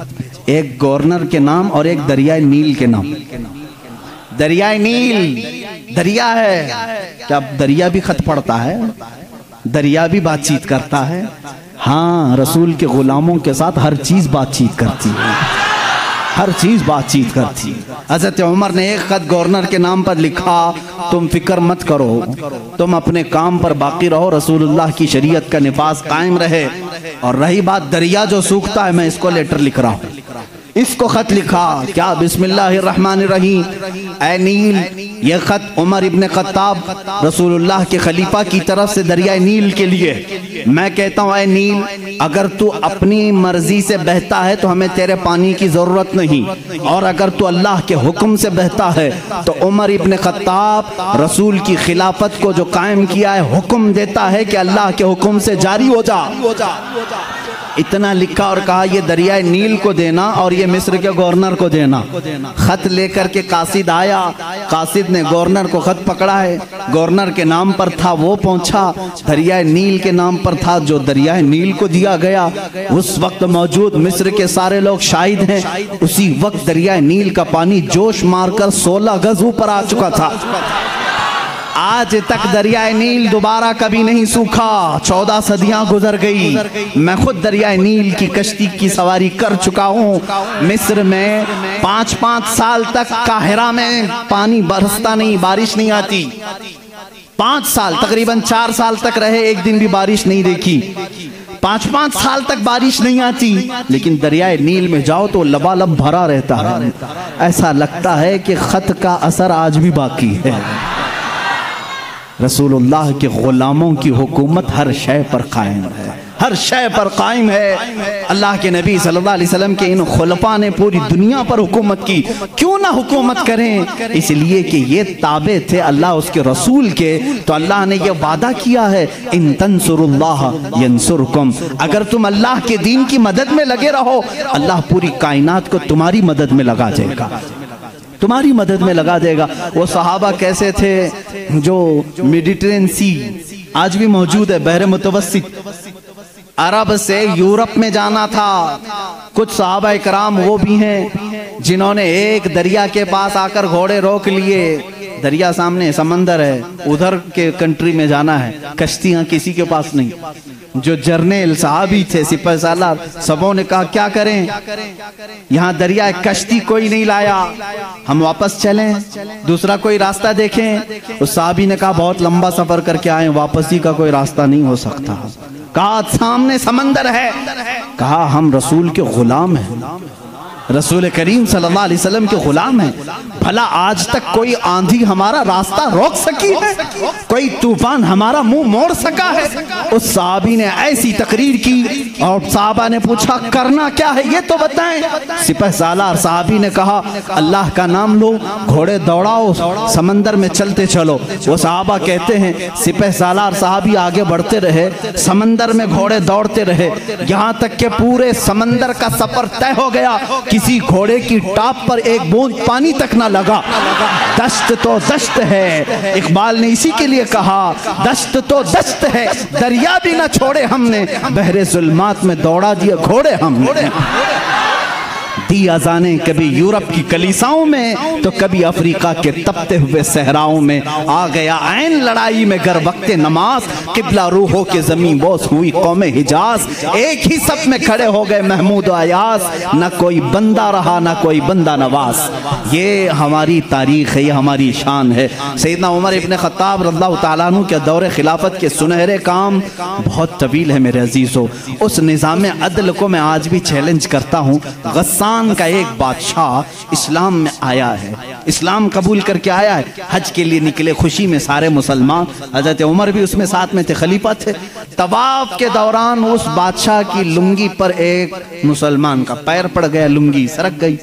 एक गवर्नर के नाम और एक दरियाए नील के नाम। दरियाए नील दरिया है क्या? दरिया भी खत पढ़ता है? दरिया भी बातचीत करता है। हाँ, रसूल के गुलामों के साथ हर चीज बातचीत करती है, हर चीज बातचीत करती है। हजरत उमर ने एक खत गवर्नर के नाम पर लिखा, तुम फिक्र मत करो, तुम अपने काम पर बाकी रहो, रसूलुल्लाह की शरीयत का निफाज कायम रहे। और रही बात दरिया जो सूखता है, मैं इसको लेटर लिख रहा हूँ, इसको खत लिखा। क्या? बिस्मिल्लाहिर्रहमानिर्रहीम। ऐ नील, ये खत उमर इब्ने खत्ताब रसूलुल्लाह के खलीफा की तरफ से दरिया नील के लिए। मैं कहता हूँ, ऐ नील, अगर तू अपनी मर्जी से बहता है तो हमें तेरे पानी की जरूरत नहीं, और अगर तू अल्लाह के हुक्म से बहता है तो उमर इब्ने खत्ताब रसूल की खिलाफत को जो कायम किया है, हुक्म देता है कि अल्लाह के हुक्म से जारी हो जा। इतना लिखा और कहा, ये दरियाए नील को देना और ये मिस्र के गवर्नर को देना। खत लेकर के कासिद आया, कासिद ने गवर्नर को खत पकड़ा है, गवर्नर के नाम पर था, वो पहुंचा, दरियाए नील के नाम पर था, जो दरियाए नील को दिया गया। उस वक्त मौजूद मिस्र के सारे लोग शाहिद हैं, उसी वक्त दरियाए नील का पानी जोश मारकर 16 गज ऊपर आ चुका था। आज तक दरियाए नील दोबारा कभी नहीं सूखा। 14 सदियां गुजर गई, मैं खुद दरियाए नील की कश्ती की सवारी कर चुका हूँ। मिस्र में 5-5 साल तक काहिरा में पानी बरसता नहीं, बारिश नहीं आती। 5 साल, तकरीबन 4 साल तक रहे, एक दिन भी बारिश नहीं देखी। 5-5 साल तक बारिश नहीं आती, लेकिन दरियाए नील में जाओ तो लबालब भरा रहता है। ऐसा लगता है कि खत का असर आज भी बाकी है। रसूलुल्लाह के गुलामों की हुकूमत हर शय पर कायम है, हर शय पर कायम है। अल्लाह के नबी सल्लल्लाहु अलैहि वसल्लम के इन खुलफा ने पूरी दुनिया पर हुकूमत की। क्यों ना हुकूमत करें? इसलिए कि ये ताबे थे अल्लाह उसके रसूल के। तो अल्लाह ने ये वादा किया है, इन तंसुरुल्लाह यंसुरकुम, अगर तुम अल्लाह के दीन की मदद में लगे रहो, अल्लाह पूरी कायनात को तुम्हारी मदद में लगा देगा, तुम्हारी मदद में लगा देगा। वो सहाबा कैसे थे जो मेडिटेरियन सी आज भी मौजूद है, बहरे मुतवस्सित, अरब से यूरोप में जाना था। कुछ सहाबा इकराम वो भी हैं जिन्होंने एक दरिया के पास आकर घोड़े रोक लिए। दरिया सामने, समंदर है, उधर के कंट्री में जाना है, कश्तियां किसी के पास नहीं। जो जर्नेल साहबी थे, सिपह सालार, सबों ने कहा क्या करें, यहाँ दरिया कश्ती कोई नहीं लाया, हम वापस चलें, दूसरा कोई रास्ता देखें। उस साहबी ने कहा बहुत लंबा सफर करके आए, वापसी का कोई रास्ता नहीं हो सकता। कहा सामने समंदर है, कहा हम रसूल के गुलाम हैं, रसूल करीम सल्लल्लाहु अलैहि वसल्लम के गुलाम हैं। भला आज तक कोई आंधी हमारा रास्ता रोक सकी है? कोई तूफान हमारा मुंह मोड़ सका है? उस साहबी ने ऐसी तकरीर की और साहबा ने पूछा करना क्या है ये तो बताएं। सिपह सालार साहबी ने कहा अल्लाह का नाम लो, घोड़े दौड़ाओ, समंदर में चलते चलो। वो साहबा कहते हैं सिपह सालार साहबी आगे बढ़ते रहे, समंदर में घोड़े दौड़ते रहे, यहाँ तक के पूरे समंदर का सफर तय हो गया, किसी घोड़े की टाप पर एक बूंद पानी तक ना लगा। दश्त तो दश्त है, इकबाल ने इसी के लिए कहा दश्त तो दश्त है, दरिया भी ना छोड़े हमने, बहरे जुल्मात में दौड़ा दिए घोड़े हमने। दी अजाने कभी यूरोप की कलीसाओं में तो कभी अफ्रीका के तपते हुए सहराओं में। आ गया ऐन लड़ाई में गर वक्ते नमाज, किबला रूहों के जमीन बोस हुई कौमे हिजाज। एक ही सब में खड़े हो गए महमूद अयास, न कोई बंदा रहा न कोई बंदा नवाज। ये हमारी तारीख है, ये हमारी शान है। सैयदना उमर इब्ने खत्ताब रज़ियल्लाहु ताला अन्हु के दौरे खिलाफत के सुनहरे काम बहुत तवील है मेरे अजीजों। उस निज़ाम अदल को मैं आज भी चैलेंज करता हूँ। गस्सान का एक बादशाह इस्लाम में आया है, इस्लाम कबूल करके आया है, हज के लिए निकले खुशी में सारे मुसलमान, हजरत उमर भी उसमें साथ में थे, खलीफा थे। तवाफ के दौरान उस बादशाह की लुंगी पर एक मुसलमान का पैर पड़ गया, लुंगी सरक गई,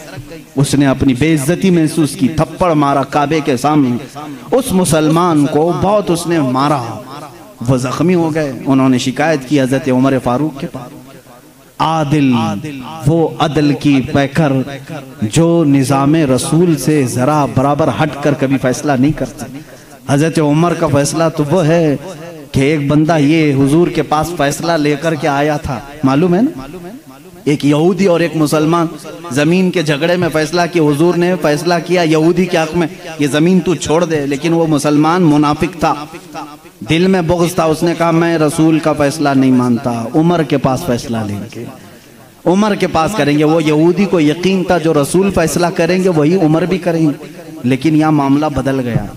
उसने अपनी बेइज्जती महसूस की, थप्पड़ मारा काबे के सामने। उस मुसलमान को बहुत उसने मारा, वो जख्मी हो गए। उन्होंने शिकायत की हजरत उमर फारूक के पास। आदिल, वो अदल की पैकर जो निज़ामे रसूल से जरा बराबर हट कर कभी फैसला नहीं करते। हजरत उमर का फैसला तो वो है कि एक बंदा ये हुजूर के पास फैसला लेकर के आया था, मालूम है ना, एक यहूदी और एक मुसलमान जमीन के झगड़े में फैसला किया। हुजूर ने फैसला किया यहूदी के हक में, ये जमीन तू छोड़ दे, लेकिन वो मुसलमान मुनाफिक था, दिल में बुग़्ज़ था। उसने कहा मैं रसूल का फैसला नहीं मानता, उमर के पास फैसला लेंगे, उमर के पास करेंगे। वो यहूदी को यकीन था जो रसूल फैसला करेंगे वही उमर भी करेंगे। लेकिन यहाँ मामला बदल गया,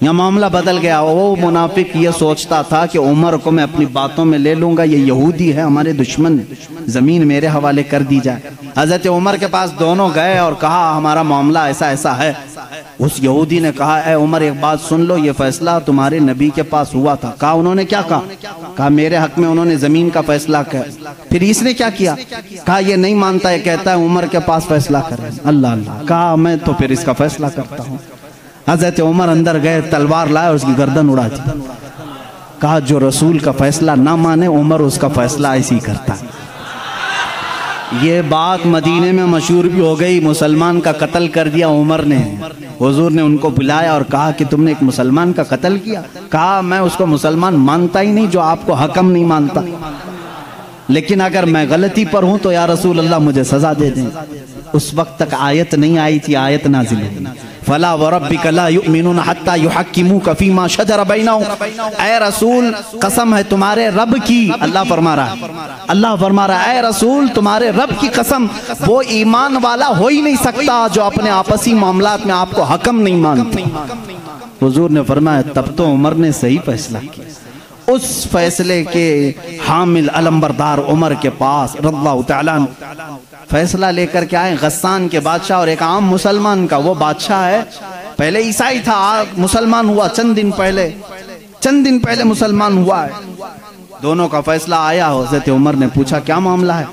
यहाँ मामला बदल गया। वो मुनाफिक ये सोचता था कि उमर को मैं अपनी बातों में ले लूंगा, ये यहूदी है हमारे दुश्मन, ज़मीन मेरे हवाले कर दी जाए। हज़रत उमर के पास दोनों गए और कहा हमारा मामला ऐसा ऐसा है। उस यहूदी ने कहा ए उमर एक बात सुन लो, ये फैसला तुम्हारे नबी के पास हुआ था। कहा उन्होंने क्या कहा? कहा मेरे हक में उन्होंने ज़मीन का फैसला किया। फिर इसने क्या किया? कहा ये नहीं मानता, ये कहता है उमर के पास फैसला करें। अल्लाह अल्लाह। कहा मैं तो फिर इसका फैसला करता हूँ। हज़रत उमर अंदर गए, तलवार लाए और उसकी गर्दन उड़ा दी। कहा जो रसूल का फैसला ना माने उमर उसका फैसला ऐसे ही करता है। ये बात मदीने में मशहूर भी हो गई। मुसलमान का कत्ल कर दिया उमर ने। हुजूर ने उनको बुलाया और कहा कि तुमने एक मुसलमान का कत्ल किया। कहा मैं उसको मुसलमान मानता ही नहीं जो आपको हकम नहीं मानता, लेकिन अगर मैं गलती पर हूं तो या रसूल अल्लाह मुझे सजा दे दें। उस वक्त तक आयत नहीं आई थी, आयत नाज़िल हुई फला वरब्बिका ला युमिनून हत्ता युहक्किमूका फीमा शजर बैनहुम। ऐ रसूल कसम है तुम्हारे रब की, अल्लाह फरमा रहा है, अल्लाह फरमा रहा है ऐ रसूल तुम्हारे रब की कसम, वो ईमान वाला हो ही नहीं सकता जो अपने आपसी मामलात में आपको हकम नहीं मानते। हुजूर ने फरमाया तब तो उमर ने सही फैसला किया। उस फैसले के हामिल अलंबरदार उमर के पास रज़ियल्लाहु तआला फैसला लेकर के आए गस्सान के बादशाह और एक आम मुसलमान का। वो बादशाह है, पहले ईसाई था, मुसलमान हुआ चंद दिन पहले मुसलमान हुआ है। दोनों का फैसला आया। हज़रत उमर ने पूछा क्या मामला है?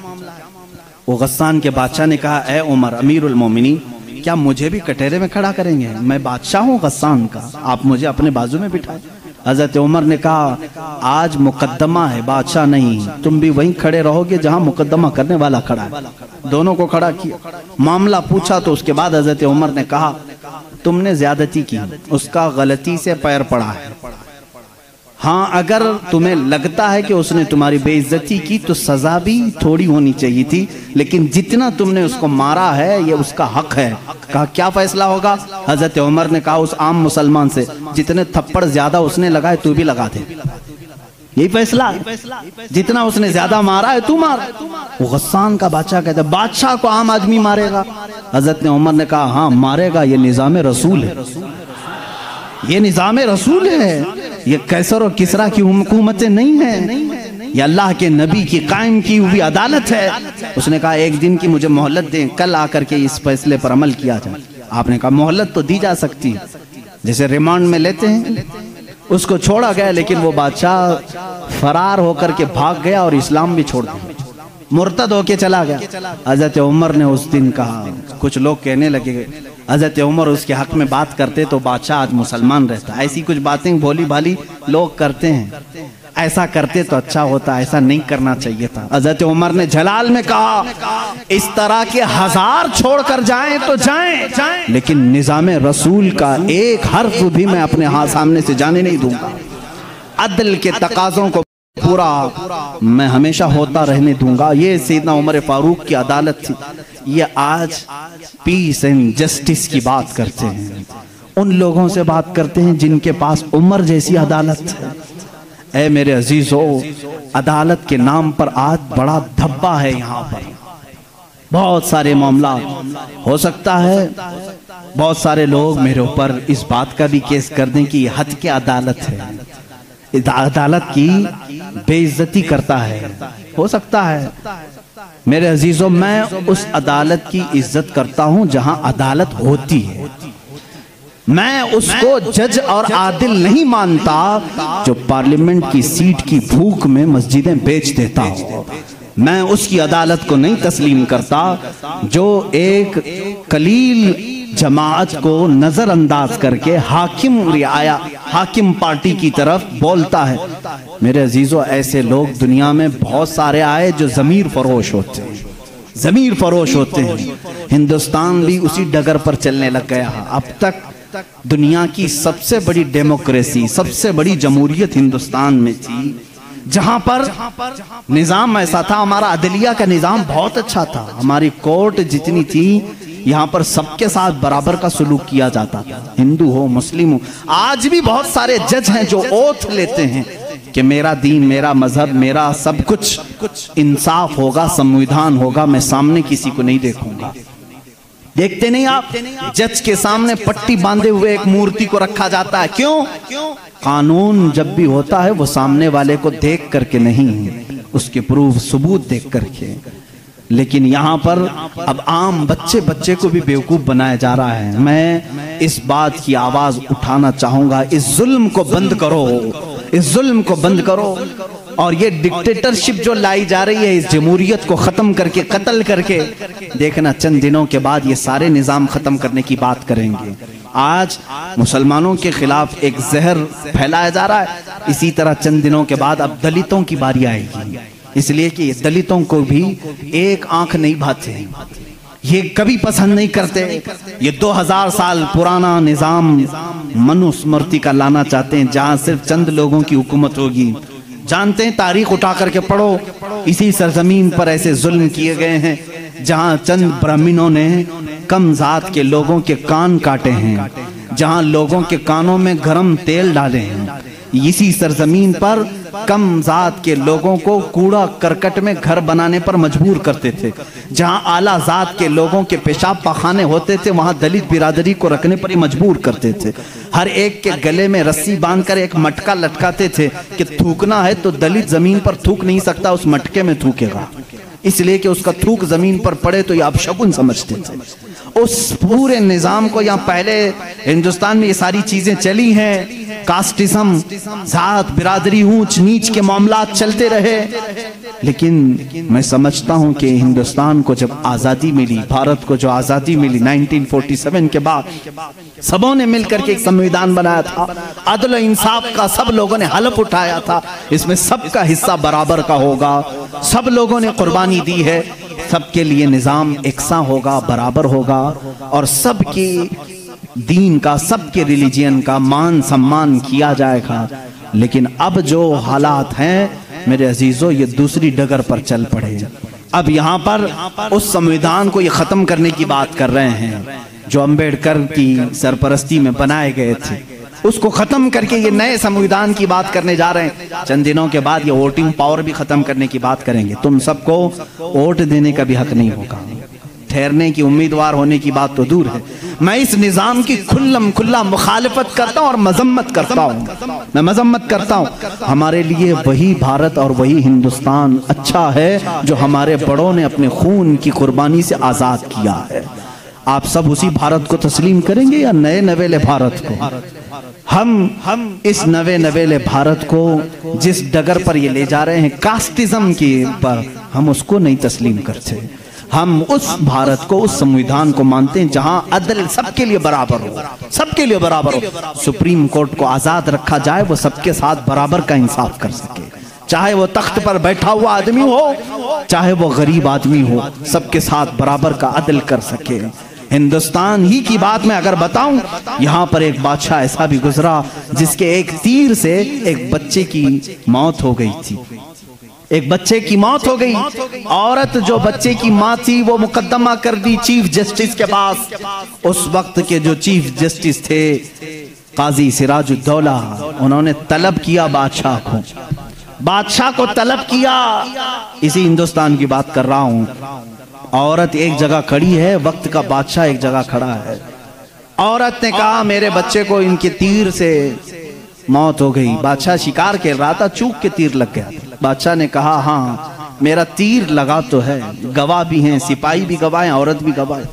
वो गस्सान के बादशाह ने कहा ए उमर अमीरुल मोमिनीन, क्या मुझे भी कटहरे में खड़ा करेंगे? मैं बादशाह हूँ गस्सान का, आप मुझे अपने बाजू में बिठाए। हज़रत उमर ने कहा आज मुकद्दमा है, बादशाह नहीं, तुम भी वहीं खड़े रहोगे जहां मुकद्दमा करने वाला खड़ा है। दोनों को खड़ा किया, मामला पूछा तो उसके बाद हज़रत उमर ने कहा तुमने ज्यादती की, उसका गलती से पैर पड़ा है। हाँ अगर तुम्हें लगता है कि उसने तुम्हारी बेइज्जती की तो सजा भी थोड़ी होनी चाहिए थी, लेकिन जितना तुमने उसको मारा है ये उसका हक है। कहा क्या फैसला होगा? हज़रत उमर ने कहा उस आम मुसलमान से जितने थप्पड़ ज्यादा उसने लगाए तू भी लगा दे, यही फैसला है। जितना उसने ज्यादा मारा है तू मार। वो गस्सान का बादशाह कहता है बादशाह को आम आदमी मारेगा? हज़रत उमर ने कहा हाँ मारेगा, ये निज़ाम रसूल है, ये निज़ाम रसूल है, ये कैसर और किसरा की हुकूमतें नहीं है, ये अल्लाह के नबी की कायम की हुई अदालत है। उसने कहा एक दिन की मुझे मोहलत दें, कल आकर के इस फैसले पर अमल किया जाए। आपने कहा मोहलत तो दी जा सकती है, जैसे रिमांड में लेते हैं। उसको छोड़ा गया, लेकिन वो बादशाह फरार होकर के भाग गया और इस्लाम भी छोड़ दिया, मुर्तद होके चला गया। हज़रत उमर ने उस दिन कहा, कुछ लोग कहने लगे हज़रत उमर उसके हक में बात करते तो बादशाह आज मुसलमान रहता। ऐसी कुछ बातें भोली भाली लोग करते हैं, ऐसा करते तो अच्छा होता, ऐसा नहीं करना चाहिए था। हज़रत उमर ने जलाल में कहा इस तरह के 1000 छोड़कर जाएं तो जाएं, लेकिन निज़ाम रसूल का एक हर्फ भी मैं अपने हाथ सामने से जाने नहीं दूंगा। अदल के तकाज़ों को पूरा मैं हमेशा होता रहने दूंगा। ये सैयदना उमर फारूक की अदालत थी। ये आज पीस एंड जस्टिस की बात करते हैं, उन लोगों से बात करते हैं जिनके पास उमर जैसी अदालत है। ऐ मेरे अजीजों, अदालत के नाम पर आज बड़ा धब्बा है। यहाँ पर बहुत सारे मामला हो सकता है, बहुत सारे लोग मेरे ऊपर इस बात का भी केस कर दें कि ये हद की अदालत है, अदालत की बेइज्जती करता है। हो सकता है मेरे अजीजों, मैं उस अदालत की इज्जत करता हूं जहां अदालत होती है। मैं उसको जज और आदिल नहीं मानता जो पार्लियामेंट की सीट की भूख में मस्जिदें बेच देता हो। मैं उसकी अदालत को नहीं तस्लीम करता जो एक कलील जमात को नजरअंदाज करके हाकिम पार्टी की तरफ बोलता है। मेरे अजीजों, ऐसे लोग दुनिया में बहुत सारे आए जो ज़मीर फरोश होते हैं, ज़मीर फरोश होते हैं। हिंदुस्तान भी उसी डगर पर चलने लग गया। अब तक दुनिया की सबसे बड़ी डेमोक्रेसी, सबसे बड़ी जमहूरियत हिंदुस्तान में थी, जहां पर निज़ाम ऐसा था। हमारा अदलिया का निज़ाम बहुत अच्छा था, हमारी कोर्ट जितनी थी यहाँ पर सबके साथ बराबर का सुलूक किया जाता था, हिंदू हो मुस्लिम हो। आज भी बहुत सारे जज हैं जो ओथ लेते हैं कि मेरा दीन, मेरा मजहब, मेरा सब कुछ इंसाफ होगा, संविधान होगा, मैं सामने किसी को नहीं देखूंगा। देखते नहीं आप, जज के सामने पट्टी बांधे हुए एक मूर्ति को रखा जाता है। क्यों? कानून जब भी होता है वो सामने वाले को देख करके नहीं, उसके प्रूफ सबूत देख करके। लेकिन यहाँ पर अब आम बच्चे को भी बेवकूफ बनाया जा रहा है। मैं इस बात की आवाज उठाना चाहूंगा, इस जुल्म को बंद करो, इस जुल्म को बंद करो। और ये डिक्टेटरशिप जो लाई जा रही है, इस जमहूरियत को खत्म करके, कत्ल करके, देखना चंद दिनों के बाद ये सारे निजाम खत्म करने की बात करेंगे। आज मुसलमानों के खिलाफ एक जहर फैलाया जा रहा है, इसी तरह चंद दिनों के बाद अब दलितों की बारी आएगी। इसलिए कि दलितों को भी एक आंख नहीं भाते, ये कभी पसंद नहीं करते। ये 2000 साल पुराना निजाम मनुस्मृति का लाना चाहते हैं, जहां सिर्फ चंद लोगों की हुकूमत होगी। जानते हैं, तारीख उठा करके पढ़ो, इसी सरजमीन पर ऐसे जुल्म किए गए हैं जहां चंद ब्राह्मणों ने कम जात के लोगों के कान काटे हैं, जहां लोगों के कानों में गरम तेल डाले हैं। इसी सरजमीन पर कम जात के लोगों को कूड़ा करकट में घर बनाने पर मजबूर करते थे। जहां आला जात के लोगों के पेशाब पाखाने होते थे, वहां दलित बिरादरी को रखने पर ही मजबूर करते थे। हर एक के गले में रस्सी बांधकर एक मटका लटकाते थे कि थूकना है तो दलित जमीन पर थूक नहीं सकता, उस मटके में थूकेगा, इसलिए कि उसका थूक जमीन पर पड़े तो ये अपशगुन समझते थे। उस पूरे निजाम को, यहाँ पहले हिंदुस्तान में ये सारी चीजें चली हैं, कास्टिज्म, जात बिरादरी, ऊंच नीच के मामला चलते रहे। लेकिन मैं समझता हूं कि हिंदुस्तान को जब आजादी मिली, भारत को जो आजादी मिली 1947 के बाद, सबों ने मिलकर के एक संविधान बनाया था, अदल इंसाफ का सब लोगों ने हलफ उठाया था, इसमें सबका हिस्सा बराबर का होगा, सब लोगों ने कुर्बानी दी है, सबके लिए निजाम एकसा होगा, बराबर होगा, और सबकी दीन का, सबके रिलीजियन का मान सम्मान किया जाएगा। लेकिन अब जो हालात हैं मेरे अजीजों, ये दूसरी डगर पर चल पड़े। अब यहाँ पर उस संविधान को ये खत्म करने की बात कर रहे हैं जो अंबेडकर की सरपरस्ती में बनाए गए थे, उसको खत्म करके ये नए संविधान की बात करने जा रहे हैं। चंद दिनों के बाद ये वोटिंग पावर भी खत्म करने की बात करेंगे। तुम सबको वोट देने का भी हक नहीं होगा, ठहरने की, उम्मीदवार होने की बात तो दूर है। मैं इस निजाम की खुल्ला मुखालिफत करता हूं और मजम्मत करता हूं, मैं मजम्मत करता हूं। हमारे लिए वही भारत और वही हिंदुस्तान अच्छा है जो हमारे बड़ों ने अपने खून की कुर्बानी से आजाद किया है। आप सब उसी भारत को तस्लीम करेंगे या नए नवेले भारत को? हम इस नवे नवेले भारत को जिस डगर पर ये ले जा रहे हैं, कास्टिज्म के पर, हम उसको नहीं तस्लीम करते। हम उस भारत को, उस संविधान को मानते हैं जहां अदल सबके लिए बराबर हो, सबके लिए बराबर हो। सुप्रीम कोर्ट को आजाद रखा जाए, वो सबके साथ बराबर का इंसाफ कर सके, चाहे वो तख्त पर बैठा हुआ आदमी हो, चाहे वो गरीब आदमी हो, सबके साथ बराबर का अदल कर सके। हिंदुस्तान ही की बात मैं अगर बताऊं, यहाँ पर एक बादशाह ऐसा भी गुजरा जिसके एक तीर से एक बच्चे की मौत हो गई थी, एक बच्चे की मौत हो गई। औरत जो बच्चे की माँ थी वो मुकदमा कर दी चीफ जस्टिस के पास। उस वक्त के जो चीफ जस्टिस थे काजी सिराजुद्दौला, उन्होंने तलब किया बादशाह को तलब किया। इसी हिंदुस्तान की बात कर रहा हूं। औरत एक जगह खड़ी है, वक्त का बादशाह एक जगह खड़ा है। औरत ने कहा मेरे बच्चे को इनके तीर से मौत हो गई। बादशाह शिकार खेल रहा था, चूक के तीर लग गया। बादशाह ने कहा हाँ मेरा तीर लगा तो है, गवाह भी हैं, सिपाही भी गवाह हैं, औरत भी गवाह है।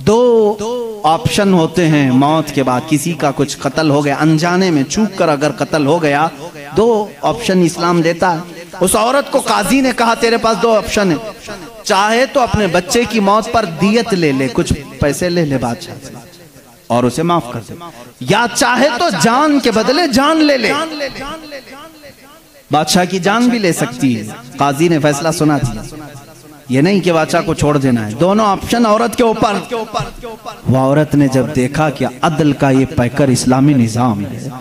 दो ऑप्शन होते हैं मौत के बाद, किसी का कुछ कत्ल हो गया अनजाने में, चूक कर अगर कत्ल हो गया, दो ऑप्शन इस्लाम देता है। उस औरत को काजी ने कहा तेरे पास दो ऑप्शन है, चाहे तो अपने बच्चे की मौत पर दियत ले ले, कुछ पैसे ले ले बादशाह से और उसे माफ कर दे, या चाहे तो जान के बदले जान ले ले। बादशाह की जान भी ले सकती है। काजी ने फैसला सुना दिया, ये नहीं कि बादशाह को छोड़ देना है, दोनों ऑप्शन औरत के ऊपर। वो औरत ने जब देखा कि अदल का ये पैकर इस्लामी निजाम है,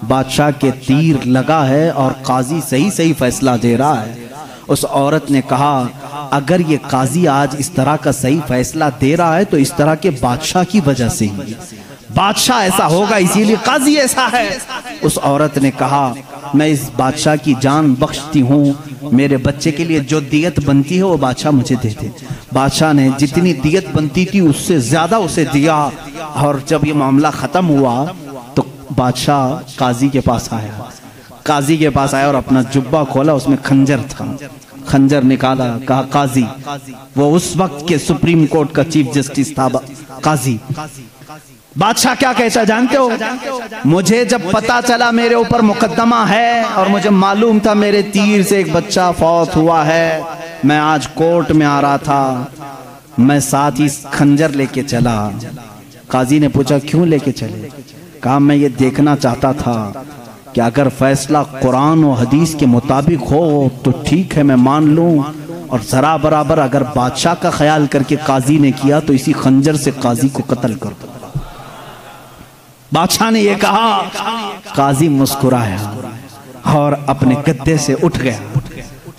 बादशाह के तीर लगा है और काजी सही सही फैसला दे रहा है, उस औरत ने कहा अगर ये काजी आज इस तरह का सही फैसला दे रहा है तो इस तरह के बादशाह की वजह से ही, बादशाह ऐसा होगा इसीलिए काजी ऐसा है। उस औरत ने कहा मैं इस बादशाह की जान बख्शती हूँ, मेरे बच्चे के लिए जो दियत बनती है वो बादशाह मुझे दे दे। बादशाह ने जितनी दियत बनती थी उससे ज्यादा उसे दिया। और जब ये मामला खत्म हुआ तो बादशाह काजी के पास आया, काजी के पास आया और अपना जुब्बा खोला, उसमें खंजर था। खंजर निकाला, कहा काजी, वो उस वक्त के सुप्रीम कोर्ट का चीफ जस्टिस था काजी। बादशाह क्या कहता जानते हो? मुझे जब पता चला मेरे ऊपर मुकदमा है और मुझे मालूम था मेरे तीर से एक बच्चा फौत हुआ है, मैं आज कोर्ट में आ रहा था, मैं साथ ही खंजर लेके चला। काजी ने पूछा क्यों लेके चले? कहा मैं ये देखना चाहता था कि अगर फैसला कुरान और हदीस के मुताबिक हो तो ठीक है मैं मान लूं, और जरा बराबर अगर बादशाह का ख्याल करके काजी ने किया तो इसी खंजर से काजी को कत्ल कर दो। बादशाह ने यह कहा, काजी मुस्कुराया और अपने गद्दे से उठ गया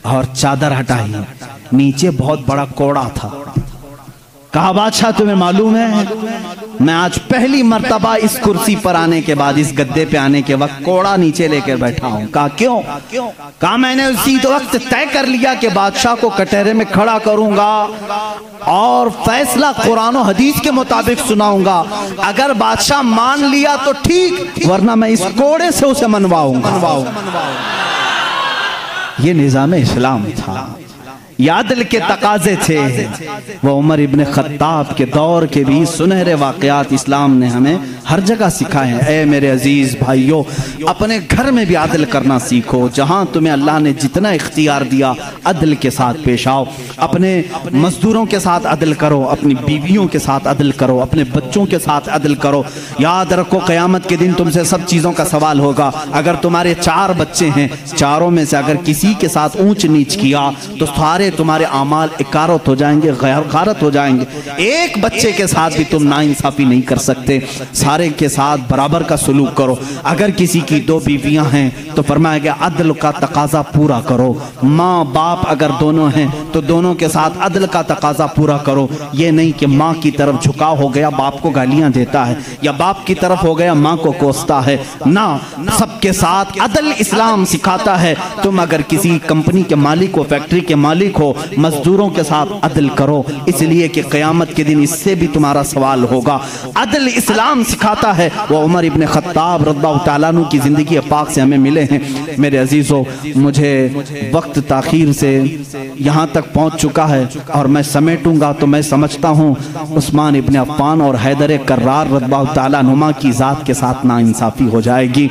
और चादर हटाई, नीचे बहुत बड़ा कोड़ा था। कहा बादशाह तुम्हें मालूम है मैं आज पहली मर्तबा इस कुर्सी पर आने के बाद, इस गद्दे पे आने के वक्त कोड़ा नीचे लेकर बैठा हूं। कहा क्यों? कहा मैंने उसी वक्त तय कर लिया कि बादशाह को कटहरे में खड़ा करूंगा और फैसला कुरान और हदीस के मुताबिक सुनाऊंगा। अगर बादशाह मान लिया तो ठीक, वरना मैं इस कोड़े से उसे मनवाऊंगा। ये निजाम इस्लाम था, यादल के तकाजे थे। वो उमर इब्ने खत्ताब के दौर के भी सुनहरे वाक़यात इस्लाम ने हमें हर जगह सिखाए हैं। ए मेरे अजीज भाइयों, अपने घर में भी अदल करना सीखो। जहां तुम्हें अल्लाह ने जितना इख्तियार दिया अदल के साथ पेश आओ। अपने मजदूरों के साथ अदल करो, अपनी बीवियों के साथ अदल करो, अपने बच्चों के साथ अदल करो। याद रखो क़यामत के दिन तुमसे सब चीज़ों का सवाल होगा। अगर तुम्हारे 4 बच्चे हैं, चारों में से अगर किसी के साथ ऊंच नीच किया तो सारे तुम्हारे आमाल इकारत हो जाएंगे, गैरत हो जाएंगे। एक बच्चे के साथ भी तुम नाइंसाफी नहीं कर सकते, सारे के साथ बराबर का सलूक करो। अगर किसी की 2 बीवियां हैं तो फरमाया गया अदल का तकाजा पूरा करो। माँ बाप अगर दोनों हैं तो दोनों के साथ अदल का तकाजा पूरा करो। ये नहीं कि माँ की तरफ झुकाव हो गया, बाप को गालियां देता है, या बाप की तरफ हो गया, माँ को कोसता है। ना, सबके साथ अदल इस्लाम सिखाता है। तुम अगर किसी कंपनी के मालिक हो, फैक्ट्री के मालिक हो, मजदूरों के साथ अदल करो, इसलिए कि क़यामत के दिन इससे भी तुम्हारा सवाल होगा। अदल इस्लाम सिखाता है। वो उमर इब्ने खत्ताब रज़ियल्लाहु तआला अन्हु की ज़िंदगी पाक से हमें मिले हैं। मेरे अजीज़ों, मुझे वक्त ताख़ीर से यहाँ तक पहुँच चुका है और मैं समेटूंगा तो मैं समझता हूँ उस्मान इब्ने अफ़्फ़ान और हैदर कर्रार रज़ियल्लाहु तआला अन्हुमा की ज़ात के साथ नाइंसाफ़ी हो जाएगी।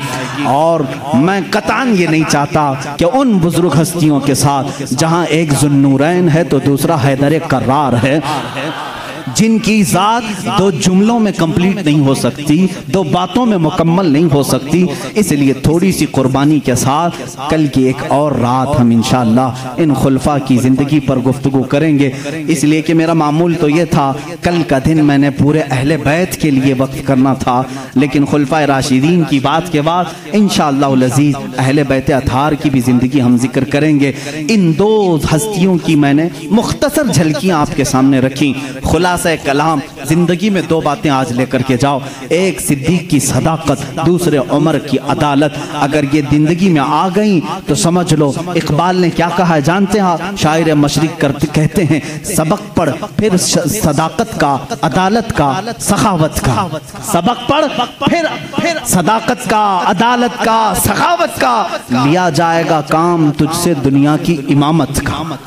और मैं कतान ये नहीं चाहता कि उन बुजुर्ग हस्तियों के साथ जहाँ एक ज़ुन्नूरैन है तो दूसरा हैदर कर्रार है, जिनकी ज़ात 2 जुमलों में कंप्लीट नहीं हो सकती, 2 बातों में मुकम्मल नहीं हो सकती। इसलिए थोड़ी सी कुर्बानी के साथ कल की एक और रात हम इंशाअल्लाह इन खुलफा की ज़िंदगी पर गुफ्तगू करेंगे। इसलिए कि मेरा मामूल तो ये था, कल का दिन मैंने पूरे अहले बैत के लिए वक्त करना था, लेकिन खुलफा राशिदीन की बात के बाद इंशाअल्लाह अज़ीज़ अहले बैत अतहार की भी ज़िंदगी हम जिक्र करेंगे। इन 2 हस्तियों की मैंने मुख्तसर झलकियाँ आपके सामने रखी। खुलासा कलाम, जिंदगी में 2 बातें आज लेकर के जाओ, एक सिद्दीक की सदाकत, दूसरे उमर की अदालत। अगर ये जिंदगी में आ गई तो समझ लो इकबाल ने क्या कहा है जानते हैं? शायर मशरिक कहते हैं सबक पढ़ फिर सदाकत का, अदालत का, सखावत का। सबक पढ़ फिर सदाकत का, अदालत का, सखावत का। लिया जाएगा काम तुझसे दुनिया की इमामत का,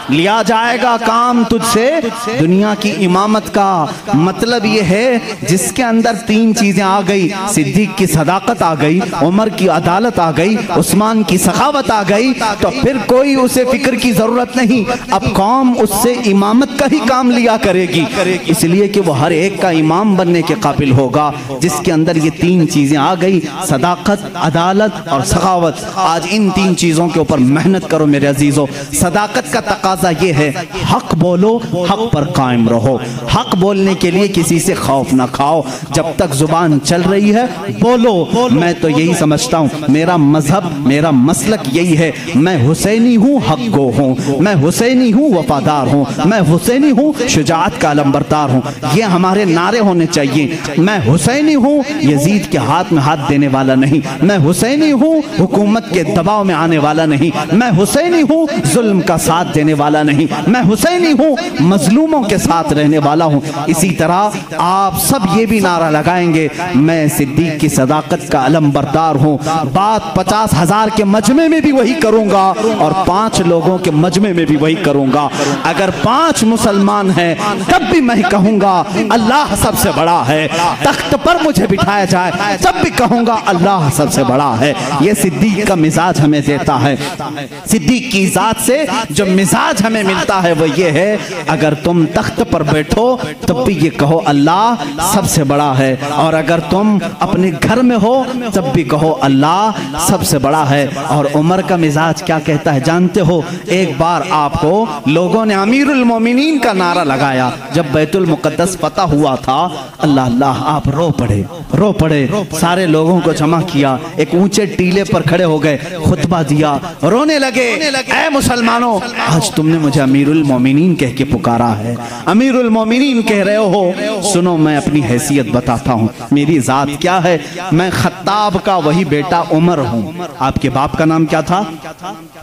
लिया जाएगा काम तुझसे दुनिया की इमामत का। मतलब ये है जिसके अंदर 3 चीजें आ गई, सिद्दीक की सदाकत आ गई, उमर की अदालत आ गई, उस्मान की सखावत आ गई, तो फिर कोई उसे फिक्र की जरूरत नहीं। अब कौम उससे इमामत का ही काम लिया करेगी, इसलिए कि वो हर एक का इमाम बनने के काबिल होगा जिसके अंदर ये 3 चीजें आ गई, सदाकत, अदालत और सखावत। आज इन 3 चीजों के ऊपर मेहनत करो मेरे अजीजों। सदाकत का तकाजा ये है, हक बोलो, हक पर कायम रहो। हक बोलने के लिए किसी से खौफ ना खाओ, जब तक जुबान चल रही है बोलो। मैं तो यही समझता हूँ, मेरा मजहब, मेरा मसलक यही है, मैं हुसैनी हूँ, हक गो हूँ, मैं हुसैनी हूँ, वफादार हूँ, मैं हुसैनी हूँ, शुजाअत का अलंबरदार हूँ। ये हमारे नारे होने चाहिए। मैं हुसैनी हूँ, यजीद के हाथ में हाथ देने वाला नहीं। मैं हुसैनी हूँ, हुकूमत के दबाव में आने वाला नहीं। मैं हुसैनी हूँ, जुल्म का साथ देने वाला नहीं। मैं हुसैनी हूँ, मजलूमों के साथ रहने वाला हूँ। इसी तरह आप सब ये भी नारा लगाएंगे, मैं सिद्दीक की सदाकत का अलंबरदार हूँ। बात 50,000 के मजमे में भी वही करूंगा और 5 लोगों के मजमे में भी वही करूंगा। अगर 5 मुसलमान हैं तब भी मैं कहूंगा अल्लाह सबसे बड़ा है। तख्त पर मुझे बिठाया जाए तब भी कहूंगा अल्लाह सबसे बड़ा है। ये सिद्दीक का मिजाज हमें देता है। सिद्दीक की जात से जो मिजाज हमें मिलता है वो ये है, अगर तुम तख्त पर बैठो तब भी ये कहो अल्लाह सबसे बड़ा है, और अगर तुम अपने घर में हो तब भी कहो अल्लाह सबसे बड़ा है। और उमर का मिजाज क्या कहता है जानते हो? एक बार आपको लोगों ने अमीरुल मोमिनीन का नारा लगाया जब बैतुल मुकद्दस फतह हुआ था। अल्लाह अल्लाह, आप रो पड़े, सारे लोगों को जमा किया, एक ऊंचे टीले पर खड़े हो गए, खुतबा दिया, रोने लगे, ऐ मुसलमानों, आज तुमने मुझे अमीरुल मोमिनीन कह के पुकारा है, अमीरुल मोमिनीन कह रहे हो। सुनो, मैं अपनी हैसियत बताता हूँ, मेरी जात क्या है। मैं खत्ताब का वही बेटा उमर हूँ। आपके बाप का नाम क्या था?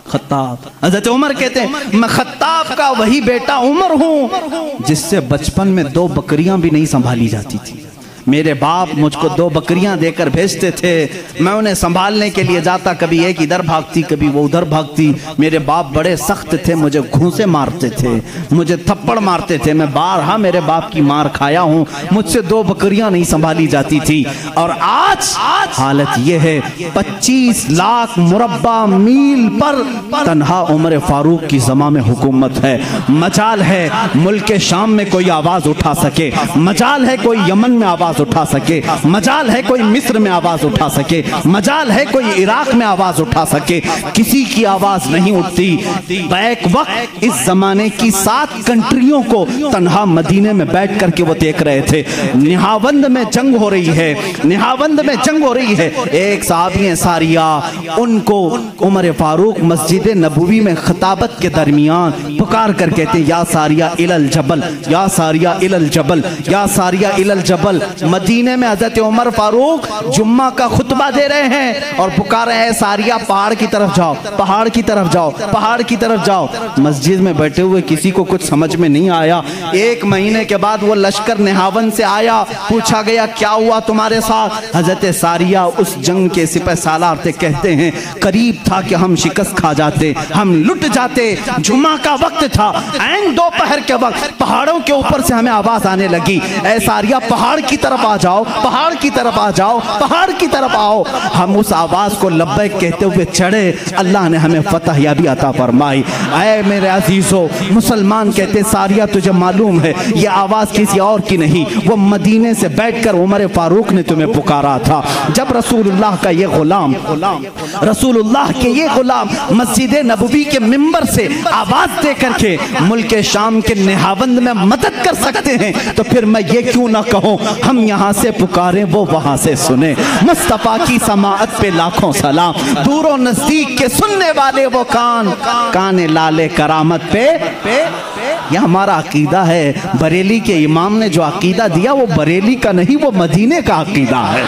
खत्ताब। हज़रत उमर कहते हैं मैं खत्ताब का वही बेटा उमर हूँ जिससे बचपन में 2 बकरियां भी नहीं संभाली जाती थी। मेरे बाप मुझको 2 बकरियां देकर भेजते थे, मैं उन्हें संभालने के लिए जाता, कभी एक इधर भागती कभी वो उधर भागती। मेरे बाप बड़े सख्त थे, मुझे घूंसे मारते थे, मुझे थप्पड़ मारते थे, मैं बारहा मेरे बाप की मार खाया हूँ, मुझसे 2 बकरियां नहीं संभाली जाती थी। और आज हालत ये है, 25 लाख मुरब्बा मील पर तन्हा उमर फारूक की ज़मा में हुकूमत है। मजाल है मुल्क शाम में कोई आवाज उठा सके, मजाल है कोई यमन में आवाज उठा सके, मजाल है कोई मिस्र में आवाज उठा सके, मजाल है कोई इराक में आवाज उठा सके। किसी की आवाज नहीं उठती। बैक वक्त इस जमाने की 7 कंट्रियों को तन्हा मदीने में बैठ करके वो देख रहे थे। निहावंद में जंग हो रही है, निहावंद में जंग हो रही है। एक साहबी सारिया, उनको उमर फारूक मस्जिद नबवी में खिताबत के दरमियान पुकार कर कहते हैं, या सारिया इलल जबल, या सारिया इलल जबल, या सारिया इलल जबल। मदीने में हजरत उमर फारूक जुम्मा का खुतबा दे रहे हैं और पुकार रहे हैं, सारिया पहाड़ की तरफ जाओ, पहाड़ की तरफ जाओ, पहाड़ की तरफ जाओ। मस्जिद में बैठे हुए किसी को कुछ समझ में नहीं आया। 1 महीने के बाद वो लश्कर निहावन से आया, पूछा गया क्या हुआ तुम्हारे साथ? हजरत सारिया उस जंग के सिपह सालार थे, कहते हैं करीब था कि हम शिकस्त खा जाते, हम लुट जाते। जुम्मा का वक्त था, ऐन दोपहर के वक्त पहाड़ों के ऊपर से हमें आवाज आने लगी, ऐ सारिया पहाड़ की तरफ आ जाओ, पहाड़ की तरफ आ जाओ, पहाड़ की तरफ आओ। हम उस आवाज को लब्बैक कहते हुए चढ़े, अल्लाह ने हमें फतह याबी अता फरमाई। ऐ मेरे अजीजों, मुसलमान कहते सारिया तुझे मालूम है ये आवाज किसी और की नहीं, वो मदीने से बैठकर उमर फारूक ने तुम्हें पुकारा था। जब रसूलुल्लाह का ये गुलाम, रसूलुल्लाह के ये गुलाम मस्जिद नबवी के मिंबर से आवाज दे करके मुल्क शाम के निहावंद में मदद कर सकते हैं, तो फिर मैं ये क्यों ना कहूं, हम यहाँ से पुकारें वो वहां से सुने। मुस्तफा की समाअत पे लाखों सलाम, दूरों नजदीक के सुनने वाले वो कान, काने लाले करामत पे। यह हमारा अकीदा है। बरेली के इमाम ने जो अकीदा दिया वो बरेली का नहीं, वो मदीने का अकीदा है,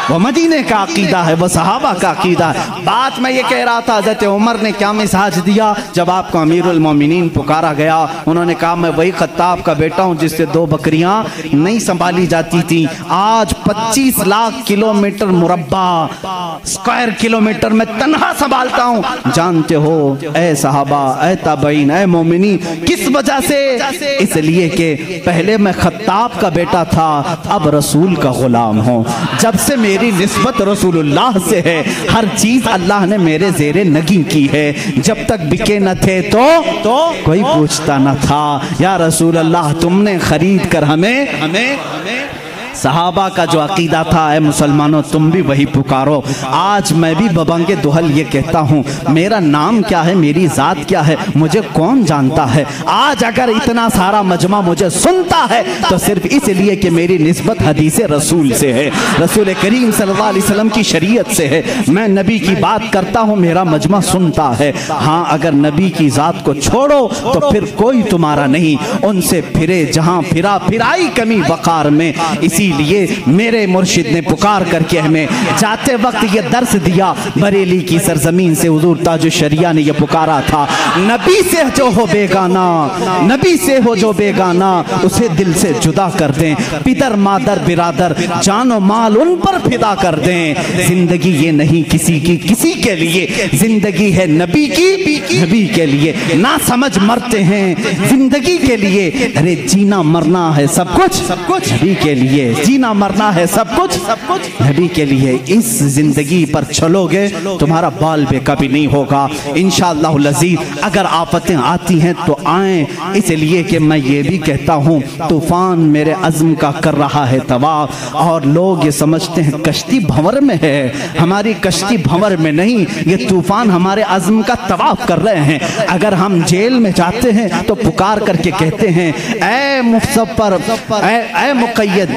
वो मदीने का अकीदा है, वो सहाबा का अकीदा है। बात मैं ये कह रहा था, हज़रत उमर ने क्या मिजाज दिया जब आपको अमीरुल मोमिनीन पुकारा गया। उन्होंने कहा मैं वही खत्ताब का बेटा हूँ जिससे 2 बकरियां नहीं संभाली जाती थी। आज 25 लाख किलोमीटर मुरब्बा, स्क्वायर किलोमीटर में तन्हा संभालता हूँ। जानते हो ऐ सहाबा, ऐ ताबईन, ऐ मोमिनीन, किस वजह से? इसलिए कि पहले मैं खत्ताब का बेटा था, अब रसूल का गुलाम हूँ। जब से मेरी निस्बत रसूलुल्लाह से है, हर चीज अल्लाह ने मेरे ज़ेरे नगी की है। जब तक बिके न थे तो कोई पूछता न था, या रसूल अल्लाह तुमने खरीद कर हमें सहाबा का जो अकीदा था, ऐ मुसलमानों तुम भी वही पुकारो। आज मैं भी बबंगे दुहल ये कहता हूँ, मेरा नाम क्या है, मेरी जात क्या है, मुझे कौन जानता है। आज अगर इतना सारा मजमा मुझे सुनता है तो सिर्फ इसलिए कि मेरी निस्बत हदीस रसूल से है, रसूल करीम सल्लल्लाहु अलैहि वसल्लम की शरीयत से है। मैं नबी की बात करता हूँ, मेरा मजमा सुनता है। हाँ, अगर नबी की जात को छोड़ो तो फिर कोई तुम्हारा नहीं, उनसे फिरे जहाँ फिरा फिराई कमी वकार में। इसीलिए मेरे मुर्शिद ने पुकार करके हमें जाते वक्त ये दर्स दिया, बरेली की सरजमीन से हुजूर ताज शरिया ने यह पुकारा था, नबी से जो हो बेगाना, नबी से हो जो बेगाना, उसे दिल से जुदा कर दें। पितर मादर बिरादर जानो माल उन पर फिदा कर दें। जिंदगी ये नहीं किसी की किसी के लिए, जिंदगी है नबी की नबी के लिए। ना समझ मरते हैं जिंदगी के लिए, अरे जीना मरना है सब कुछ नबी के लिए, जीना मरना है सब कुछ नबी के लिए। इस जिंदगी पर चलोगे तुम्हारा बाल बेका भी नहीं होगा इंशाअल्लाह लजीज। अगर आफतें आती हैं तो आए, इसलिए कि मैं ये भी कहता हूँ तूफान मेरे अज़्म का कर रहा है तवाफ, और लोग ये समझते हैं कश्ती भंवर में है, हमारी कश्ती भंवर में नहीं, ये तूफान हमारे अज़्म का तवाफ कर रहे हैं। अगर हम जेल में जाते हैं तो पुकार करके कहते हैं, ऐ मुज़फ़्फ़र, ऐ मुक़य्यद,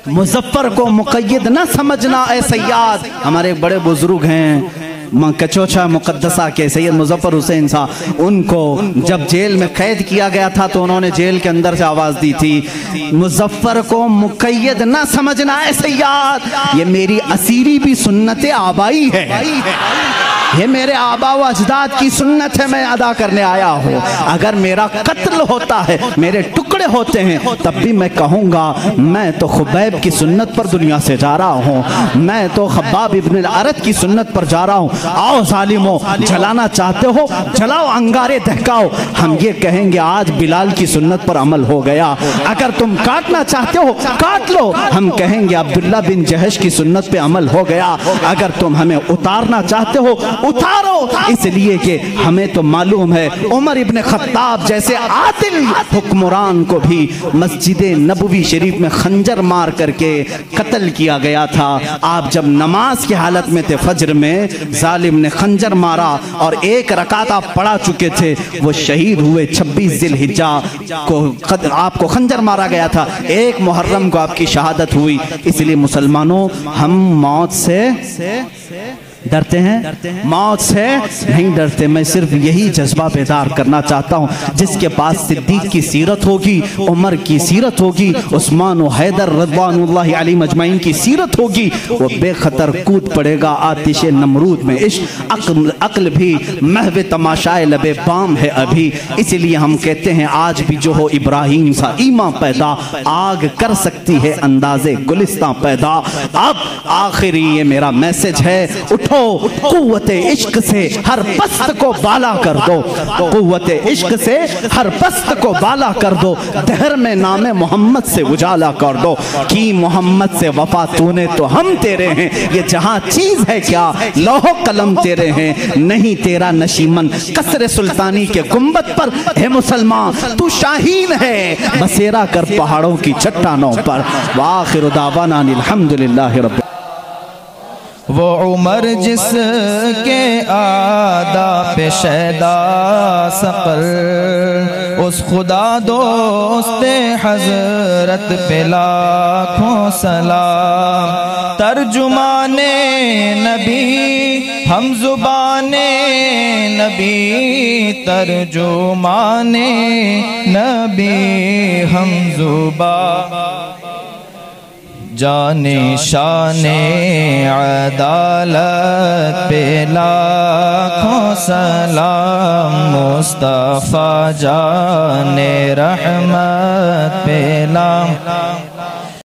मुज़फ़्फ़र को मुक़य्यद ना समझना ऐ सय्याद। हमारे बड़े बुजुर्ग हैं कचोचा मुकद्दसा के सैयद मुज़फ़्फ़र हुसैन साहब, उनको जब जेल में कैद किया गया था तो उन्होंने जेल के अंदर से आवाज़ दी थी, मुज़फ़्फ़र को मुक़य्यद ना समझना ऐ सय्याद। ये मेरी असीरी भी सुन्नत आबाई है, ये मेरे आबा व अजदाद की सुन्नत है, मैं अदा करने आया हूँ। अगर मेरा कत्ल होता है, मेरे टुकड़े होते हैं, तब भी मैं कहूँगा मैं तो खुबैब की सुन्नत पर दुनिया से जा रहा हूँ, मैं तो खब्बाब इब्न अरत की सुन्नत पर जा रहा हूँ। आओ जालिमो, जलाना चाहते हो जलाओ, अंगारे दहकाओ। हम ये कहेंगे आज बिलाल की सुन्नत पर अमल हो गया। अगर तुम काटना चाहते हो काट लो, हम कहेंगे अब्दुल्ला बिन जहश की सुन्नत पे अमल हो गया। अगर तुम हमें उतारना चाहते हो उतारो, इसलिए कि हमें तो मालूम है उमर इब्न खत्ताब जैसे आदिल हुक्मरान को भी मस्जिद नबवी शरीफ में खंजर मार करके कत्ल किया गया था। आप जब नमाज की हालत में थे, फज्र में जालिम ने खंजर मारा और एक रकात आप पढ़ा चुके थे, वो शहीद हुए। 26 जिलहिज्जा को आपको खंजर मारा गया था, 1 मुहर्रम को आपकी शहादत हुई। इसलिए मुसलमानों, हम मौत से डरते हैं, मौत से नहीं डरते। मैं सिर्फ यही जज्बा बेदार करना चाहता हूँ, जिसके पास सिद्दीक की सीरत होगी, उमर की सीरत होगी, उस्मान व हैदर रज़वानुल्लाहि अलैहिम अजमईन की सीरत होगी, वो बेखतर कूद पड़ेगा आतिश नमरूद में। इश्क अक्ल भी महव तमाशाए लबे बाम है अभी। इसलिए हम कहते हैं आज भी जो हो इब्राहिम सा ईमान पैदा, आग कर सकती है अंदाजे गुलिस्तां पैदा। अब आखिरी ये मेरा मैसेज है, उठो कुव्वते इश्क से हर पस्त को बाला कर दो, कुव्वते इश्क से हर पस्त को बाला कर दो, दहर में नामे मोहम्मद से उजाला कर दो। कि मोहम्मद से वफा तूने तो हम तेरे हैं, ये जहां चीज है क्या लौह कलम तेरे हैं, नहीं तेरा नशीमन कसरे सुल्तानी के गुंबद पर है मुसलमान, तू शाहीन है बसेरा कर पहाड़ों की चट्टानों पर। वाखिर दावाना अल्हम्दुलिल्लाहि रब्बिल। वो उमर जिसके आदा पे शैदा सक़र, उस खुदा दोस्ते हजरत पे लाखों सलाम। तर्जुमाने नबी हम जुबाने नबी, तर्जुमाने नबी हम जुबान। जाने शाने अदालत पे लाखों सलाम, मुस्तफ़ा जाने रहमत पे लाम।